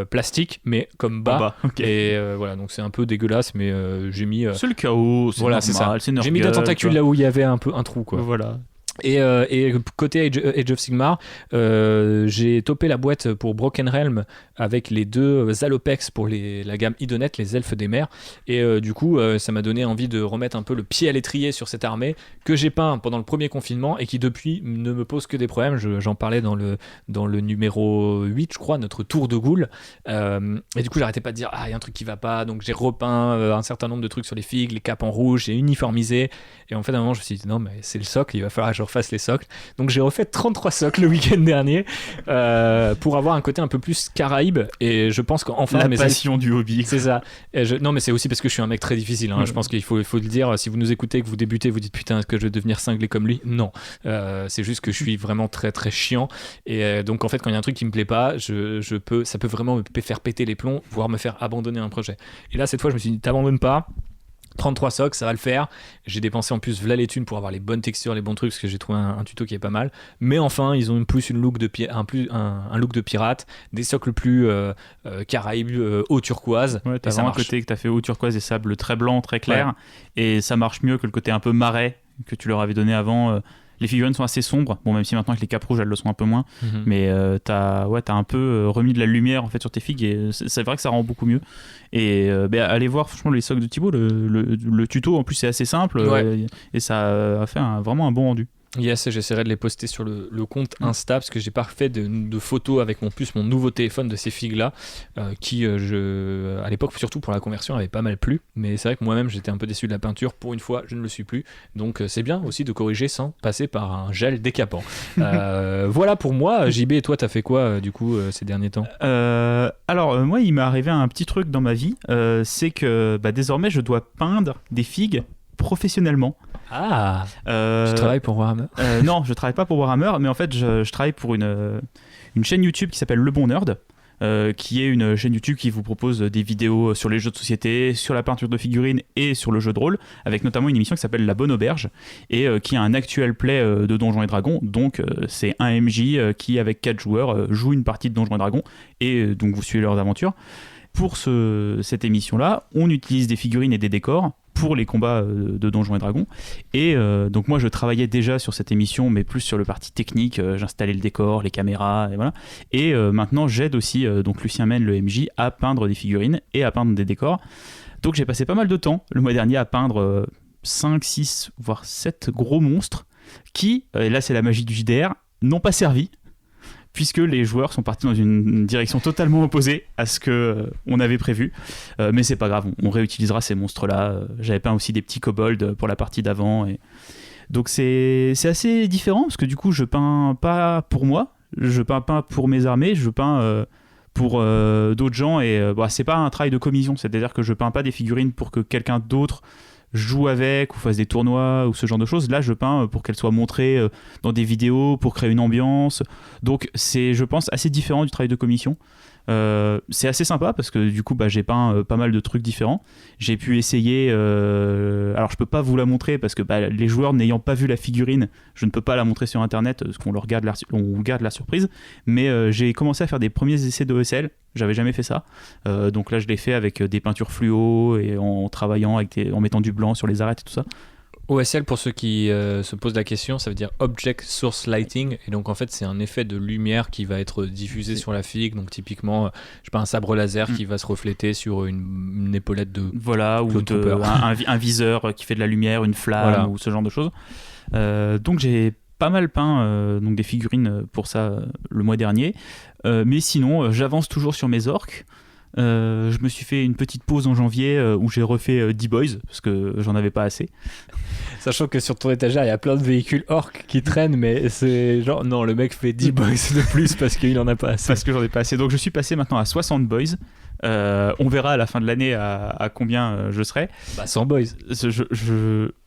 plastique, mais comme bas. Okay. Et voilà, donc c'est un peu dégueulasse, mais j'ai mis c'est le chaos, c'est normal, c'est ça. C'est j'ai mis des tentacules là où il y avait un trou, quoi. Voilà. Et côté Age of Sigmar, j'ai topé la boîte pour Broken Realm avec les deux Zalopex pour la gamme Idonet, les elfes des mers. Et du coup, ça m'a donné envie de remettre un peu le pied à l'étrier sur cette armée que j'ai peint pendant le premier confinement et qui depuis ne me pose que des problèmes. J'en parlais dans le numéro 8, je crois, notre tour de Ghoul. Et du coup, j'arrêtais pas de dire, il y a un truc qui va pas. Donc j'ai repeint un certain nombre de trucs sur les figues, les capes en rouge, j'ai uniformisé. Et en fait, à un moment, je me suis dit, non, mais c'est le socle, il va falloir que je refasse les socles. Donc j'ai refait 33 socles le week-end dernier pour avoir un côté un peu plus Caraïbe. Et je pense qu'enfin la passion du hobby. C'est ça. Non, mais c'est aussi parce que je suis un mec très difficile. Je pense qu'il faut le dire. Si vous nous écoutez, que vous débutez, vous dites putain, est-ce que je vais devenir cinglé comme lui? Non. C'est juste que je suis vraiment très très chiant. Et donc en fait, quand il y a un truc qui me plaît pas, ça peut vraiment me faire péter les plombs, voire me faire abandonner un projet. Et là, cette fois, je me suis dit, t'abandonnes pas. 33 socles, ça va le faire. J'ai dépensé en plus les thunes pour avoir les bonnes textures, les bons trucs, parce que j'ai trouvé un tuto qui est pas mal. Mais enfin, ils ont plus une look un look de pirate, des socles plus Caraïbes, haut turquoise. Ouais, t'as vraiment un côté que t'as fait haut turquoise et sable très blanc, très clair. Ouais. Et ça marche mieux que le côté un peu marais que tu leur avais donné avant. Les figurines sont assez sombres, bon, même si maintenant avec les capes rouges elles le sont un peu moins, mais t'as un peu remis de la lumière en fait sur tes figues et c'est vrai que ça rend beaucoup mieux. Et allez voir franchement les socles de Thibaut, le tuto en plus c'est assez simple et ça a fait vraiment un bon rendu. Yes, j'essaierai de les poster sur le compte Insta parce que j'ai pas fait de photos avec mon nouveau téléphone de ces figues-là qui, à l'époque, surtout pour la conversion, avait pas mal plu. Mais c'est vrai que moi-même, j'étais un peu déçu de la peinture. Pour une fois, je ne le suis plus. Donc c'est bien aussi de corriger sans passer par un gel décapant. Voilà pour moi. JB, et toi, t'as fait quoi du coup ces derniers temps? Alors, moi, il m'est arrivé un petit truc dans ma vie. C'est que désormais, je dois peindre des figues professionnellement. Ah, tu travailles pour Warhammer? Non, je travaille pas pour Warhammer, mais en fait, je travaille pour une chaîne YouTube qui s'appelle Le Bon Nerd, qui est une chaîne YouTube qui vous propose des vidéos sur les jeux de société, sur la peinture de figurines et sur le jeu de rôle, avec notamment une émission qui s'appelle La Bonne Auberge, et qui a un actuel play de Donjons et Dragons. Donc, c'est un MJ qui, avec 4 joueurs, joue une partie de Donjons et Dragons, et donc vous suivez leurs aventures. Pour cette émission-là, on utilise des figurines et des décors pour les combats de Donjons et Dragons. Et donc moi, je travaillais déjà sur cette émission, mais plus sur le parti technique. J'installais le décor, les caméras, et voilà. Et maintenant, j'aide aussi donc Lucien Mène, le MJ, à peindre des figurines et à peindre des décors. Donc j'ai passé pas mal de temps le mois dernier à peindre 5, 6, voire 7 gros monstres qui, et là c'est la magie du JDR, n'ont pas servi, puisque les joueurs sont partis dans une direction totalement opposée à ce qu'on avait prévu. Mais c'est pas grave, on réutilisera ces monstres-là. J'avais peint aussi des petits kobolds pour la partie d'avant. Et... Donc c'est assez différent, parce que du coup, je peins pas pour moi, je peins pas pour mes armées, je peins pour d'autres gens. Et c'est pas un travail de commission, c'est-à-dire que je peins pas des figurines pour que quelqu'un d'autre joue avec ou fasse des tournois ou ce genre de choses. Là, je peins pour qu'elles soient montrées dans des vidéos, pour créer une ambiance. Donc, c'est, je pense, assez différent du travail de commission. C'est assez sympa parce que du coup j'ai peint pas mal de trucs différents. J'ai pu essayer alors je peux pas vous la montrer parce que les joueurs n'ayant pas vu la figurine, je ne peux pas la montrer sur internet parce qu'on on garde la surprise, mais j'ai commencé à faire des premiers essais d'OSL. J'avais jamais fait ça, donc là je l'ai fait avec des peintures fluo et en travaillant en mettant du blanc sur les arêtes et tout ça. OSL, pour ceux qui se posent la question, ça veut dire Object Source Lighting, et donc en fait c'est un effet de lumière qui va être diffusé sur la figue. Donc typiquement, je sais pas, un sabre laser qui va se refléter sur une épaulette de ou un viseur qui fait de la lumière, une flamme ou ce genre de choses. Donc j'ai pas mal peint donc des figurines pour ça le mois dernier, mais sinon j'avance toujours sur mes orques. Je me suis fait une petite pause en janvier où j'ai refait D-Boys parce que j'en avais pas assez. Sachant que sur ton étagère il y a plein de véhicules orques qui traînent, mais c'est genre non, le mec fait 10 boys de plus parce qu'il en a pas assez. Parce que j'en ai pas assez. Donc je suis passé maintenant à 60 boys. On verra à la fin de l'année à combien je serai. 100 boys.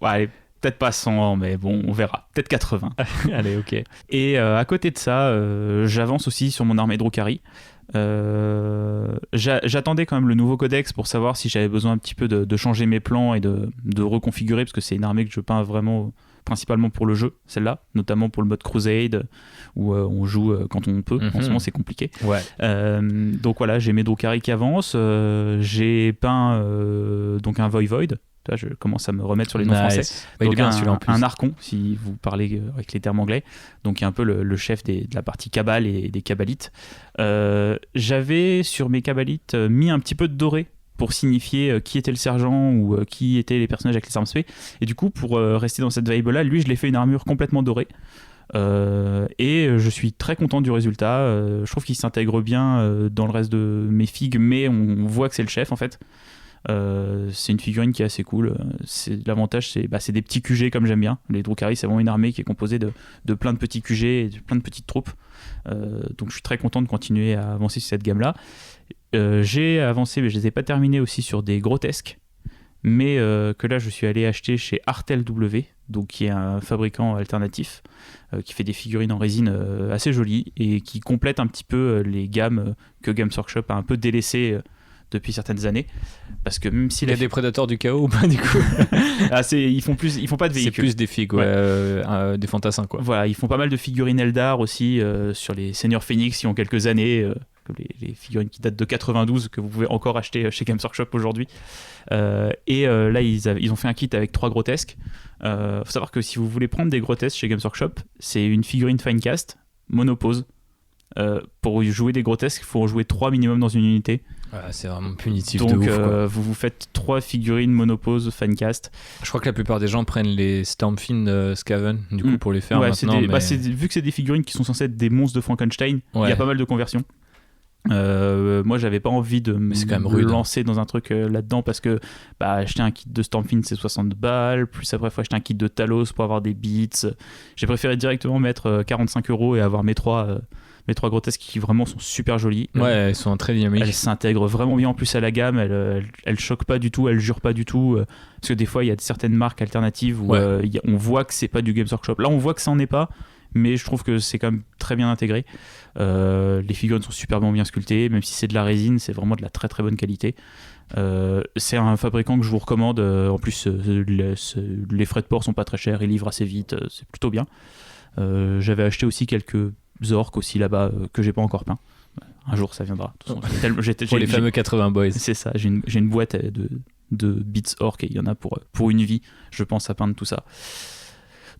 Allez, peut-être pas 100, mais bon, on verra. Peut-être 80. Allez, ok. Et à côté de ça, j'avance aussi sur mon armée de Drukhari. J'attendais quand même le nouveau codex pour savoir si j'avais besoin un petit peu de changer mes plans et de reconfigurer, parce que c'est une armée que je peins vraiment principalement pour le jeu, celle-là, notamment pour le mode Crusade où on joue quand on peut. En ce moment c'est compliqué. Donc voilà, j'ai mes Drukhari qui avancent, j'ai peint donc un Voivode. Là, je commence à me remettre sur les noms français. Donc un archon, si vous parlez avec les termes anglais. Donc il y a un peu le chef de la partie Cabale et des Cabalites. J'avais sur mes Cabalites mis un petit peu de doré pour signifier qui était le sergent ou qui étaient les personnages avec les armes spé. Et du coup, pour rester dans cette vibe-là, lui, je l'ai fait une armure complètement dorée. Et je suis très content du résultat. Je trouve qu'il s'intègre bien dans le reste de mes figues, mais on voit que c'est le chef en fait. C'est une figurine qui est assez cool. L'avantage, c'est des petits QG comme j'aime bien. Les Drukhari, c'est vraiment une armée qui est composée de plein de petits QG et de plein de petites troupes. Donc je suis très content de continuer à avancer sur cette gamme-là. J'ai avancé, mais je ne les ai pas terminés aussi sur des grotesques. Mais que là, je suis allé acheter chez Artel W, donc qui est un fabricant alternatif, qui fait des figurines en résine assez jolies et qui complète un petit peu les gammes que Games Workshop a un peu délaissées depuis certaines années, parce que même si il y a des prédateurs du chaos ou pas du coup. ils font pas de véhicules, c'est plus des figues, des fantassins quoi. Voilà, ils font pas mal de figurines Eldar aussi sur les Seigneurs Phoenix qui ont quelques années, comme les figurines qui datent de 92 que vous pouvez encore acheter chez Games Workshop aujourd'hui. Là ils ont fait un kit avec 3 grotesques. Faut savoir que si vous voulez prendre des grotesques chez Games Workshop, c'est une figurine Finecast monopose. Pour jouer des grotesques, il faut en jouer 3 minimum dans une unité. C'est vraiment punitif. Donc de ouf, vous faites 3 figurines monopose Finecast. Je crois que la plupart des gens prennent les Stormfiend Skaven du coup pour les faire maintenant. Vu que c'est des figurines qui sont censées être des monstres de Frankenstein, il y a pas mal de conversions. Moi j'avais pas envie de me lancer dans un truc là-dedans, parce que acheter un kit de Stormfiend c'est 60 balles, plus après faut acheter un kit de Talos pour avoir des bits. J'ai préféré directement mettre 45€ et avoir mes trois grotesques qui vraiment sont super jolies. Elles sont très dynamiques. Elles s'intègrent vraiment bien en plus à la gamme. Elles choquent pas du tout, elles jurent pas du tout, parce que des fois il y a certaines marques alternatives où on voit que c'est pas du Games Workshop. Là on voit que ça en est pas, mais je trouve que c'est quand même très bien intégré. Les figurines sont superbement bien sculptées, même si c'est de la résine, c'est vraiment de la très très bonne qualité. C'est un fabricant que je vous recommande. En plus les frais de port sont pas très chers, ils livrent assez vite, c'est plutôt bien. J'avais acheté aussi quelques orques aussi là-bas que j'ai pas encore peint. Un jour ça viendra. Pour les fameux 80 boys. C'est ça, j'ai une boîte de bits orques et il y en a pour une vie, je pense, à peindre tout ça.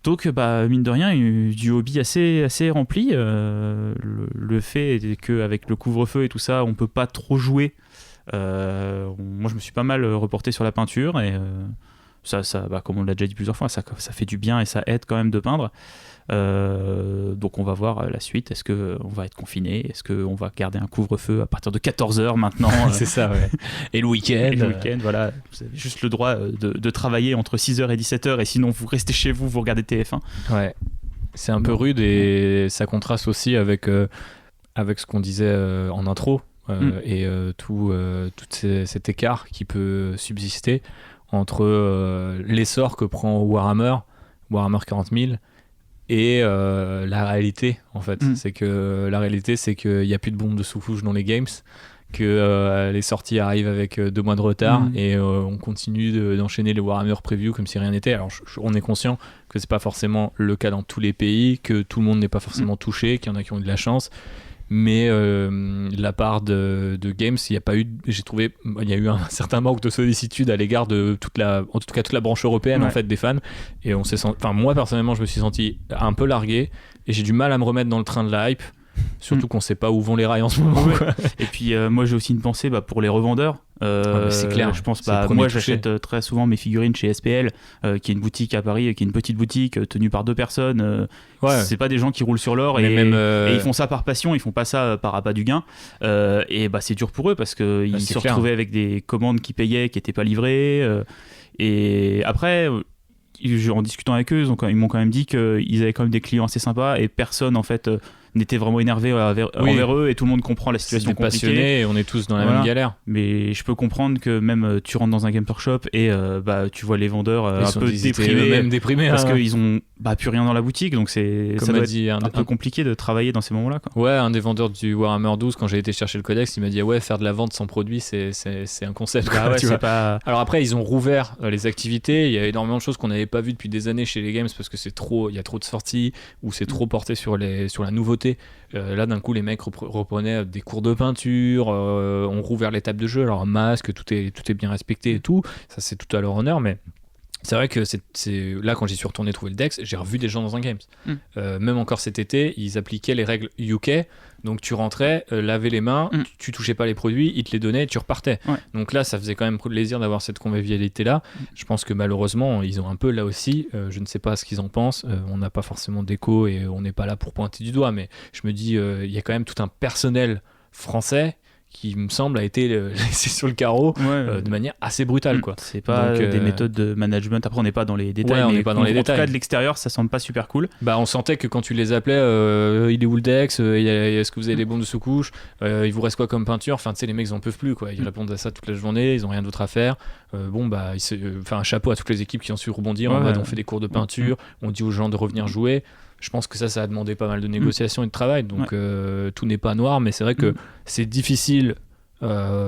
Donc mine de rien, du hobby assez rempli. Le fait est qu'avec le couvre-feu et tout ça, on peut pas trop jouer. Moi je me suis pas mal reporté sur la peinture, et ça comme on l'a déjà dit plusieurs fois, ça fait du bien et ça aide quand même de peindre. Donc on va voir la suite. Est-ce qu'on va être confiné? Est-ce qu'on va garder un couvre-feu à partir de 14h maintenant? C'est ça, ouais. Et le week-end, voilà. Vous avez juste le droit de travailler entre 6h et 17h, et sinon vous restez chez vous, vous regardez TF1. Ouais. C'est un peu rude, et ça contraste aussi avec ce qu'on disait en intro, et tout cet écart qui peut subsister entre l'essor que prend Warhammer 40 000 et la réalité, en fait. La réalité, c'est qu'il n'y a plus de bombes de sous-couche dans les games, que les sorties arrivent avec 2 mois de retard, et on continue d'enchaîner les Warhammer Preview comme si rien n'était. Alors on est conscient que c'est pas forcément le cas dans tous les pays, que tout le monde n'est pas forcément touché, qu'il y en a qui ont eu de la chance. Mais de la part de Games, il y a eu un certain manque de sollicitude à l'égard de toute la branche européenne, en fait, des fans. Et moi personnellement, je me suis senti un peu largué, et j'ai du mal à me remettre dans le train de la hype. Surtout qu'on sait pas où vont les rails en ce moment. Et puis moi j'ai aussi une pensée pour les revendeurs. C'est clair. Je pense moi j'achète très souvent mes figurines chez SPL, qui est une boutique à Paris, qui est une petite boutique tenue par 2 personnes. C'est pas des gens qui roulent sur l'or, et ils font ça par passion, ils font pas ça par appât du gain. Et c'est dur pour eux, parce qu'ils se retrouvaient avec des commandes qui payaient, qui étaient pas livrées. Et après, en discutant avec eux, ils m'ont quand même dit qu'ils avaient quand même des clients assez sympas, et personne en fait n'était vraiment énervé envers eux, et tout le monde comprend la situation compliquée. Passionnés, et on est tous dans la même galère. Mais je peux comprendre que même tu rentres dans un Game Workshop et tu vois les vendeurs un peu déprimés, parce qu'ils ont plus rien dans la boutique, donc ça doit être un peu compliqué de travailler dans ces moments-là, quoi. Ouais, un des vendeurs du Warhammer 12, quand j'ai été chercher le codex, il m'a dit faire de la vente sans produit, c'est un concept. Alors après, ils ont rouvert les activités. Il y a énormément de choses qu'on n'avait pas vues depuis des années chez les games, parce que il y a trop de sorties, ou c'est trop porté sur la nouveauté. Là d'un coup les mecs reprenaient des cours de peinture, ont rouvert les tables de jeu, alors masque, tout est bien respecté et tout, ça c'est tout à leur honneur. Mais c'est vrai que c'est là, quand j'y suis retourné trouver le Dex, j'ai revu des gens dans un Games. Même encore cet été, ils appliquaient les règles UK. Donc tu rentrais, lavais les mains, tu touchais pas les produits, ils te les donnaient et tu repartais. Donc là, ça faisait quand même plaisir d'avoir cette convivialité-là. Je pense que malheureusement, ils ont un peu là aussi, je ne sais pas ce qu'ils en pensent, on n'a pas forcément d'écho et on n'est pas là pour pointer du doigt, mais je me dis, il y a quand même tout un personnel français qui me semble a été laissé sur le carreau de manière assez brutale, quoi. C'est pas des méthodes de management. Après, on n'est pas dans les détails, on mais n'est pas dans les détails. En tout cas, de l'extérieur, ça semble pas super cool. Bah, on sentait que quand tu les appelais, il est où le Dex, est-ce que vous avez des bombes de sous-couche, il vous reste quoi comme peinture, enfin, tu sais, les mecs ils en peuvent plus, quoi. Ils répondent à ça toute la journée, ils ont rien d'autre à faire. Un chapeau à toutes les équipes qui ont su rebondir. On fait des cours de peinture, on dit aux gens de revenir jouer. Je pense que ça a demandé pas mal de négociations et de travail, donc tout n'est pas noir, mais c'est vrai que c'est difficile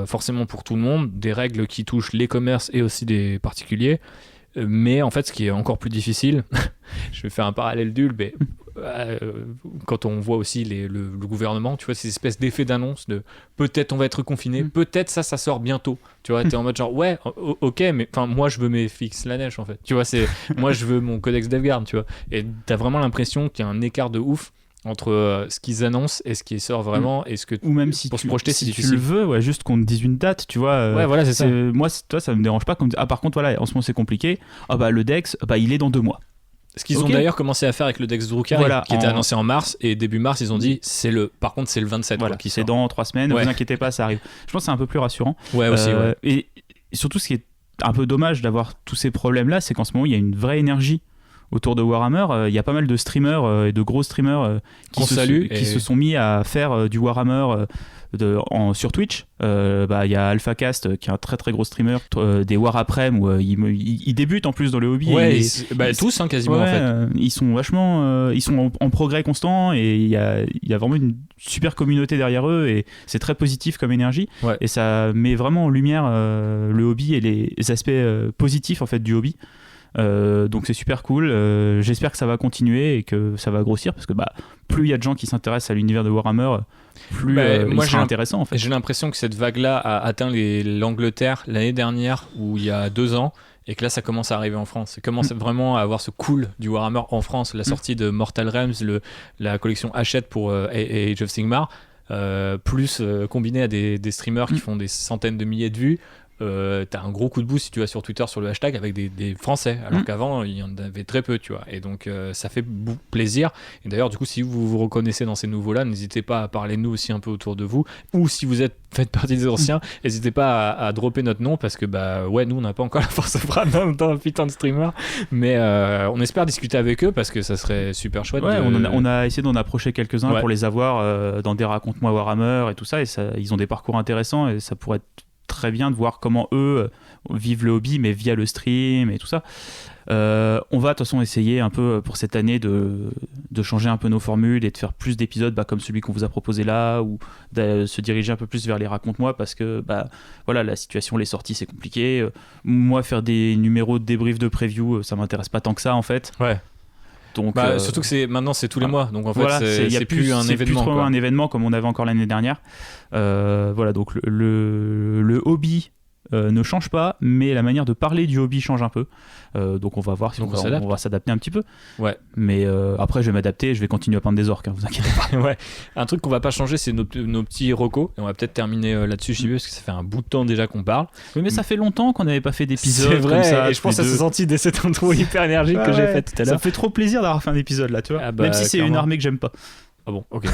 forcément pour tout le monde, des règles qui touchent les commerces et aussi des particuliers, mais en fait ce qui est encore plus difficile, je vais faire un parallèle nul, mais quand on voit aussi le gouvernement, tu vois, ces espèces d'effets d'annonce de peut-être on va être confiné, peut-être ça sort bientôt, tu vois, t'es en mode genre ouais, ok, mais enfin moi je veux mes fixes la neige en fait, tu vois, moi je veux mon codex DevGuard, tu vois, et t'as vraiment l'impression qu'il y a un écart de ouf entre ce qu'ils annoncent et ce qui sort vraiment, et ce que ou même si pour se projeter si c'est tu difficile. le veux, juste qu'on te dise une date, tu vois. Ouais, voilà, c'est ça. Moi, toi, ça me dérange pas qu'on me dise, par contre, voilà, en ce moment c'est compliqué. Le Dex, il est dans 2 mois. Ce qu'ils ont d'ailleurs commencé à faire avec le Dex Drukhari, qui était annoncé en mars, et début mars ils ont dit par contre c'est le 27 qui c'est sort. dans 3 semaines, ne vous inquiétez pas, ça arrive. Je pense que c'est un peu plus rassurant. Et surtout, ce qui est un peu dommage d'avoir tous ces problèmes là, c'est qu'en ce moment il y a une vraie énergie autour de Warhammer. Il y a pas mal de streamers et de gros streamers qui se sont mis à faire du Warhammer sur Twitch. Il y a AlphaCast qui est un très très gros streamer des War Aprem où il débute en plus dans le hobby. Tous quasiment en fait. Ils sont vachement ils sont en progrès constant, et il y a vraiment une super communauté derrière eux, et c'est très positif comme énergie, et ça met vraiment en lumière le hobby et les aspects positifs en fait du hobby. Donc c'est super cool. J'espère que ça va continuer et que ça va grossir, parce que plus il y a de gens qui s'intéressent à l'univers de Warhammer, plus il sera intéressant en fait. J'ai l'impression que cette vague-là a atteint l'Angleterre l'année dernière, ou il y a 2 ans, et que là ça commence à arriver en France. Ça commence vraiment à avoir ce cool du Warhammer en France. La sortie de Mortal Realms, la collection Hachette pour Age of Sigmar, plus combiné à des streamers qui font des centaines de milliers de vues. T'as un gros coup de boost si tu vas sur Twitter sur le hashtag avec des Français, alors qu'avant il y en avait très peu, tu vois, et donc ça fait plaisir. Et d'ailleurs du coup, si vous vous reconnaissez dans ces nouveaux là, n'hésitez pas à parler de nous aussi un peu autour de vous, ou si vous faites partie des anciens, n'hésitez pas à dropper notre nom, parce que nous on n'a pas encore la force de frappe dans un putain de streamer, mais on espère discuter avec eux, parce que ça serait super chouette. On a essayé d'en approcher quelques-uns pour les avoir dans des raconte-moi Warhammer et tout ça, et ils ont des parcours intéressants, et ça pourrait être très bien de voir comment eux vivent le hobby, mais via le stream et tout ça. On va de toute façon essayer un peu pour cette année de changer un peu nos formules et de faire plus d'épisodes comme celui qu'on vous a proposé là, ou de se diriger un peu plus vers les raconte-moi, parce que la situation, les sorties, c'est compliqué. Moi, faire des numéros de débrief de preview, ça m'intéresse pas tant que ça en fait. Donc, surtout que maintenant c'est tous les mois, donc en fait c'est plus un événement. C'est plus trop un événement comme on avait encore l'année dernière. Donc le hobby ne change pas, mais la manière de parler du hobby change un peu. Donc on va voir si on va s'adapter un petit peu. Mais après je vais m'adapter, je vais continuer à peindre des orques, vous inquiétez pas. Un truc qu'on va pas changer, c'est nos petits recos, et on va peut-être terminer là-dessus, JB, parce que ça fait un bout de temps déjà qu'on parle. Oui, mais ça fait longtemps qu'on n'avait pas fait d'épisode. C'est vrai, comme ça, et je pense que ça s'est senti dès cette intro hyper énergique que j'ai faite tout à l'heure. Ça me fait trop plaisir d'avoir fait un épisode là, tu vois. Même si c'est une armée que j'aime pas. Ah bon, ok.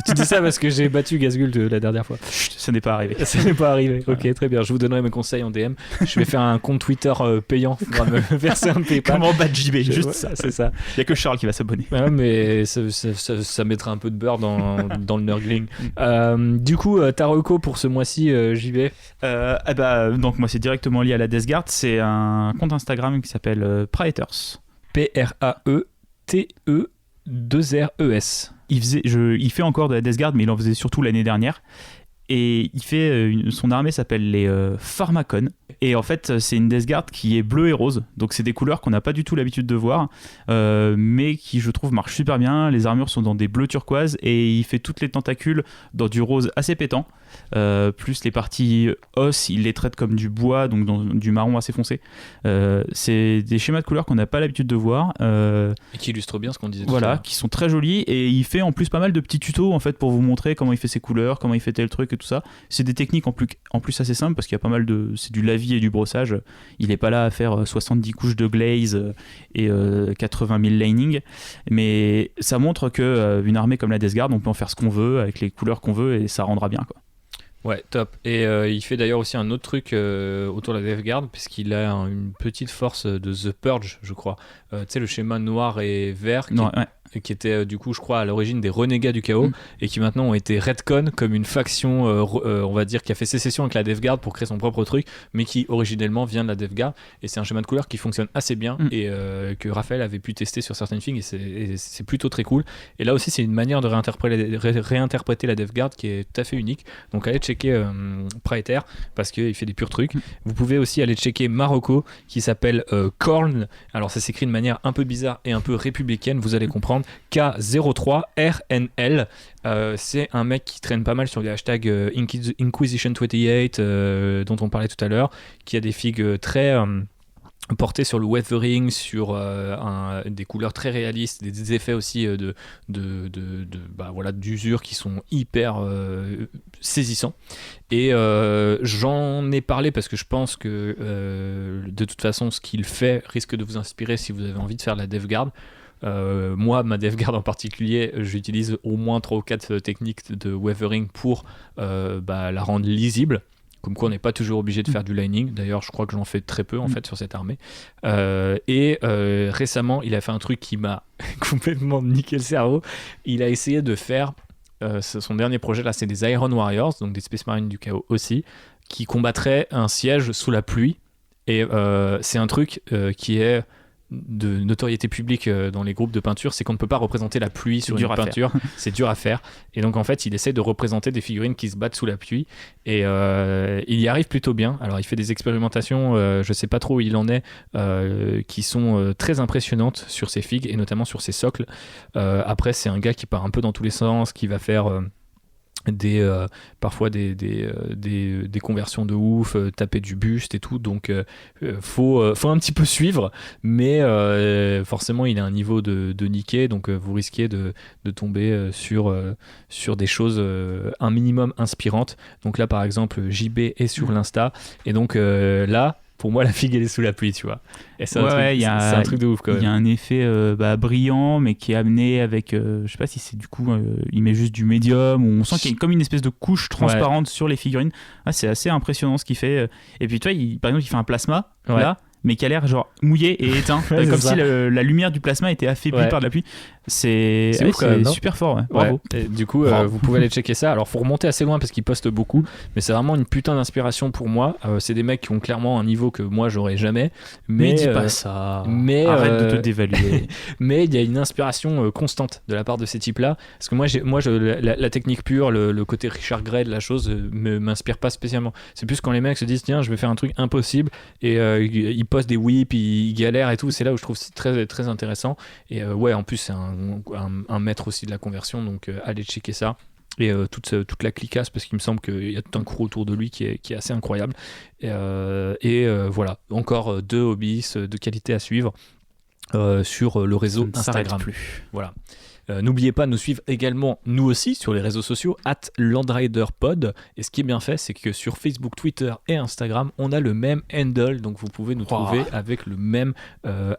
Tu dis ça parce que j'ai battu Gazgul la dernière fois. Chut, ça n'est pas arrivé. Ça n'est pas arrivé. Ok, très bien. Je vous donnerai mes conseils en DM. Je vais faire un compte Twitter payant pour me verser un PayPal. Comment battre JB, juste ça. C'est ça. Il n'y a que Charles qui va s'abonner. Ouais, mais ça mettra un peu de beurre dans le nurgling. Du coup, ta reco pour ce mois-ci, JB donc moi, c'est directement lié à la Death Guard. C'est un compte Instagram qui s'appelle Praetors. Praeters. Il fait encore de la Death Guard, mais il en faisait surtout l'année dernière. Et il fait son armée s'appelle les Pharmacon. Et en fait, c'est une Death Guard qui est bleue et rose. Donc c'est des couleurs qu'on n'a pas du tout l'habitude de voir, mais qui, je trouve, marchent super bien. Les armures sont dans des bleus turquoises, et il fait toutes les tentacules dans du rose assez pétant. Plus les parties os, il les traite comme du bois, donc dans du marron assez foncé. C'est des schémas de couleurs qu'on n'a pas l'habitude de voir. Et qui illustrent bien ce qu'on disait tout à l'heure. Qui sont très jolis, et il fait en plus pas mal de petits tutos en fait, pour vous montrer comment il fait ses couleurs, comment il fait tel truc et tout ça. C'est des techniques en plus assez simples, parce qu'il y a pas mal c'est du lavis et du brossage. Il n'est pas là à faire 70 couches de glaze et 80 000 lining, mais ça montre que une armée comme la Death Guard, on peut en faire ce qu'on veut avec les couleurs qu'on veut, et ça rendra bien, quoi. Ouais, top. Et il fait d'ailleurs aussi un autre truc autour de la DevGuard, puisqu'il a une petite force de The Purge, je crois. Tu sais, le schéma noir et vert qui était du coup, je crois, à l'origine des renégats du chaos, et qui maintenant ont été retcon comme une faction, on va dire, qui a fait sécession avec la DevGuard pour créer son propre truc, mais qui originellement vient de la DevGuard. Et c'est un schéma de couleur qui fonctionne assez bien et que Raphaël avait pu tester sur certaines figs, et c'est plutôt très cool. Et là aussi, c'est une manière de réinterpréter la DevGuard qui est tout à fait unique. Donc allez checker Praeter parce qu'il fait des purs trucs. Vous pouvez aussi aller checker Marocco qui s'appelle Korn. Alors ça s'écrit de manière un peu bizarre et un peu républicaine, vous allez comprendre. K03RNL. C'est un mec qui traîne pas mal sur les hashtags Inquisition28 dont on parlait tout à l'heure, qui a des figs très porté sur le weathering, sur des couleurs très réalistes, des effets aussi d'usure qui sont hyper saisissants. Et j'en ai parlé parce que je pense que de toute façon ce qu'il fait risque de vous inspirer si vous avez envie de faire de la DevGuard. Moi, ma DevGuard en particulier, j'utilise au moins 3 ou 4 techniques de weathering pour la rendre lisible. Comme quoi on n'est pas toujours obligé de faire du lining. D'ailleurs je crois que j'en fais très peu en fait sur cette armée. Récemment il a fait un truc qui m'a complètement niqué le cerveau. Il a essayé de faire son dernier projet là, c'est des Iron Warriors, donc des Space Marines du chaos aussi, qui combattraient un siège sous la pluie. Et c'est un truc qui est de notoriété publique dans les groupes de peinture, c'est qu'on ne peut pas représenter la pluie sur une peinture. C'est dur à faire. Et donc en fait il essaie de représenter des figurines qui se battent sous la pluie, et il y arrive plutôt bien. Alors il fait des expérimentations, je sais pas trop où il en est, qui sont très impressionnantes sur ses figues et notamment sur ses socles. Après c'est un gars qui part un peu dans tous les sens, qui va faire parfois des conversions de ouf, taper du buste et tout, donc faut un petit peu suivre, mais forcément il a un niveau de niqué, donc vous risquez de tomber sur des choses un minimum inspirantes. Donc là par exemple JB est sur l'Insta, et donc là pour moi la figue elle est sous la pluie, tu vois, et c'est un truc de ouf quand même. Il y a un effet brillant mais qui est amené avec je sais pas si c'est du coup il met juste du médium, ou on sent qu'il y a comme une espèce de couche transparente sur les figurines. C'est assez impressionnant ce qu'il fait. Et puis tu vois par exemple il fait un plasma là, mais qui a l'air genre mouillé et éteint, comme si la lumière du plasma était affaiblie par de la pluie. C'est ouf, c'est super fort, bravo. Et du coup vous pouvez aller checker ça. Alors faut remonter assez loin parce qu'ils postent beaucoup, mais c'est vraiment une putain d'inspiration pour moi. C'est des mecs qui ont clairement un niveau que moi j'aurais jamais, mais dis pas ça, arrête de te dévaluer. Mais il y a une inspiration constante de la part de ces types là, parce que la technique pure, le côté Richard Gray de la chose m'inspire pas spécialement. C'est plus quand les mecs se disent tiens je vais faire un truc impossible, et ils postent des whips, ils galèrent et tout. C'est là où je trouve c'est très, très intéressant. Et en plus c'est un maître aussi de la conversion, donc allez checker ça. Et toute la clicasse, parce qu'il me semble qu'il y a tout un crew autour de lui qui est assez incroyable. Voilà, encore 2 hobbies de qualité à suivre sur le réseau Instagram. Voilà. N'oubliez pas de nous suivre également, nous aussi, sur les réseaux sociaux, @LandRiderPod. Et ce qui est bien fait, c'est que sur Facebook, Twitter et Instagram, on a le même handle. Donc vous pouvez nous trouver avec le même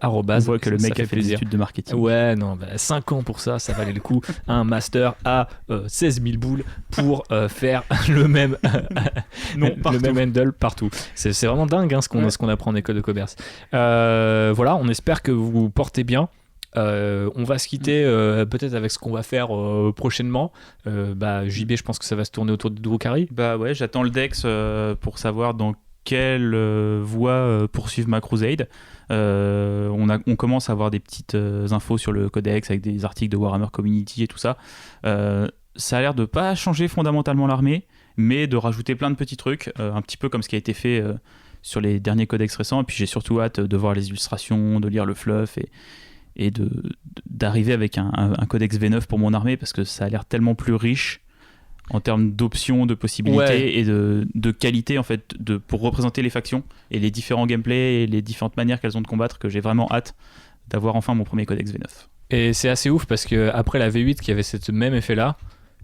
arrobase. On voit que le mec a fait des études de marketing. Ouais, non, 5 ans pour ça valait le coup. Un master à 16 000 boules pour faire le même handle partout. C'est vraiment dingue ce qu'on apprend en école de commerce. Voilà, on espère que vous vous portez bien. On va se quitter peut-être avec ce qu'on va faire prochainement. JB, je pense que ça va se tourner autour de Drukhari. J'attends le Dex pour savoir dans quelle voie poursuivre ma crusade. On commence à avoir des petites infos sur le codex avec des articles de Warhammer Community et tout ça. Ça a l'air de pas changer fondamentalement l'armée, mais de rajouter plein de petits trucs, un petit peu comme ce qui a été fait sur les derniers codex récents. Et puis j'ai surtout hâte de voir les illustrations, de lire le fluff et d'arriver avec un codex V9 pour mon armée, parce que ça a l'air tellement plus riche en termes d'options, de possibilités et de qualité en fait, pour représenter les factions et les différents gameplays et les différentes manières qu'elles ont de combattre, que j'ai vraiment hâte d'avoir enfin mon premier codex V9. Et c'est assez ouf parce que après la V8 qui avait ce même effet là,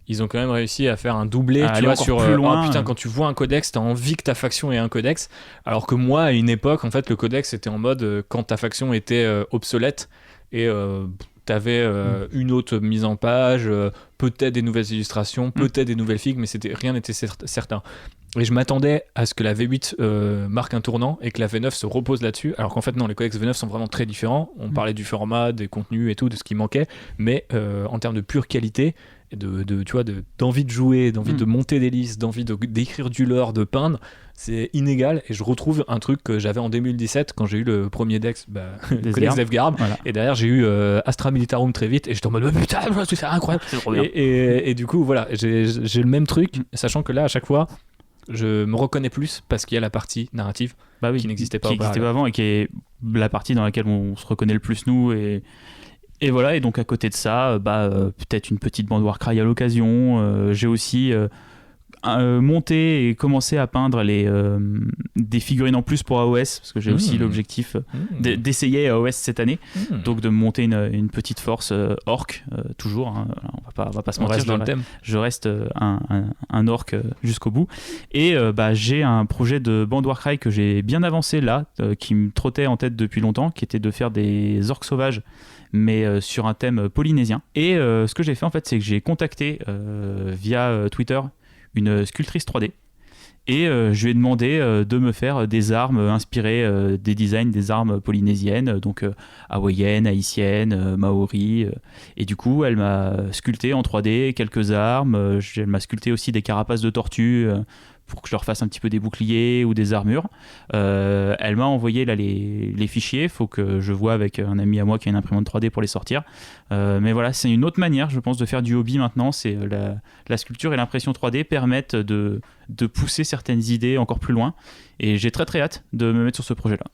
ils ont quand même réussi à faire un doublé, tu vois, sur plus loin. Quand tu vois un codex, t'as envie que ta faction ait un codex, alors que moi à une époque en fait le codex était en mode quand ta faction était obsolète et t'avais une autre mise en page, peut-être des nouvelles illustrations, peut-être des nouvelles figues, mais rien n'était certain. Et je m'attendais à ce que la V8 marque un tournant et que la V9 se repose là-dessus, alors qu'en fait non, les codex V9 sont vraiment très différents. On parlait du format, des contenus et tout, de ce qui manquait, mais en termes de pure qualité, d'envie de jouer, d'envie de monter des listes, d'envie d'écrire du lore, de peindre, c'est inégal. Et je retrouve un truc que j'avais en 2017 quand j'ai eu le premier Dex, Codex Devguard, voilà. Et derrière j'ai eu Astra Militarum très vite et j'étais en mode putain, c'est incroyable, c'est trop bien. Et du coup voilà, j'ai le même truc, sachant que là à chaque fois je me reconnais plus parce qu'il y a la partie narrative qui n'existait pas avant et qui est la partie dans laquelle on se reconnaît le plus nous et voilà. Et donc à côté de ça peut-être une petite bande Warcry à l'occasion. J'ai aussi monté et commencé à peindre des figurines en plus pour AOS parce que j'ai aussi l'objectif d'essayer AOS cette année, donc de monter une petite force orc toujours, hein, on va pas se mentir, je reste un orc jusqu'au bout et j'ai un projet de bande Warcry que j'ai bien avancé là, qui me trottait en tête depuis longtemps, qui était de faire des orcs sauvages mais sur un thème polynésien. Et ce que j'ai fait en fait, c'est que j'ai contacté via Twitter une sculptrice 3D et je lui ai demandé de me faire des armes inspirées des designs des armes polynésiennes, donc hawaïennes, haïtiennes, maoris, et du coup elle m'a sculpté en 3D quelques armes. Elle m'a sculpté aussi des carapaces de tortues pour que je leur fasse un petit peu des boucliers ou des armures. Elle m'a envoyé là les fichiers, il faut que je vois avec un ami à moi qui a une imprimante 3D pour les sortir. Mais voilà, c'est une autre manière, je pense, de faire du hobby maintenant. C'est la sculpture et l'impression 3D permettent de pousser certaines idées encore plus loin. Et j'ai très très hâte de me mettre sur ce projet-là.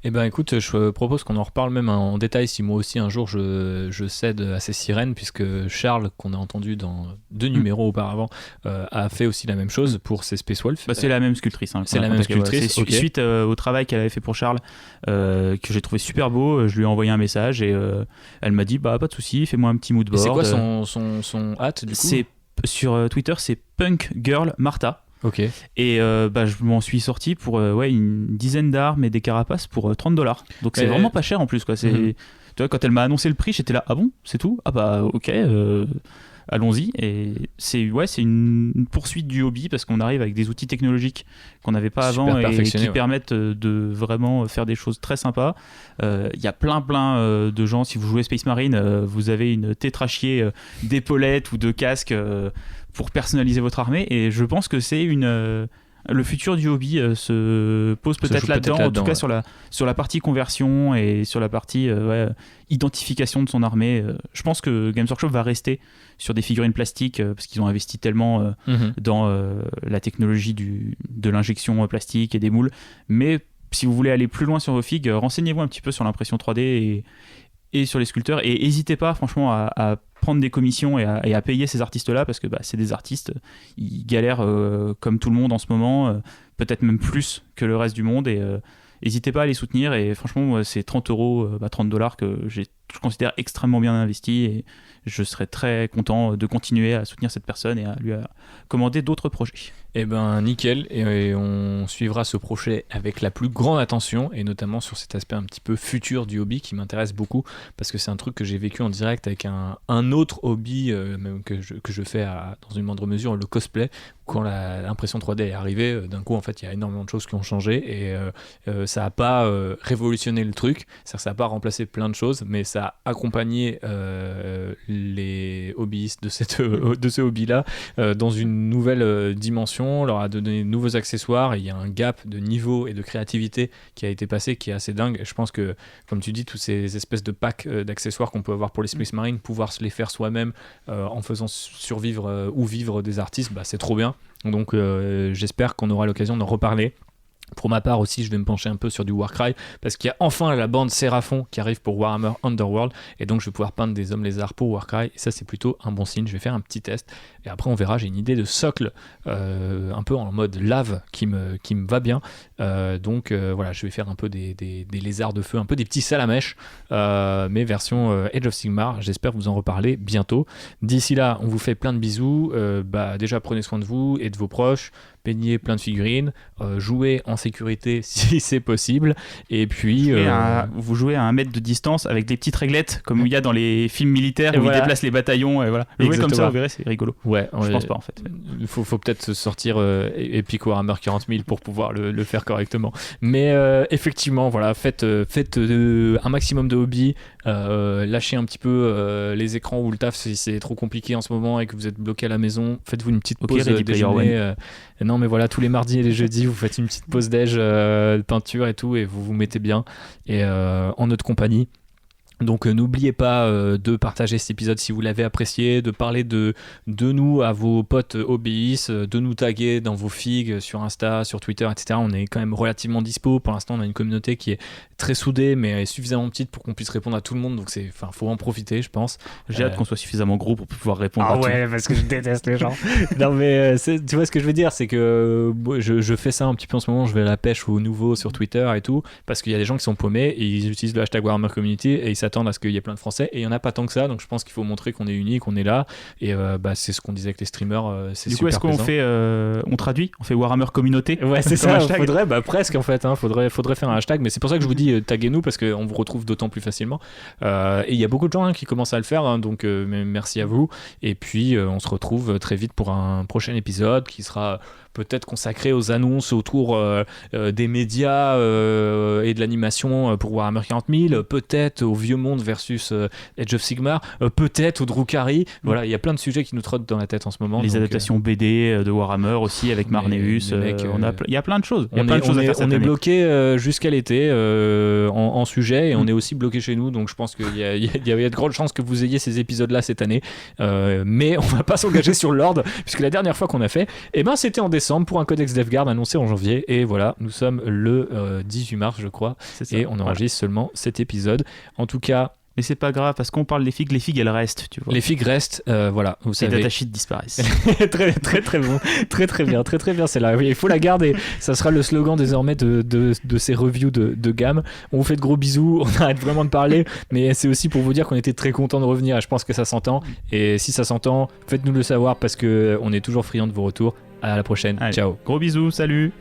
Eh ben écoute, je propose qu'on en reparle même en détail si moi aussi un jour je cède à ces sirènes, puisque Charles, qu'on a entendu dans 2 numéros auparavant, a fait aussi la même chose pour ses Space Wolves. C'est la même sculptrice. C'est la même sculptrice. Okay. Suite au travail qu'elle avait fait pour Charles, que j'ai trouvé super beau, je lui ai envoyé un message et elle m'a dit pas de souci, fais-moi un petit mood board. Et c'est quoi son hâte du coup ? Sur Twitter, c'est Punk Girl Martha. Ok. Et je m'en suis sorti pour une dizaine d'armes et des carapaces pour $30. Donc c'est vraiment pas cher en plus, quoi. Tu vois, quand elle m'a annoncé le prix, j'étais là, ah bon, c'est tout ? Ah bah ok, allons-y. Et c'est une poursuite du hobby parce qu'on arrive avec des outils technologiques qu'on n'avait pas avant et qui permettent de vraiment faire des choses très sympas. Il y a plein de gens, si vous jouez Space Marine, vous avez une tétrachier d'épaulettes ou de casques pour personnaliser votre armée, et je pense que c'est le futur du hobby se pose peut-être là-dedans, en tout cas sur la partie conversion et sur la partie identification de son armée. Je pense que Games Workshop va rester sur des figurines plastiques parce qu'ils ont investi tellement dans la technologie de l'injection plastique et des moules, mais si vous voulez aller plus loin sur vos figues, renseignez-vous un petit peu sur l'impression 3D et sur les sculpteurs, et n'hésitez pas franchement à prendre des commissions et à payer ces artistes-là, parce que c'est des artistes, ils galèrent comme tout le monde en ce moment, peut-être même plus que le reste du monde, et n'hésitez pas à les soutenir. Et franchement, c'est $30, $30 que je considère extrêmement bien investi, et je serais très content de continuer à soutenir cette personne et à lui commander d'autres projets. Eh ben nickel, et on suivra ce projet avec la plus grande attention, et notamment sur cet aspect un petit peu futur du hobby qui m'intéresse beaucoup, parce que c'est un truc que j'ai vécu en direct avec un autre hobby même que je fais dans une moindre mesure, le cosplay. Quand l'impression 3D est arrivée, d'un coup en fait il y a énormément de choses qui ont changé, et ça n'a pas révolutionné le truc, c'est-à-dire que ça n'a pas remplacé plein de choses, mais ça a accompagné les hobbyistes de ce hobby-là dans une nouvelle dimension, leur a donné de nouveaux accessoires, et il y a un gap de niveau et de créativité qui a été passé, qui est assez dingue. Et je pense que, comme tu dis, tous ces espèces de packs d'accessoires qu'on peut avoir pour les Space Marines, pouvoir se les faire soi-même en faisant survivre ou vivre des artistes, c'est trop bien. Donc j'espère qu'on aura l'occasion d'en reparler. Pour ma part aussi, je vais me pencher un peu sur du Warcry, parce qu'il y a enfin la bande Séraphon qui arrive pour Warhammer Underworld, et donc je vais pouvoir peindre des hommes lézards pour Warcry, et ça c'est plutôt un bon signe. Je vais faire un petit test, et après on verra. J'ai une idée de socle un peu en mode lave qui me va bien, donc voilà, je vais faire un peu des lézards de feu, un peu des petits salamèches, mais version Age of Sigmar. J'espère vous en reparler bientôt. D'ici là, on vous fait plein de bisous. Déjà prenez soin de vous et de vos proches. peigner plein de figurines, jouer en sécurité si c'est possible, et puis... Vous jouez à 1 mètre de distance avec des petites réglettes, comme il y a dans les films militaires où ils déplacent les bataillons, et voilà. Jouer comme ça, vous verrez, c'est rigolo. Ouais, je pense pas en fait. Il faut peut-être se sortir Epic Warhammer 40 000 pour pouvoir le faire correctement. Mais effectivement, voilà, faites un maximum de hobbies, lâchez un petit peu les écrans ou le taf si c'est trop compliqué en ce moment et que vous êtes bloqué à la maison. Faites-vous une petite pause déjeuner. Non, mais voilà, tous les mardis et les jeudis, vous faites une petite pause déj, peinture et tout, et vous vous mettez bien et en notre compagnie. Donc n'oubliez pas de partager cet épisode si vous l'avez apprécié, de parler de nous à vos potes OBX, de nous taguer dans vos figs sur Insta, sur Twitter, etc. On est quand même relativement dispo. Pour l'instant, on a une communauté qui est très soudée, mais suffisamment petite pour qu'on puisse répondre à tout le monde. Donc faut en profiter, je pense. J'ai hâte qu'on soit suffisamment gros pour pouvoir répondre à tout. Ah ouais, parce que je déteste les gens. Non mais tu vois ce que je veux dire, c'est que je fais ça un petit peu en ce moment. Je vais à la pêche aux nouveaux sur Twitter et tout, parce qu'il y a des gens qui sont paumés et ils utilisent le hashtag Warhammer Community et ils s'attendent à ce qu'il y ait plein de Français, et il n'y en a pas tant que ça, donc je pense qu'il faut montrer qu'on est unique, qu'on est là, et c'est ce qu'on disait avec les streamers, c'est du coup, super est-ce qu'on présent. on traduit, on fait Warhammer Communauté? Ouais, c'est ça, faudrait presque en fait, faudrait faire un hashtag, mais c'est pour ça que je vous dis taguez-nous, parce qu'on vous retrouve d'autant plus facilement, et il y a beaucoup de gens qui commencent à le faire, donc merci à vous, et puis on se retrouve très vite pour un prochain épisode qui sera peut-être consacré aux annonces autour des médias et de l'animation pour Warhammer 40 000, peut-être au Vieux Monde versus Age of Sigmar, peut-être au Drukhari. Voilà, il y a plein de sujets qui nous trottent dans la tête en ce moment. Les adaptations BD de Warhammer aussi avec Marneus. Il y a plein de choses. On est bloqué jusqu'à l'été en sujet, et on est aussi bloqué chez nous, donc je pense qu'il y a de grandes chances que vous ayez ces épisodes-là cette année. Mais on va pas s'engager sur l'ordre, puisque la dernière fois qu'on a fait, c'était en décembre pour un Codex DevGuard annoncé en janvier, et voilà, nous sommes le 18 mars je crois, et on enregistre seulement cet épisode. En tout cas, mais c'est pas grave, parce qu'on parle des figues, les figues elles restent, tu vois. Les figues restent, voilà, vous savez. Les datasheets disparaissent. très très bon, très bien, c'est là. Oui, il faut la garder. Ça sera le slogan désormais de ces reviews de gamme. On vous fait de gros bisous, on arrête vraiment de parler, mais c'est aussi pour vous dire qu'on était très content de revenir, et je pense que ça s'entend. Et si ça s'entend, faites-nous le savoir, parce que on est toujours friands de vos retours. À la prochaine. Allez, ciao. Gros bisous, salut.